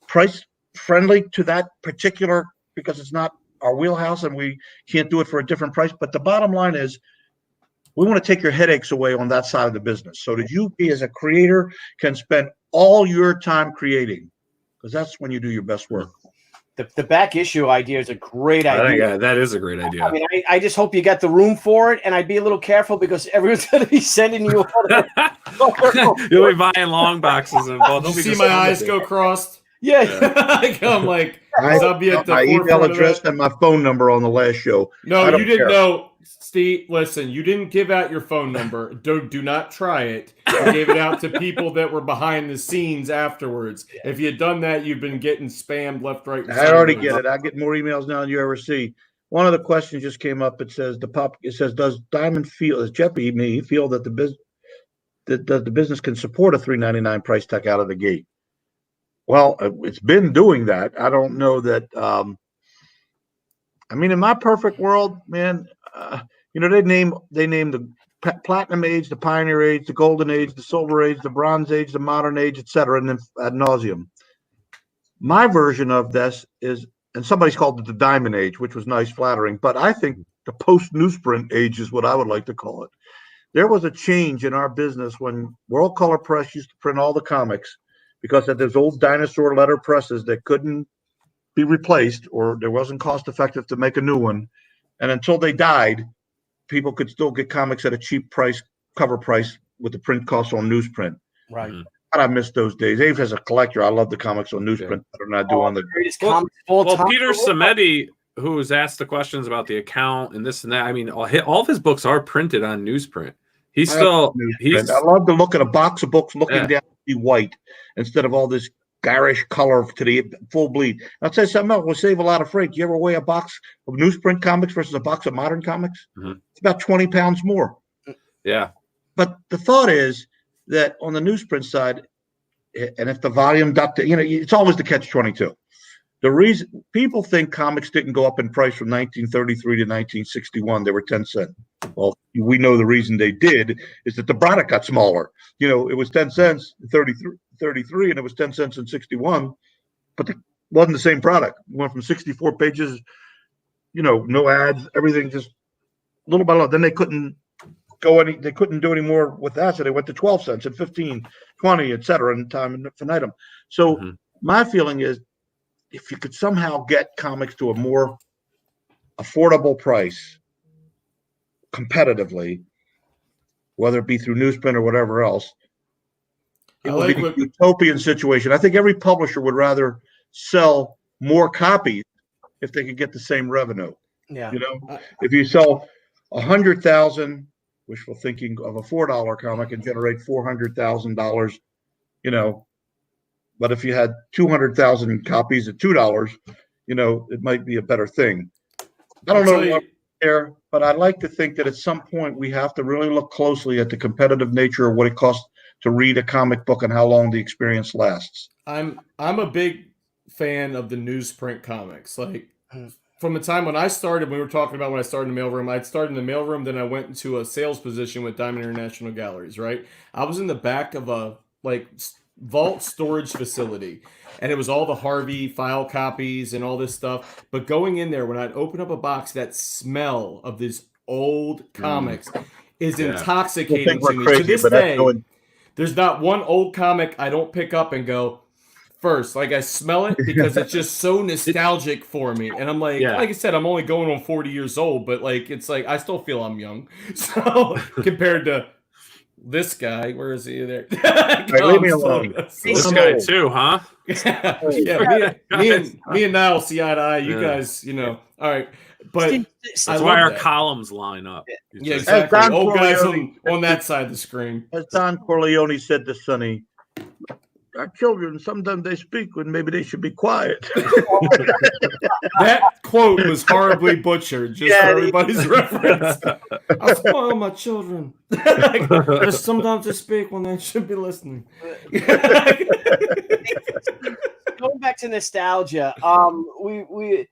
price friendly to that particular, because it's not our wheelhouse and we can't do it for a different price. But the bottom line is, we want to take your headaches away on that side of the business, so that you, as a creator, can spend all your time creating, because that's when you do your best work. The back issue idea is a great idea. I think that is a great idea. I mean, I just hope you got the room for it, and I'd be a little careful because everyone's going to be sending you. You'll be buying long boxes and both. Did you see my eyes go crossed? Yeah. I'm like, I'll be at the my email address and my phone number on the last show. No, you didn't know. Steve, listen, you didn't give out your phone number. Do not try it. You gave it out to people that were behind the scenes afterwards. If you had done that, you've been getting spammed left, right, and I already get it. I get more emails now than you ever see. One of the questions just came up. It says, does Diamond feel, does Geppi feel that the business can support a $3.99 price tag out of the gate? Well, it's been doing that. I don't know that. I mean, in my perfect world, man, they name the platinum age, the pioneer age, the golden age, the silver age, the bronze age, the modern age, etc., and then ad nauseum. My version of this is, and somebody's called it the diamond age, which was nice, flattering, but I think the post-newsprint age is what I would like to call it. There was a change in our business when World Color Press used to print all the comics because of those old dinosaur letter presses that couldn't be replaced, or there wasn't cost effective to make a new one. And until they died, people could still get comics at a cheap price, cover price, with the print costs on newsprint. Right. God, I miss those days. Even as a collector, I love the comics on newsprint better than I do on the greatest Well, comics of all well time. Peter Samedi, who was asked the questions about the account and this and that, I mean, all of his books are printed on newsprint. I love to look at a box of books looking down to be white instead of all this garish color to the full bleed. I'll tell you something else. We'll save a lot of freight. Do you ever weigh a box of newsprint comics versus a box of modern comics? It's about 20 pounds more. Yeah. But the thought is that on the newsprint side, and if the volume it's always the catch-22. The reason people think comics didn't go up in price from 1933 to 1961, they were 10 cents. Well, we know the reason they did is that the product got smaller. It was 10 cents in 33 and it was 10 cents in 61, but it wasn't the same product. It went from 64 pages, no ads, everything just little by little. Then they couldn't do any more with that, so they went to 12 cents and 15, 20, et cetera, in time infinitum. So my feeling is, if you could somehow get comics to a more affordable price competitively, whether it be through newsprint or whatever else, it would be a utopian situation. I think every publisher would rather sell more copies if they could get the same revenue. Yeah. If you sell 100,000, wishful thinking, of a $4 comic and generate $400,000, but if you had 200,000 copies at $2, it might be a better thing. I don't know there, but I'd like to think that at some point we have to really look closely at the competitive nature of what it costs to read a comic book and how long the experience lasts. I'm a big fan of the newsprint comics. Like from the time when I started, we were talking about when I started in the mailroom. I'd started in the mailroom, then I went into a sales position with Diamond International Galleries. Right, I was in the back of a vault storage facility, and it was all the Harvey file copies and all this stuff. But going in there, when I'd open up a box, that smell of these old comics is intoxicating to me. To this day, there's not one old comic I don't pick up and go first. Like, I smell it because it's just so nostalgic for me. And I'm like I said, I'm only going on 40 years old, but it's like I still feel I'm young. So compared to this guy, where is he there? Leave me alone. This guy too, huh? Me and Nile see eye to eye. You guys, all right. But that's why our columns line up. Yeah, exactly. Old guys on that side of the screen. As Don Corleone said to Sonny, our children, sometimes they speak when maybe they should be quiet. That quote was horribly butchered, just for everybody's reference. I spoil my children. Sometimes they speak when they should be listening. Going back to nostalgia, we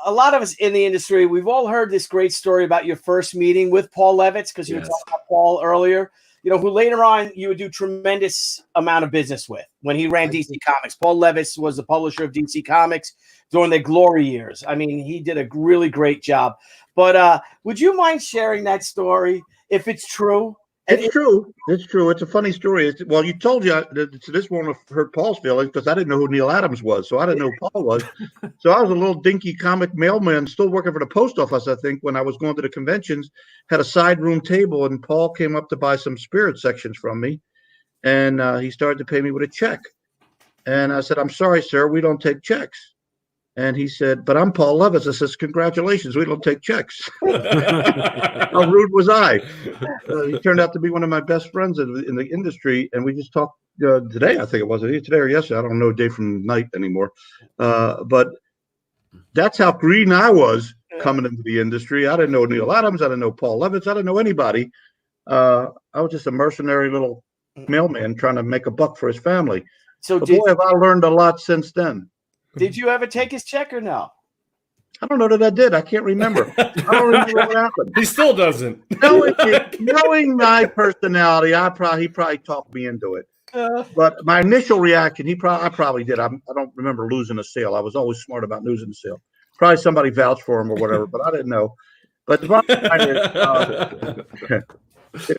a lot of us in the industry, we've all heard this great story about your first meeting with Paul Levitz, because you were talking about Paul earlier. Who later on you would do tremendous amount of business with when he ran DC Comics. Paul Levitz was the publisher of DC Comics during their glory years. I mean, he did a really great job. But would you mind sharing that story if it's true? It's true. It's true. It's a funny story. You told you this won't have hurt Paul's feelings because I didn't know who Neil Adams was, so I didn't know who Paul was. So I was a little dinky comic mailman, still working for the post office. I think when I was going to the conventions, had a side room table, and Paul came up to buy some spirit sections from me, and he started to pay me with a check. And I said, "I'm sorry, sir, we don't take checks." And he said, "But I'm Paul Levitz." I says, "Congratulations, we don't take checks." How rude was I? He turned out to be one of my best friends in the industry, and we just talked today. I think it was today or yesterday. I don't know day from night anymore. But that's how green I was coming into the industry. I didn't know Neil Adams. I didn't know Paul Levitz. I didn't know anybody. I was just a mercenary little mailman trying to make a buck for his family. So Boy, have I learned a lot since then. did you ever take his check or no? I don't know that I did. I can't remember. I don't remember what happened. He still doesn't. Knowing my personality, he probably talked me into it. But my initial reaction, I probably did. I don't remember losing a sale. I was always smart about losing a sale. Probably somebody vouched for him or whatever, but I didn't know. But the bottom line is,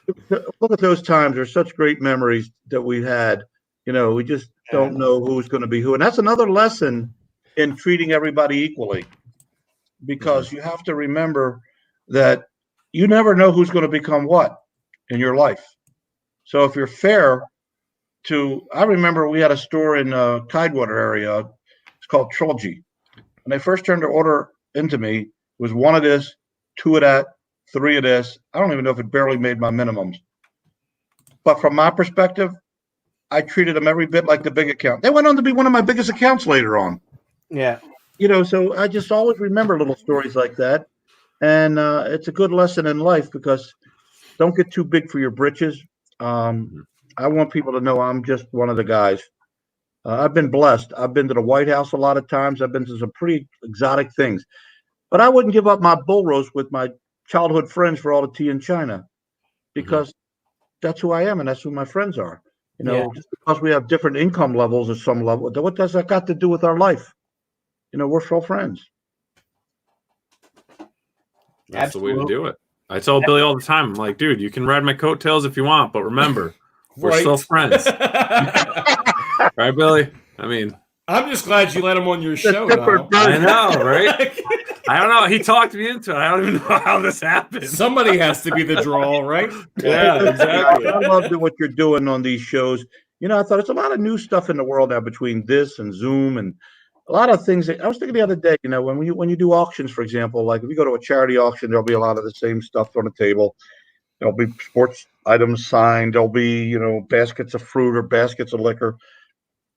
look at those times. There's such great memories that we had. We just don't know who's going to be who. And that's another lesson in treating everybody equally, because you have to remember that you never know who's going to become what in your life. So if you're fair I remember we had a store in Tidewater area. It's called Trilogy. When they first turned their order into me, it was 1 of this, 2 of that, 3 of this. I don't even know if it barely made my minimums. But from my perspective, I treated them every bit like the big account. They went on to be one of my biggest accounts later on. Yeah. So I just always remember little stories like that. And it's a good lesson in life, because don't get too big for your britches. I want people to know I'm just one of the guys. I've been blessed. I've been to the White House a lot of times. I've been to some pretty exotic things. But I wouldn't give up my bull roast with my childhood friends for all the tea in China, because that's who I am and that's who my friends are. Just because we have different income levels at some level, what does that got to do with our life? We're still friends. That's the way to do it. I tell Billy all the time, I'm like, dude, you can ride my coattails if you want, but remember, we're still friends. Right, Billy? I mean, I'm just glad you let him on your show now. I know, right? I don't know. He talked me into it. I don't even know how this happened. Somebody has to be the draw, right? Yeah, exactly. I love what you're doing on these shows. I thought there's a lot of new stuff in the world now between this and Zoom and a lot of things. I was thinking the other day, when you do auctions, for example, like if you go to a charity auction, there'll be a lot of the same stuff on the table. There'll be sports items signed. There'll be, baskets of fruit or baskets of liquor.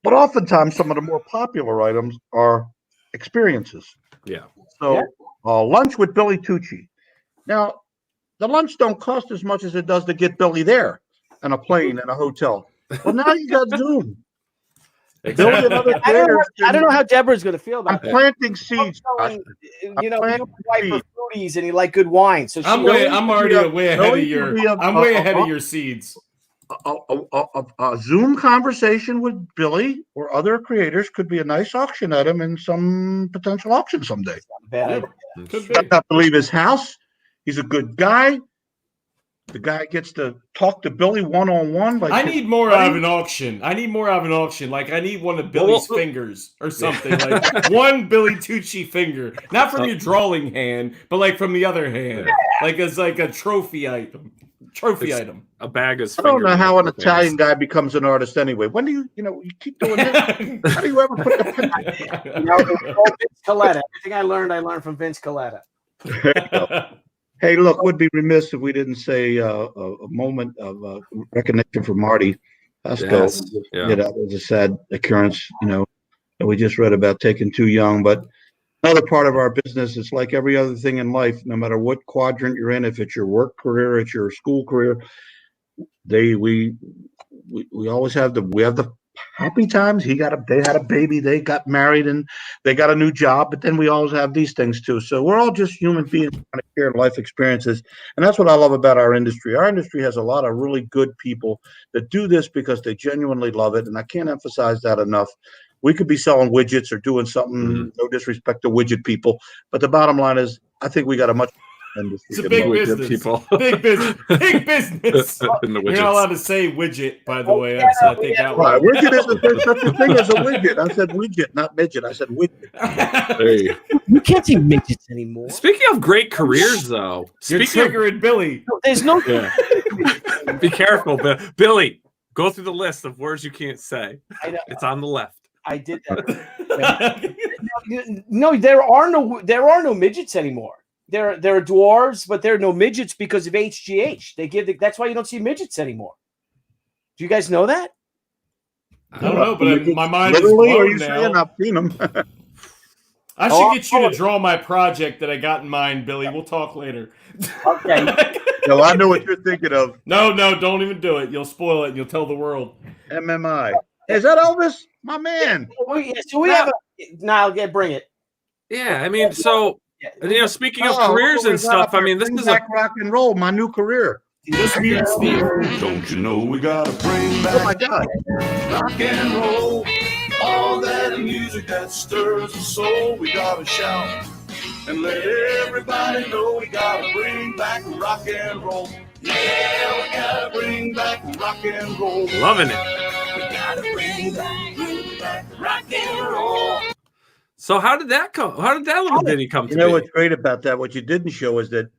But oftentimes, some of the more popular items are experiences. Yeah. So, lunch with Billy Tucci. Now, the lunch don't cost as much as it does to get Billy there, and a plane and a hotel. Well, now you got Zoom. Exactly. I don't know how Deborah's going to feel about it. I'm planting seeds. He wife for foodies and he like good wine. So I'm way ahead of your seeds. A Zoom conversation with Billy or other creators could be a nice auction item in some potential auction someday. Bad. I not believe his house. He's a good guy. The guy gets to talk to Billy one-on-one. I need more out of an auction. Like, I need one of Billy's fingers or something. Like, one Billy Tucci finger. Not from your drawing hand, but, like, from the other hand. Like, as, like, a trophy item. A bag of. I don't know how an Italian guy becomes an artist anyway. When do you keep doing this? How do you ever put the pen? Vince Coletta. Everything I learned from Vince Coletta. Hey, look, would be remiss if we didn't say a moment of recognition for Marty Pasco. Yeah. That was a sad occurrence, that we just read about, taken too young. But another part of our business, it's like every other thing in life, no matter what quadrant you're in, if it's your work career, it's your school career, we always have the happy times. They had a baby, they got married, and they got a new job. But then we always have these things too. So we're all just human beings trying to share life experiences, and that's what I love about our industry. Our industry has a lot of really good people that do this because they genuinely love it, and I can't emphasize that enough. We could be selling widgets or doing something. No disrespect to widget people, but the bottom line is, I think we got a much. It's a big business. People. Big business. You're not allowed to say widget, by the way. I think that right. Widget isn't there such a thing as a widget. I said widget, not midget. I said widget. There you go. You can't say midgets anymore. Speaking of great careers, though, you're triggering Billy. There's no. Be careful, Billy. Go through the list of words you can't say. It's on the left. I did that. No, there are no midgets anymore. There are dwarves, but there are no midgets because of HGH. That's why you don't see midgets anymore. Do you guys know that? I don't know, but my mind is blown blown now. Saying I've seen them. I should get you to draw my project that I got in mind, Billy. We'll talk later. Okay. No, I know what you're thinking of. No, don't even do it. You'll spoil it and you'll tell the world. MMI. Is that Elvis? My man. So we have Nile, bring it. Yeah, I mean, so speaking of careers and stuff, I mean, this is back rock and roll, my new career. Just mute Steve. Don't you know we gotta bring back Oh my God. rock and roll? All that music that stirs the soul. We gotta shout and let everybody know we gotta bring back rock and roll. Yeah, we gotta bring back rock and roll. loving it. We gotta bring back rock and roll. So how did that come? How did that little ditty come to You know be? what's great about that? What you didn't show is that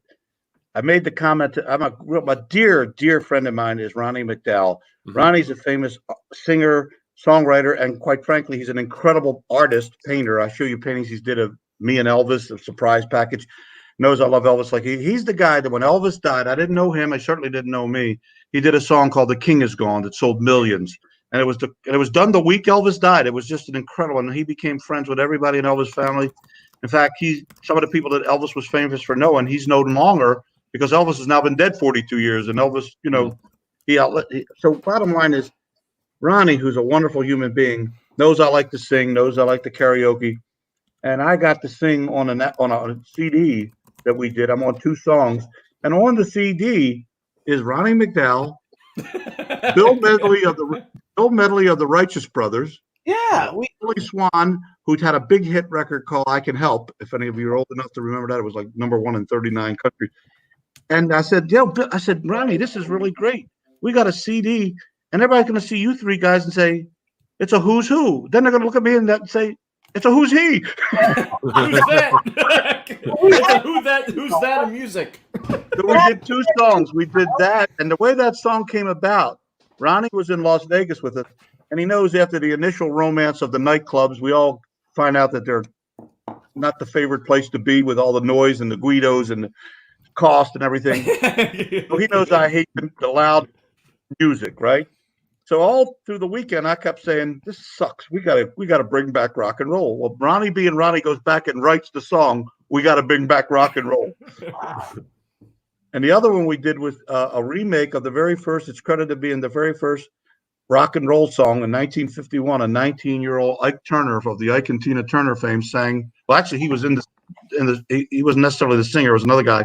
I made the comment. I'm a dear friend of mine is Ronnie McDowell. Mhm. Ronnie's a famous singer, songwriter, and quite frankly, he's an incredible artist, painter. I show you paintings he's did of me and Elvis, a surprise package. Knows I love Elvis. Like he's the guy that when Elvis died, I didn't know him. I certainly didn't know me. He did a song called "The King Is Gone" that sold millions, and it was done the week Elvis died. It was just an incredible, and he became friends with everybody in Elvis' family. In fact, some of the people that Elvis was famous for knowing, he's known longer because Elvis has now been dead 42 years, and Elvis, so bottom line is, Ronnie, who's a wonderful human being, knows I like to sing, knows I like to karaoke, and I got to sing on a CD that we did. I'm on 2 songs, and on the CD is Ronnie McDowell, Bill Medley of the Righteous Brothers, Yeah, Billy Swan, who'd had a big hit record called "I Can Help." If any of you are old enough to remember that, it was like #1 in 39 countries. And I said, Ronnie, this is really great. We got a CD, and everybody's going to see you 3 guys and say, it's a who's who. Then they're going to look at me and say, it's a who's he. Who's that? Who's that in music? So we did 2 songs. We did that, and the way that song came about, Ronnie was in Las Vegas with us, and he knows after the initial romance of the nightclubs, we all find out that they're not the favorite place to be with all the noise and the Guidos and the cost and everything. So he knows I hate the loud music, right? So all through the weekend, I kept saying, "This sucks. We gotta bring back rock and roll." Well, Ronnie goes back and writes the song. We got to bring back rock and roll. And the other one we did was a remake of the very first. It's credited to being the very first rock and roll song in 1951. A 19-year-old Ike Turner of the Ike and Tina Turner fame sang. Well, actually, he was he wasn't necessarily the singer. It was another guy.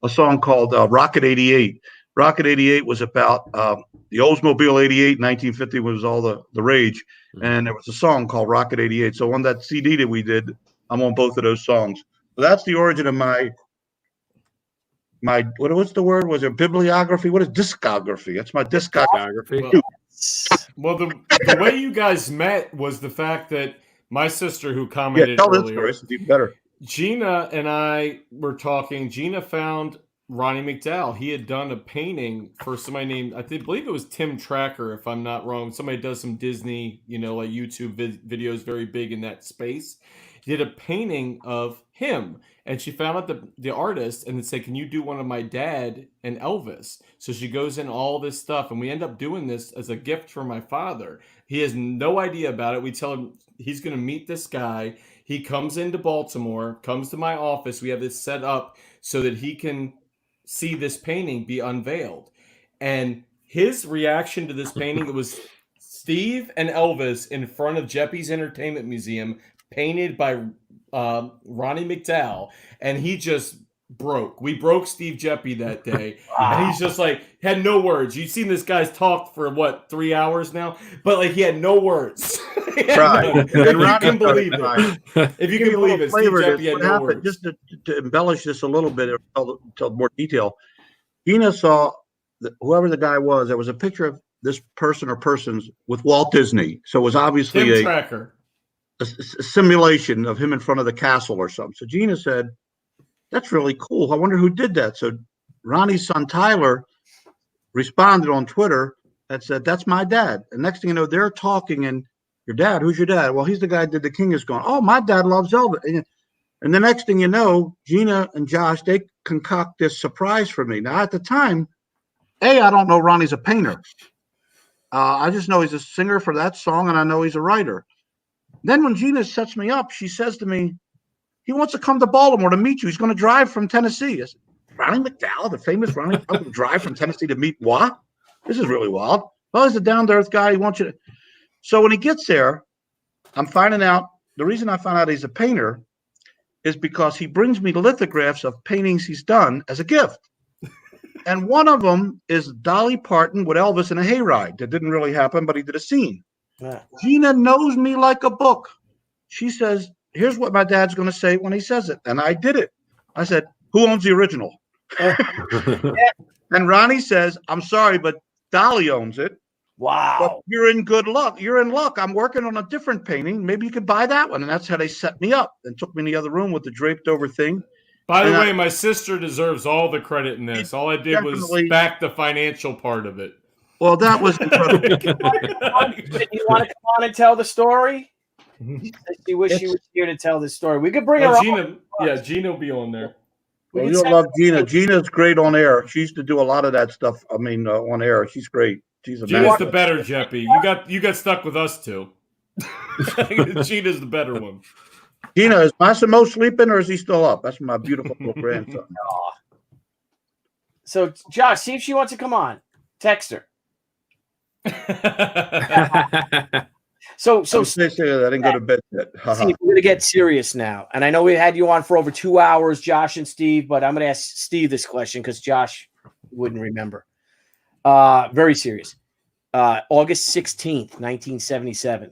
A song called Rocket 88. Rocket 88 was about the Oldsmobile 88. 1950 was all the rage. And there was a song called Rocket 88. So on that CD that we did, I'm on both of those songs. So that's the origin of my what's the word? Was it bibliography? What is discography? That's my discography. Well, the way you guys met was the fact that my sister, who commented tell this earlier, story. It's better. Gina and I were talking. Gina found Ronnie McDowell. He had done a painting for somebody named, I believe it was Tim Tracker, if I'm not wrong. Somebody does some Disney, like YouTube videos, very big in that space. He did a painting of him, and she found out the artist and then said, "Can you do one of my dad and Elvis?" So she goes in all this stuff, and we end up doing this as a gift for my father. He has no idea about it. We tell him he's going to meet this guy. He comes into Baltimore, comes to my office. We have this set up so that he can see this painting be unveiled. And his reaction to this painting, it was Steve and Elvis in front of Geppi's Entertainment Museum, painted by Ronnie McDowell, and he just broke. We broke Steve Geppi that day. And he's just like, had no words. You've seen this guy's talk for 3 hours now, but he had no words. Right. If you can believe it. If you can believe it, Steve Geppi had no words. Just to embellish this a little bit, or tell more detail, Gina saw whoever the guy was, there was a picture of this person or persons with Walt Disney. So it was obviously Tim Tracker. A simulation of him in front of the castle or something. So Gina said, "That's really cool. I wonder who did that." So Ronnie's son Tyler responded on Twitter and said, "That's my dad." And next thing you know, they're talking, and "Your dad? Who's your dad?" "Well, he's the guy that did The King Is Gone." "Oh, my dad loves Elvis." And the next thing you know, Gina and Josh, they concoct this surprise for me. Now, at the time, I don't know Ronnie's a painter. I just know he's a singer for that song, and I know he's a writer. Then when Gina sets me up, she says to me, "He wants to come to Baltimore to meet you. He's going to drive from Tennessee." I said, "Ronnie McDowell, the famous Ronnie McDowell, drive from Tennessee to meet what? This is really wild." "Well, he's a down-to-earth guy. He wants you to..." So when he gets there, I'm finding out, the reason I found out he's a painter is because he brings me lithographs of paintings he's done as a gift. And one of them is Dolly Parton with Elvis in a hayride. That didn't really happen, but he did a scene. Yeah. Gina knows me like a book. She says, here's what my dad's going to say when he says it. And I did it. I said, who owns the original? And Ronnie says, I'm sorry, but Dolly owns it. Wow. But you're in good luck. You're in luck. I'm working on a different painting. Maybe you could buy that one. And that's how they set me up and took me in the other room with the draped over thing. By the way, my sister deserves all the credit in this. All I did was back the financial part of it. Well, that was incredible. You want to come on and tell the story? She wished she was here to tell the story. We could bring her Gina. Yeah, Gina will be on there. Well, you'll love Gina. Gina's great on air. She used to do a lot of that stuff. I mean, on air. She's great. She's Gina's the better Geppi. You got stuck with us two. Gina's the better one. Gina, is Massimo sleeping or is he still up? That's my beautiful little grandson. So, Josh, see if she wants to come on. Text her. So I didn't go to bed yet. Steve, we're gonna get serious now, and I know we had you on for over 2 hours, Josh and Steve, but I'm gonna ask Steve this question because Josh wouldn't remember. Very serious. August 16th, 1977.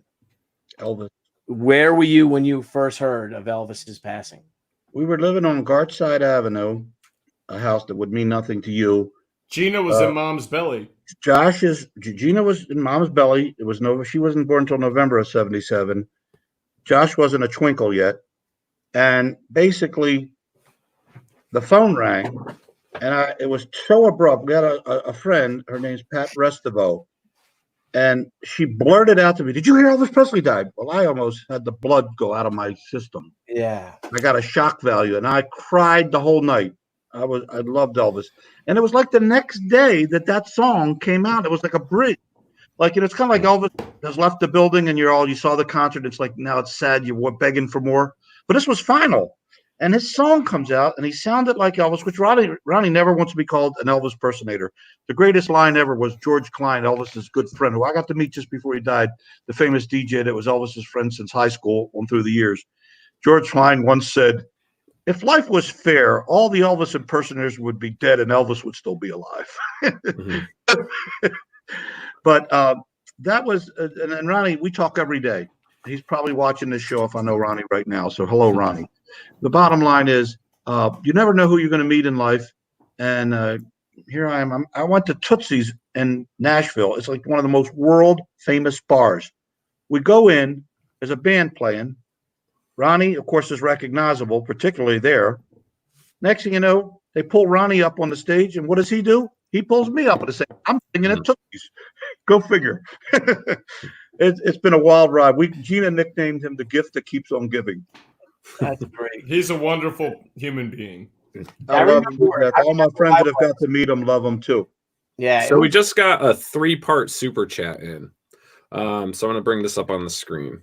Elvis. Where were you when you first heard of Elvis's passing? We were living on Gartside Avenue, a house that would mean nothing to you. Gina was in Mom's belly. Gina was in Mom's belly. She wasn't born until November of 77. Josh wasn't a twinkle yet. And basically the phone rang and it was so abrupt. We had a friend, her name's Pat Restivo, and she blurted out to me, "Did you hear Elvis Presley died?" Well, I almost had the blood go out of my system. Yeah. I got a shock value and I cried the whole night. I loved Elvis. And it was like the next day that song came out. It was like a bridge. Like, it's kind of like Elvis has left the building and you saw the concert. It's like, now it's sad. You're begging for more. But this was final. And his song comes out and he sounded like Elvis, which Ronnie never wants to be called an Elvis impersonator. The greatest line ever was George Klein, Elvis's good friend, who I got to meet just before he died, the famous DJ that was Elvis's friend since high school on through the years. George Klein once said, "If life was fair, all the Elvis impersonators would be dead and Elvis would still be alive." Mm-hmm. But that was, and Ronnie, we talk every day. He's probably watching this show if I know Ronnie right now. So hello, Ronnie. The bottom line is you never know who you're going to meet in life. And here I am. I went to TUCCI'S in Nashville. It's like one of the most world famous bars. We go in, there's a band playing. Ronnie, of course, is recognizable, particularly there. Next thing you know, they pull Ronnie up on the stage, and what does he do? He pulls me up and says, "I'm singing at TUCCI'S." Go figure. It's been a wild ride. Gina nicknamed him the gift that keeps on giving. That's great. He's a wonderful human being. I love him. All my friends that have got to meet him love him too. Yeah. So we just got a 3-part super chat in. So I'm going to bring this up on the screen.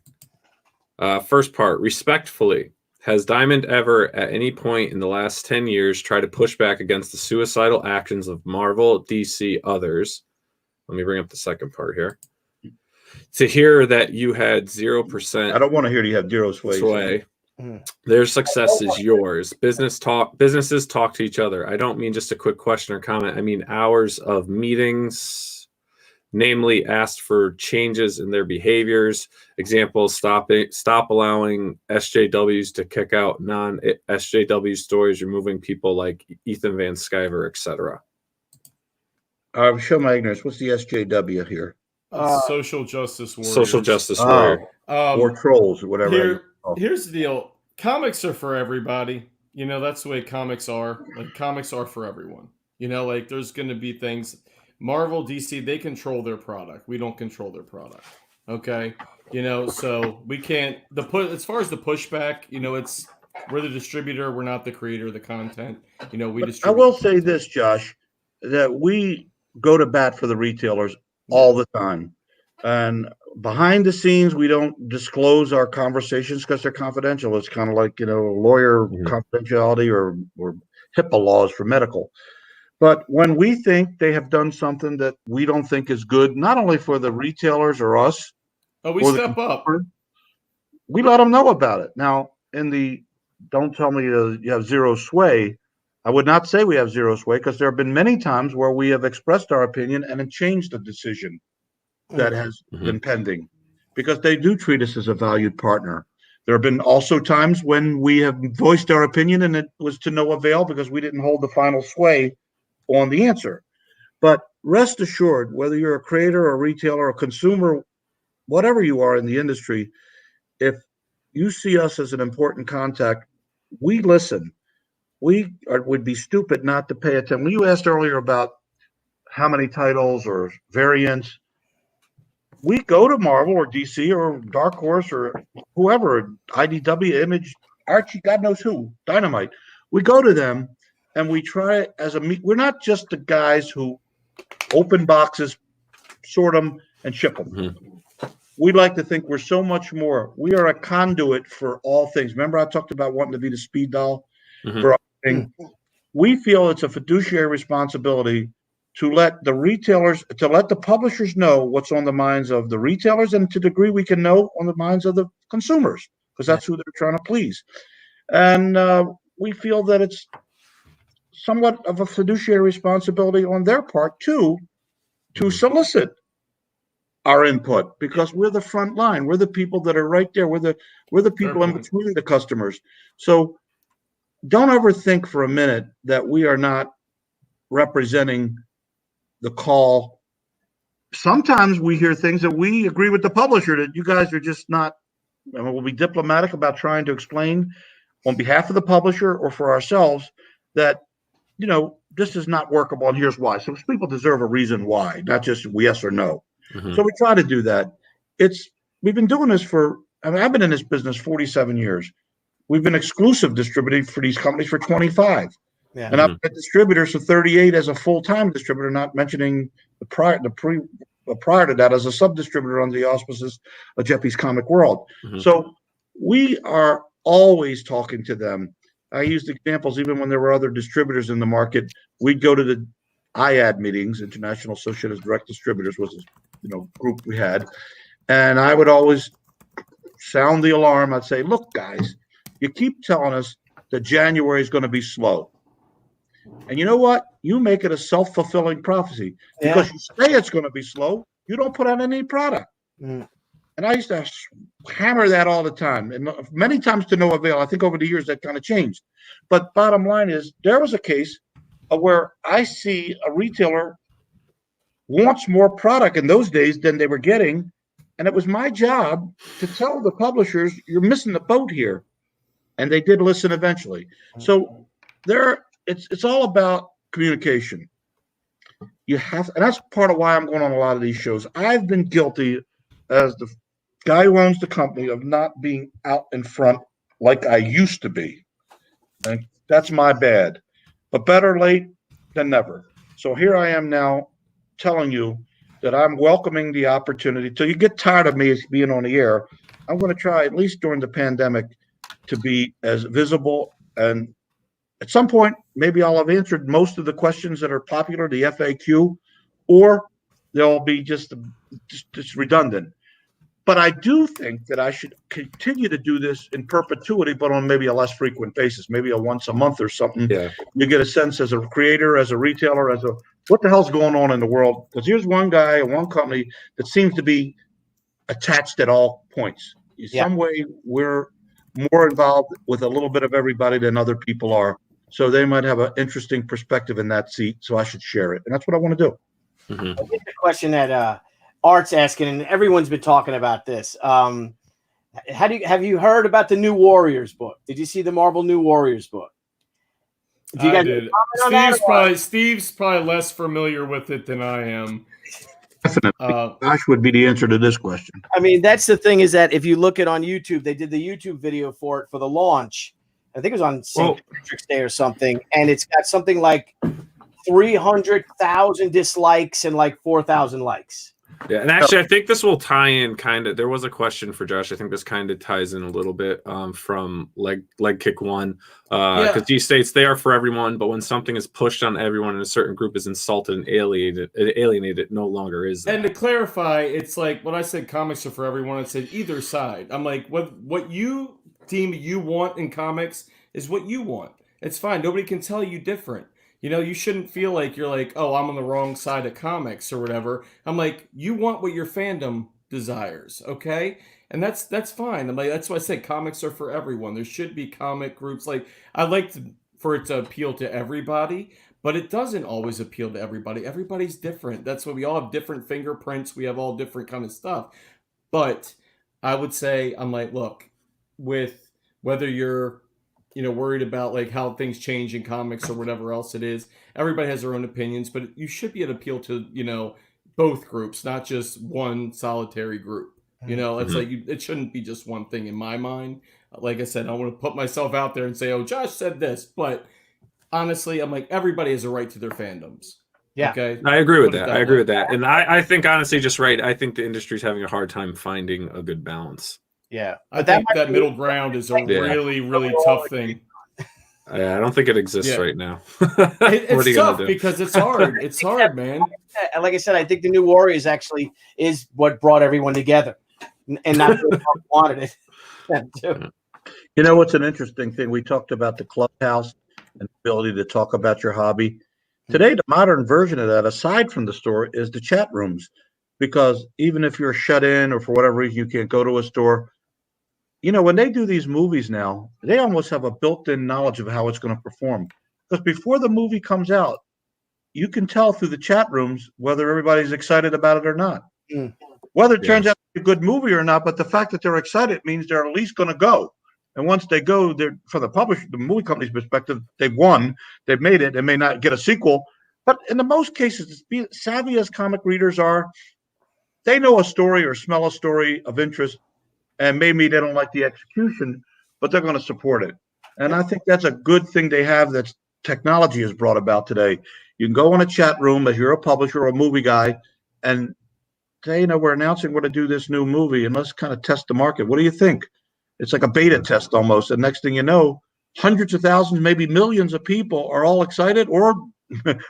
First part, respectfully, has Diamond ever at any point in the last 10 years tried to push back against the suicidal actions of Marvel, DC, others? Let me bring up the second part here. To hear that you had 0%. I don't want to hear you have zero sway. Their success is yours. Businesses talk to each other. I don't mean just a quick question or comment. I mean hours of meetings, namely asked for changes in their behaviors. Example, stop allowing SJWs to kick out non-SJW stories, removing people like Ethan Van Sciver, etc. Show my ignorance. What's the SJW here? Social justice warriors. Social justice warrior. Or trolls or whatever. Here's the deal. Comics are for everybody. That's the way comics are. Like, comics are for everyone. Like, there's going to be things. Marvel, DC, they control their product. We don't control their product. Okay? So we can't. As far as the pushback, we're the distributor. We're not the creator of the content. We distribute. I will say this, Josh, that we go to bat for the retailers all the time. And behind the scenes, we don't disclose our conversations because they're confidential. It's kind of like, lawyer confidentiality or HIPAA laws for medical. But when we think they have done something that we don't think is good, not only for the retailers or us, Oh, we or the step up. consumer, we let them know about it. Now, in the don't tell me you have zero sway, I would not say we have zero sway, because there have been many times where we have expressed our opinion and then changed the decision that has been pending, because they do treat us as a valued partner. There have been also times when we have voiced our opinion and it was to no avail because we didn't hold the final sway on the answer. But rest assured, whether you're a creator, a retailer, a consumer, whatever you are in the industry, if you see us as an important contact, we listen. Would be stupid not to pay attention. When you asked earlier about how many titles or variants, we go to Marvel or DC or Dark Horse or whoever, IDW, Image, Archie, God knows who, Dynamite. We go to them and we try as a meet. We're not just the guys who open boxes, sort them, and ship them. We like to think we're so much more. We are a conduit for all things. Remember, I talked about wanting to be the speed dial for everything. We feel it's a fiduciary responsibility to let the retailers, to let the publishers know what's on the minds of the retailers, and to the degree we can know on the minds of the consumers, because that's who they're trying to please. And we feel that it's somewhat of a fiduciary responsibility on their part too, to solicit our input, because we're the front line. We're the people that are right there. We're the people in between the customers. So don't ever think for a minute that we are not representing the call. Sometimes we hear things that we agree with the publisher that you guys are just not, and we'll be diplomatic about trying to explain on behalf of the publisher or for ourselves that, you know, this is not workable and here's why. So people deserve a reason why, not just yes or no. So we try to do that. We've been doing this I've been in this business 47 years. We've been exclusive distributing for these companies for 25. Yeah. And I've been distributors for 38 as a full-time distributor, not mentioning prior to that as a sub-distributor under the auspices of Geppi's Comic World. So we are always talking to them. I used examples even when there were other distributors in the market. We'd go to the IAD meetings, International Associated Direct Distributors was group we had. And I would always sound the alarm. I'd say, look, guys, you keep telling us that January is going to be slow. And you know what? You make it a self-fulfilling prophecy, because you say it's going to be slow. You don't put out any product. And I used to hammer that all the time, and many times to no avail. I think over the years that kind of changed. But bottom line is, there was a case where I see a retailer wants more product in those days than they were getting. And it was my job to tell the publishers, you're missing the boat here. And they did listen eventually. So it's all about communication. And that's part of why I'm going on a lot of these shows. I've been guilty as the guy who owns the company of not being out in front like I used to be. And that's my bad. But better late than never. So here I am now telling you that I'm welcoming the opportunity. Till you get tired of me being on the air, I'm going to try, at least during the pandemic, to be as visible. And at some point, maybe I'll have answered most of the questions that are popular, the FAQ, or they'll be just redundant. But I do think that I should continue to do this in perpetuity, but on maybe a less frequent basis, maybe a once a month or something. Yeah. You get a sense as a creator, as a retailer, what the hell's going on in the world? Because here's one guy and one company that seems to be attached at all points. In some way, we're more involved with a little bit of everybody than other people are. So they might have an interesting perspective in that seat. So I should share it. And that's what I want to do. I think the question that Art's asking, and everyone's been talking about this. Have you heard about the New Warriors book? Did you see the Marvel New Warriors book? I did. Steve's probably less familiar with it than I am. Definitely. Josh would be the answer to this question. I mean, that's the thing, is that if you look at on YouTube, they did the YouTube video for it for the launch. I think it was on St. Patrick's Day or something, and it's got something like 300,000 dislikes and like 4,000 likes. Yeah, and actually, I think this will tie in kind of. There was a question for Josh. I think this kind of ties in a little bit from leg kick one, because he states they are for everyone, but when something is pushed on everyone and a certain group is insulted and alienated, it no longer is that. And to clarify, it's like when I said comics are for everyone, I said either side. I'm like, what you deem you want in comics is what you want. It's fine. Nobody can tell you different. You know, you shouldn't feel like you're like, oh, I'm on the wrong side of comics or whatever. I'm like, you want what your fandom desires, okay? And that's fine. I'm like, that's why I say comics are for everyone. There should be comic groups. Like, I like for it to appeal to everybody, but it doesn't always appeal to everybody. Everybody's different. That's why we all have different fingerprints. We have all different kind of stuff. But I would say, I'm like, look, with whether you're worried about like how things change in comics or whatever else it is. Everybody has their own opinions, but you should be able to appeal to, both groups, not just one solitary group. It's like it shouldn't be just one thing in my mind. Like I said, I want to put myself out there and say, oh, Josh said this, but honestly, I'm like, everybody has a right to their fandoms. Yeah. Okay. I agree with that. I agree with that. And I think honestly, just right. I think the industry's having a hard time finding a good balance. Yeah, I think that middle ground is a really, really tough thing. I don't think it exists right now. It's tough because it's hard. It's hard, man. And like I said, I think the New Warriors actually is what brought everyone together, and not what wanted it. You know what's an interesting thing? We talked about the clubhouse and the ability to talk about your hobby. Today, the modern version of that, aside from the store, is the chat rooms. Because even if you're shut in or for whatever reason you can't go to a store, when they do these movies now, they almost have a built-in knowledge of how it's going to perform. Because before the movie comes out, you can tell through the chat rooms whether everybody's excited about it or not. Whether it turns out to be a good movie or not, but the fact that they're excited means they're at least going to go. And once they go, they're from the movie company's perspective, they've won, they've made it, they may not get a sequel. But in the most cases, as savvy as comic readers are, they know a story or smell a story of interest. And maybe they don't like the execution, but they're going to support it. And I think that's a good thing they have that technology has brought about today. You can go in a chat room as you're a publisher or a movie guy and say, we're announcing we're going to do this new movie and let's kind of test the market. What do you think? It's like a beta test almost. And next thing you know, hundreds of thousands, maybe millions of people are all excited. Or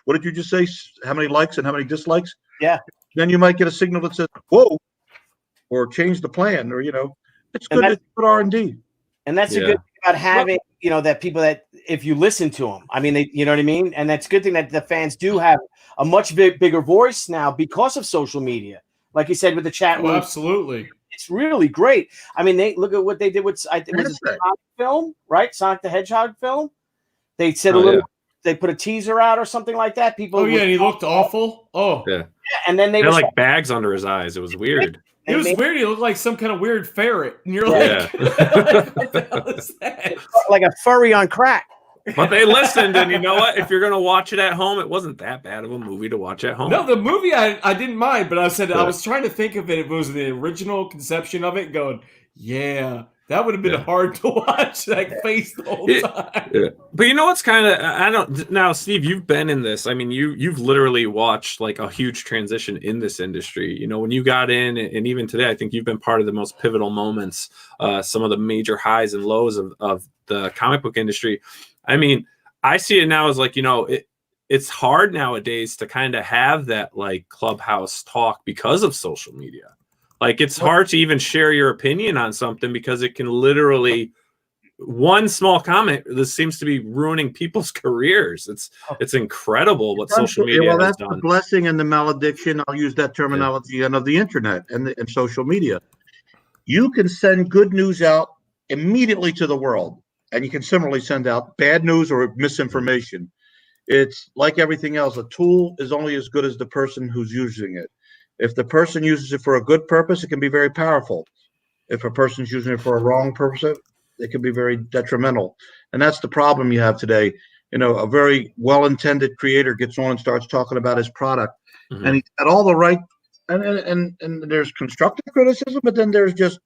what did you just say? How many likes and how many dislikes? Yeah. Then you might get a signal that says, whoa, or change the plan, or it's good to put R&D. And that's a good thing about having that people that if you listen to them, I mean, you know what I mean. And that's a good thing that the fans do have a much bigger voice now because of social media. Like you said with the chat room, absolutely, it's really great. I mean, they look at what they did with Sonic film, right? Sonic the Hedgehog film. They said they put a teaser out or something like that. People. Oh yeah, and he looked awful. Oh yeah. And then they had were like bags under his eyes. It was weird. It was weird. He looked like some kind of weird ferret. And you're like, what the hell is that? Like a furry on crack. But they listened, and you know what? If you're going to watch it at home, it wasn't that bad of a movie to watch at home. No, the movie I didn't mind, but I said I was trying to think of it. If it was the original conception of it, going, that would have been hard to watch that face the whole time. Yeah. But you know what's kind of now, Steve, you've been in this. I mean, you've literally watched like a huge transition in this industry. When you got in, and even today, I think you've been part of the most pivotal moments, some of the major highs and lows of the comic book industry. I mean, I see it now as like, it's hard nowadays to kind of have that like clubhouse talk because of social media. Like it's hard to even share your opinion on something because it can literally one small comment. This seems to be ruining people's careers. It's incredible what social media has that's done. The blessing and the malediction. I'll use that terminology and of the internet and social media. You can send good news out immediately to the world, and you can similarly send out bad news or misinformation. It's like everything else. A tool is only as good as the person who's using it. If the person uses it for a good purpose, it can be very powerful. If a person's using it for a wrong purpose, it can be very detrimental. And that's the problem you have today. A very well-intended creator gets on and starts talking about his product, and he's got all the right. And there's constructive criticism, but then there's just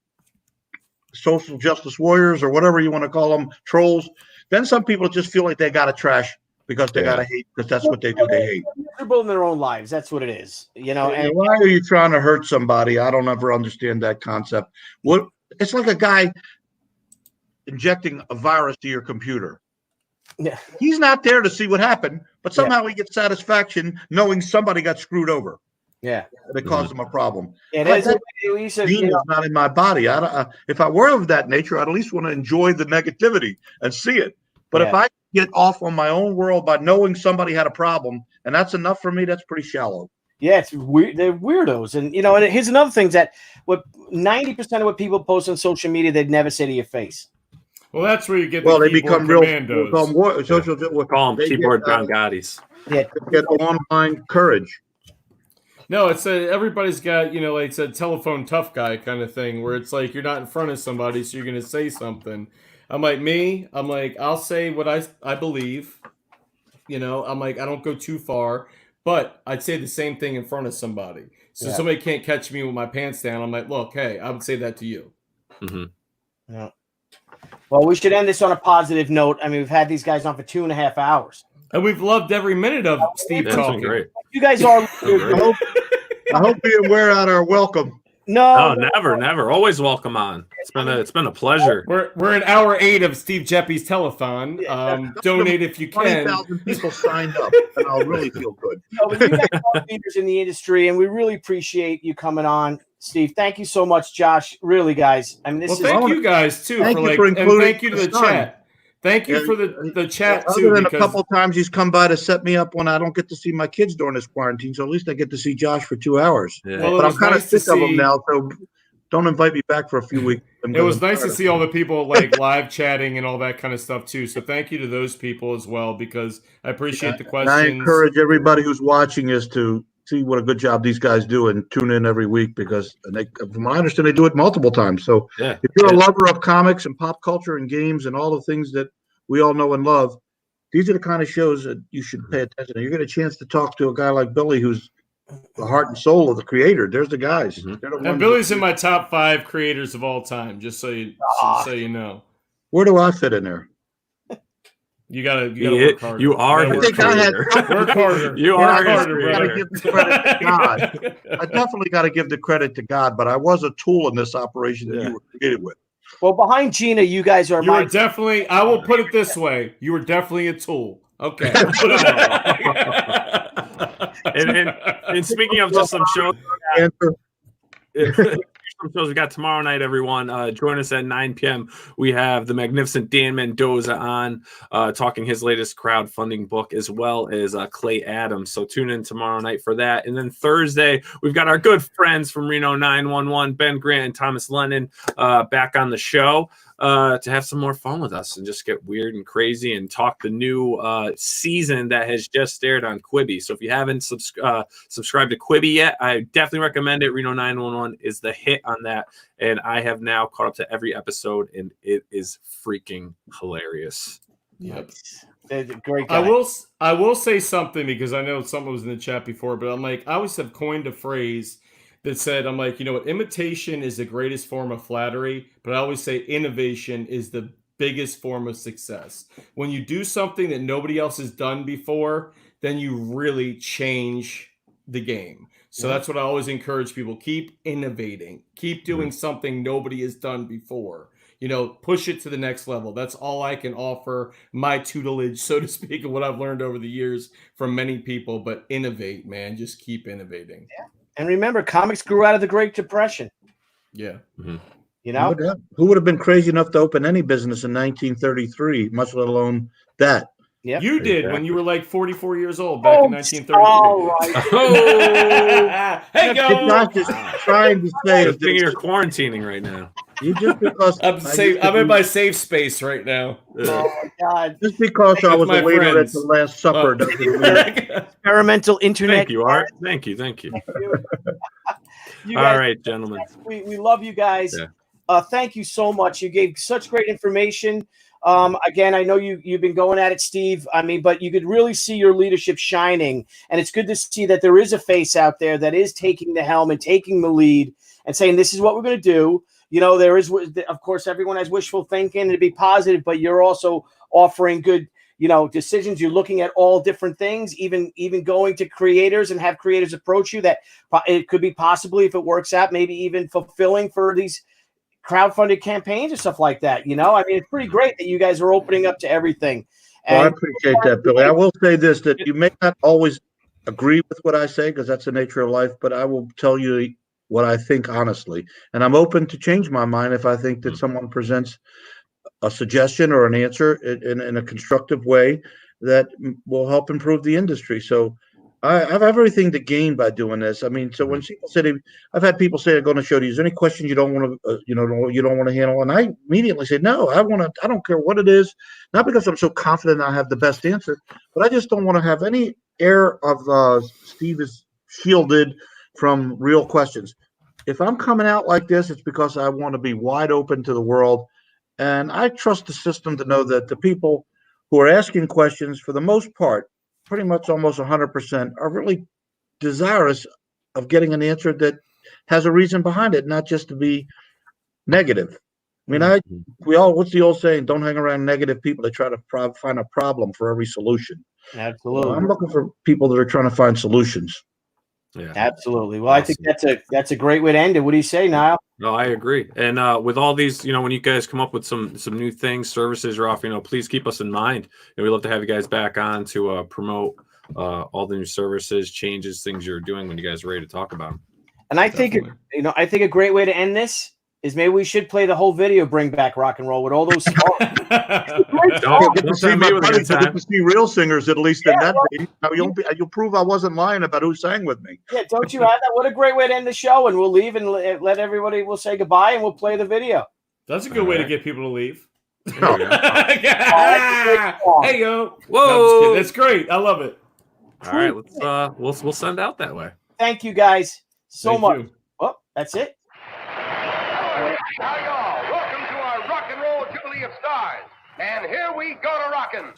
social justice warriors or whatever you want to call them, trolls. Then some people just feel like they got to trash because they gotta hate, because that's what they do. They hate. They're miserable in their own lives. That's what it is. You know. And why are you trying to hurt somebody? I don't ever understand that concept. What? It's like a guy injecting a virus to your computer. Yeah. He's not there to see what happened, but somehow he gets satisfaction knowing somebody got screwed over. Yeah. That caused him a problem. It is. Gene is not in my body. If I were of that nature, I'd at least want to enjoy the negativity and see it. But if I get off on my own world by knowing somebody had a problem, and that's enough for me, that's pretty shallow. Yeah, it's weird. They're weirdos. And, you know, and here's another thing, that what 90% of what people post on social media, they'd never say to your face. Well, that's where you get they become real commandos. We'll call them keyboard John Gottis. Yeah. Get online courage. No, it's everybody's got, you know, like it's a telephone tough guy kind of thing where it's like you're not in front of somebody, so you're going to say something. I'm like, I'll say what I believe, you know, I'm like, I don't go too far, but I'd say the same thing in front of somebody. So somebody can't catch me with my pants down. I'm like, look, hey, I would say that to you. Mm-hmm. Yeah. Well, we should end this on a positive note. I mean, we've had these guys on for 2.5 hours. And we've loved every minute of Steve talking. Great. You guys are. I hope we didn't wear out our welcome. No, never. Always welcome on. It's been a pleasure. We're in hour 8 of Steve Geppi's telethon. Donate if you can. 20,000 people signed up, and I'll really feel good. No, but you guys are leaders in the industry, and we really appreciate you coming on, Steve. Thank you so much, Josh. Really, guys. I mean, thank you guys too thank for you for including and thank you to the son. chat. Thank you for the chat too. Other than a couple times he's come by to set me up when I don't get to see my kids during this quarantine, so at least I get to see Josh for 2 hours. Yeah. Well, but I'm kind of sick of him now, so don't invite me back for a few weeks. It was nice to see all the people like live chatting and all that kind of stuff too. So thank you to those people as well, because I appreciate the questions. And I encourage everybody who's watching is to see what a good job these guys do and tune in every week, because from what I understand, they do it multiple times. So if you're a lover of comics and pop culture and games and all the things that we all know and love, these are the kind of shows that you should pay attention to. You get a chance to talk to a guy like Billy, who's the heart and soul of the creator. There's the guys. Mm-hmm. And Billy's in my top 5 creators of all time, just so you know. Where do I fit in there? You gotta work harder. You are his creator. Work harder. You are his creator. Give the credit to God. I definitely got to give the credit to God, but I was a tool in this operation that you were created with. Well, behind Gina, you guys are. Definitely. I will put it this way: you were definitely a tool. Okay. and speaking of just some shows. Some shows we got tomorrow night, everyone. Join us at 9 p.m. We have the magnificent Dan Mendoza on talking his latest crowdfunding book, as well as Clay Adams. So tune in tomorrow night for that. And then Thursday, we've got our good friends from Reno 911, Ben Grant and Thomas Lennon, back on the show to have some more fun with us and just get weird and crazy and talk the new season that has just aired on Quibi. So if you haven't subscribed to Quibi yet, I definitely recommend it. Reno 911 is the hit on that, and I have now caught up to every episode, and it is freaking hilarious. Yep. Great guy. I will say something, because I know someone was in the chat before, but I'm like, I always have coined a phrase that said, I'm like, you know what, imitation is the greatest form of flattery, but I always say innovation is the biggest form of success. When you do something that nobody else has done before, then you really change the game. So that's what I always encourage people. Keep innovating. Keep doing something nobody has done before. You know, push it to the next level. That's all I can offer, my tutelage, so to speak, of what I've learned over the years from many people. But innovate, man. Just keep innovating. Yeah. And remember, comics grew out of the Great Depression. Yeah. Mm-hmm. You know? Who would have been crazy enough to open any business in 1933, much let alone that? Yep. You did when you were like 44 years old back in 1933. All right. Hey, go! Not just trying to say I think you're quarantining right now. You just because I'm in my safe space right now. Oh my God! Just because I was a waiter friends. at the Last Supper doesn't mean Experimental internet. Thank you, Art. Thank you. You All guys, right, gentlemen. we love you guys. Yeah. Thank you so much. You gave such great information. Again, I know you've been going at it, Steve. I mean, but you could really see your leadership shining, and it's good to see that there is a face out there that is taking the helm and taking the lead and saying, this is what we're going to do. You know, there is, of course, everyone has wishful thinking to be positive, but you're also offering good decisions. You're looking at all different things, even going to creators and have creators approach you that it could be possibly, if it works out, maybe even fulfilling for these crowdfunded campaigns or stuff like that. It's pretty great that you guys are opening up to everything. Well, I And appreciate that, Billy. I will say this, that you may not always agree with what I say because that's the nature of life, but I will tell you what I think honestly. And I'm open to change my mind if I think that someone presents a suggestion or an answer in a constructive way that will help improve the industry. So I have everything to gain by doing this. I mean, so when people say, I've had people say, "I'm going to show you. Is there any questions you don't want to, you don't want to handle?" And I immediately say, "No, I want to. I don't care what it is. Not because I'm so confident I have the best answer, but I just don't want to have any air of Steve is shielded from real questions. If I'm coming out like this, it's because I want to be wide open to the world, and I trust the system to know that the people who are asking questions, for the most part, pretty much almost 100%, are really desirous of getting an answer that has a reason behind it, not just to be negative. I mean, what's the old saying? Don't hang around negative people. They try to find a problem for every solution. Absolutely. I'm looking for people that are trying to find solutions. Yeah, absolutely. Well, awesome. I think that's a great way to end it. What do you say, Nile? No, I agree. And with all these, when you guys come up with some new things, services are off, please keep us in mind. And we'd love to have you guys back on to promote all the new services, changes, things you're doing when you guys are ready to talk about them. And I think, I think a great way to end this is maybe we should play the whole video, Bring Back Rock and Roll, with all those songs. Don't see real singers, at least in that day. You'll prove I wasn't lying about who sang with me. Yeah, don't you have that? What a great way to end the show. And we'll leave and let everybody, we'll say goodbye and we'll play the video. That's a good way to get people to leave. Hey, yo. Whoa. No, I'm just kidding. That's great. I love it. All right, let's we'll send out that way. Thank you guys so much. You. Well, that's it. Now, y'all, welcome to our Rock and Roll Jubilee of Stars. And here we go to rockin'.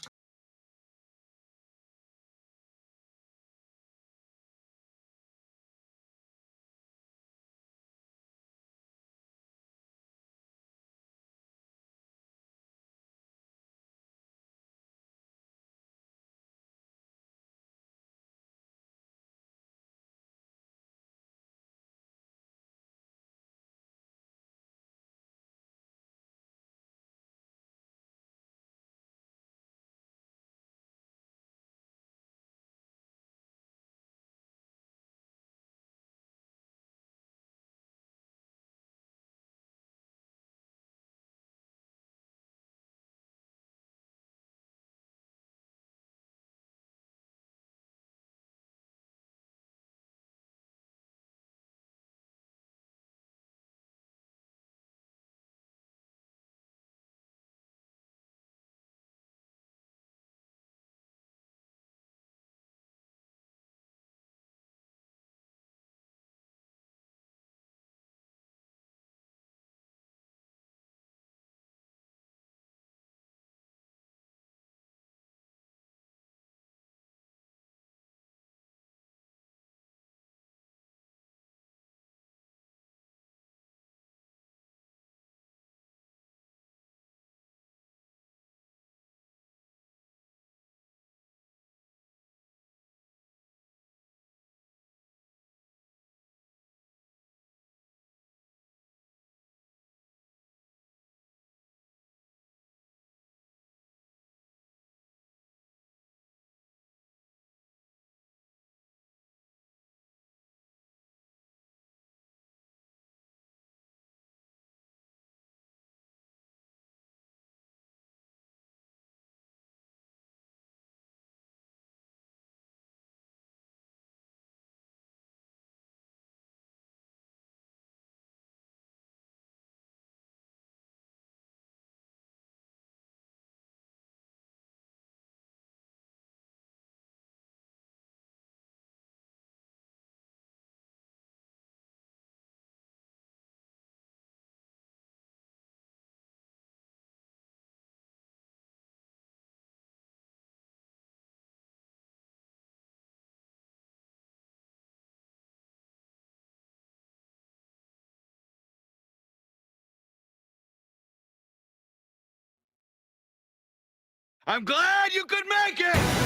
I'm glad you could make it.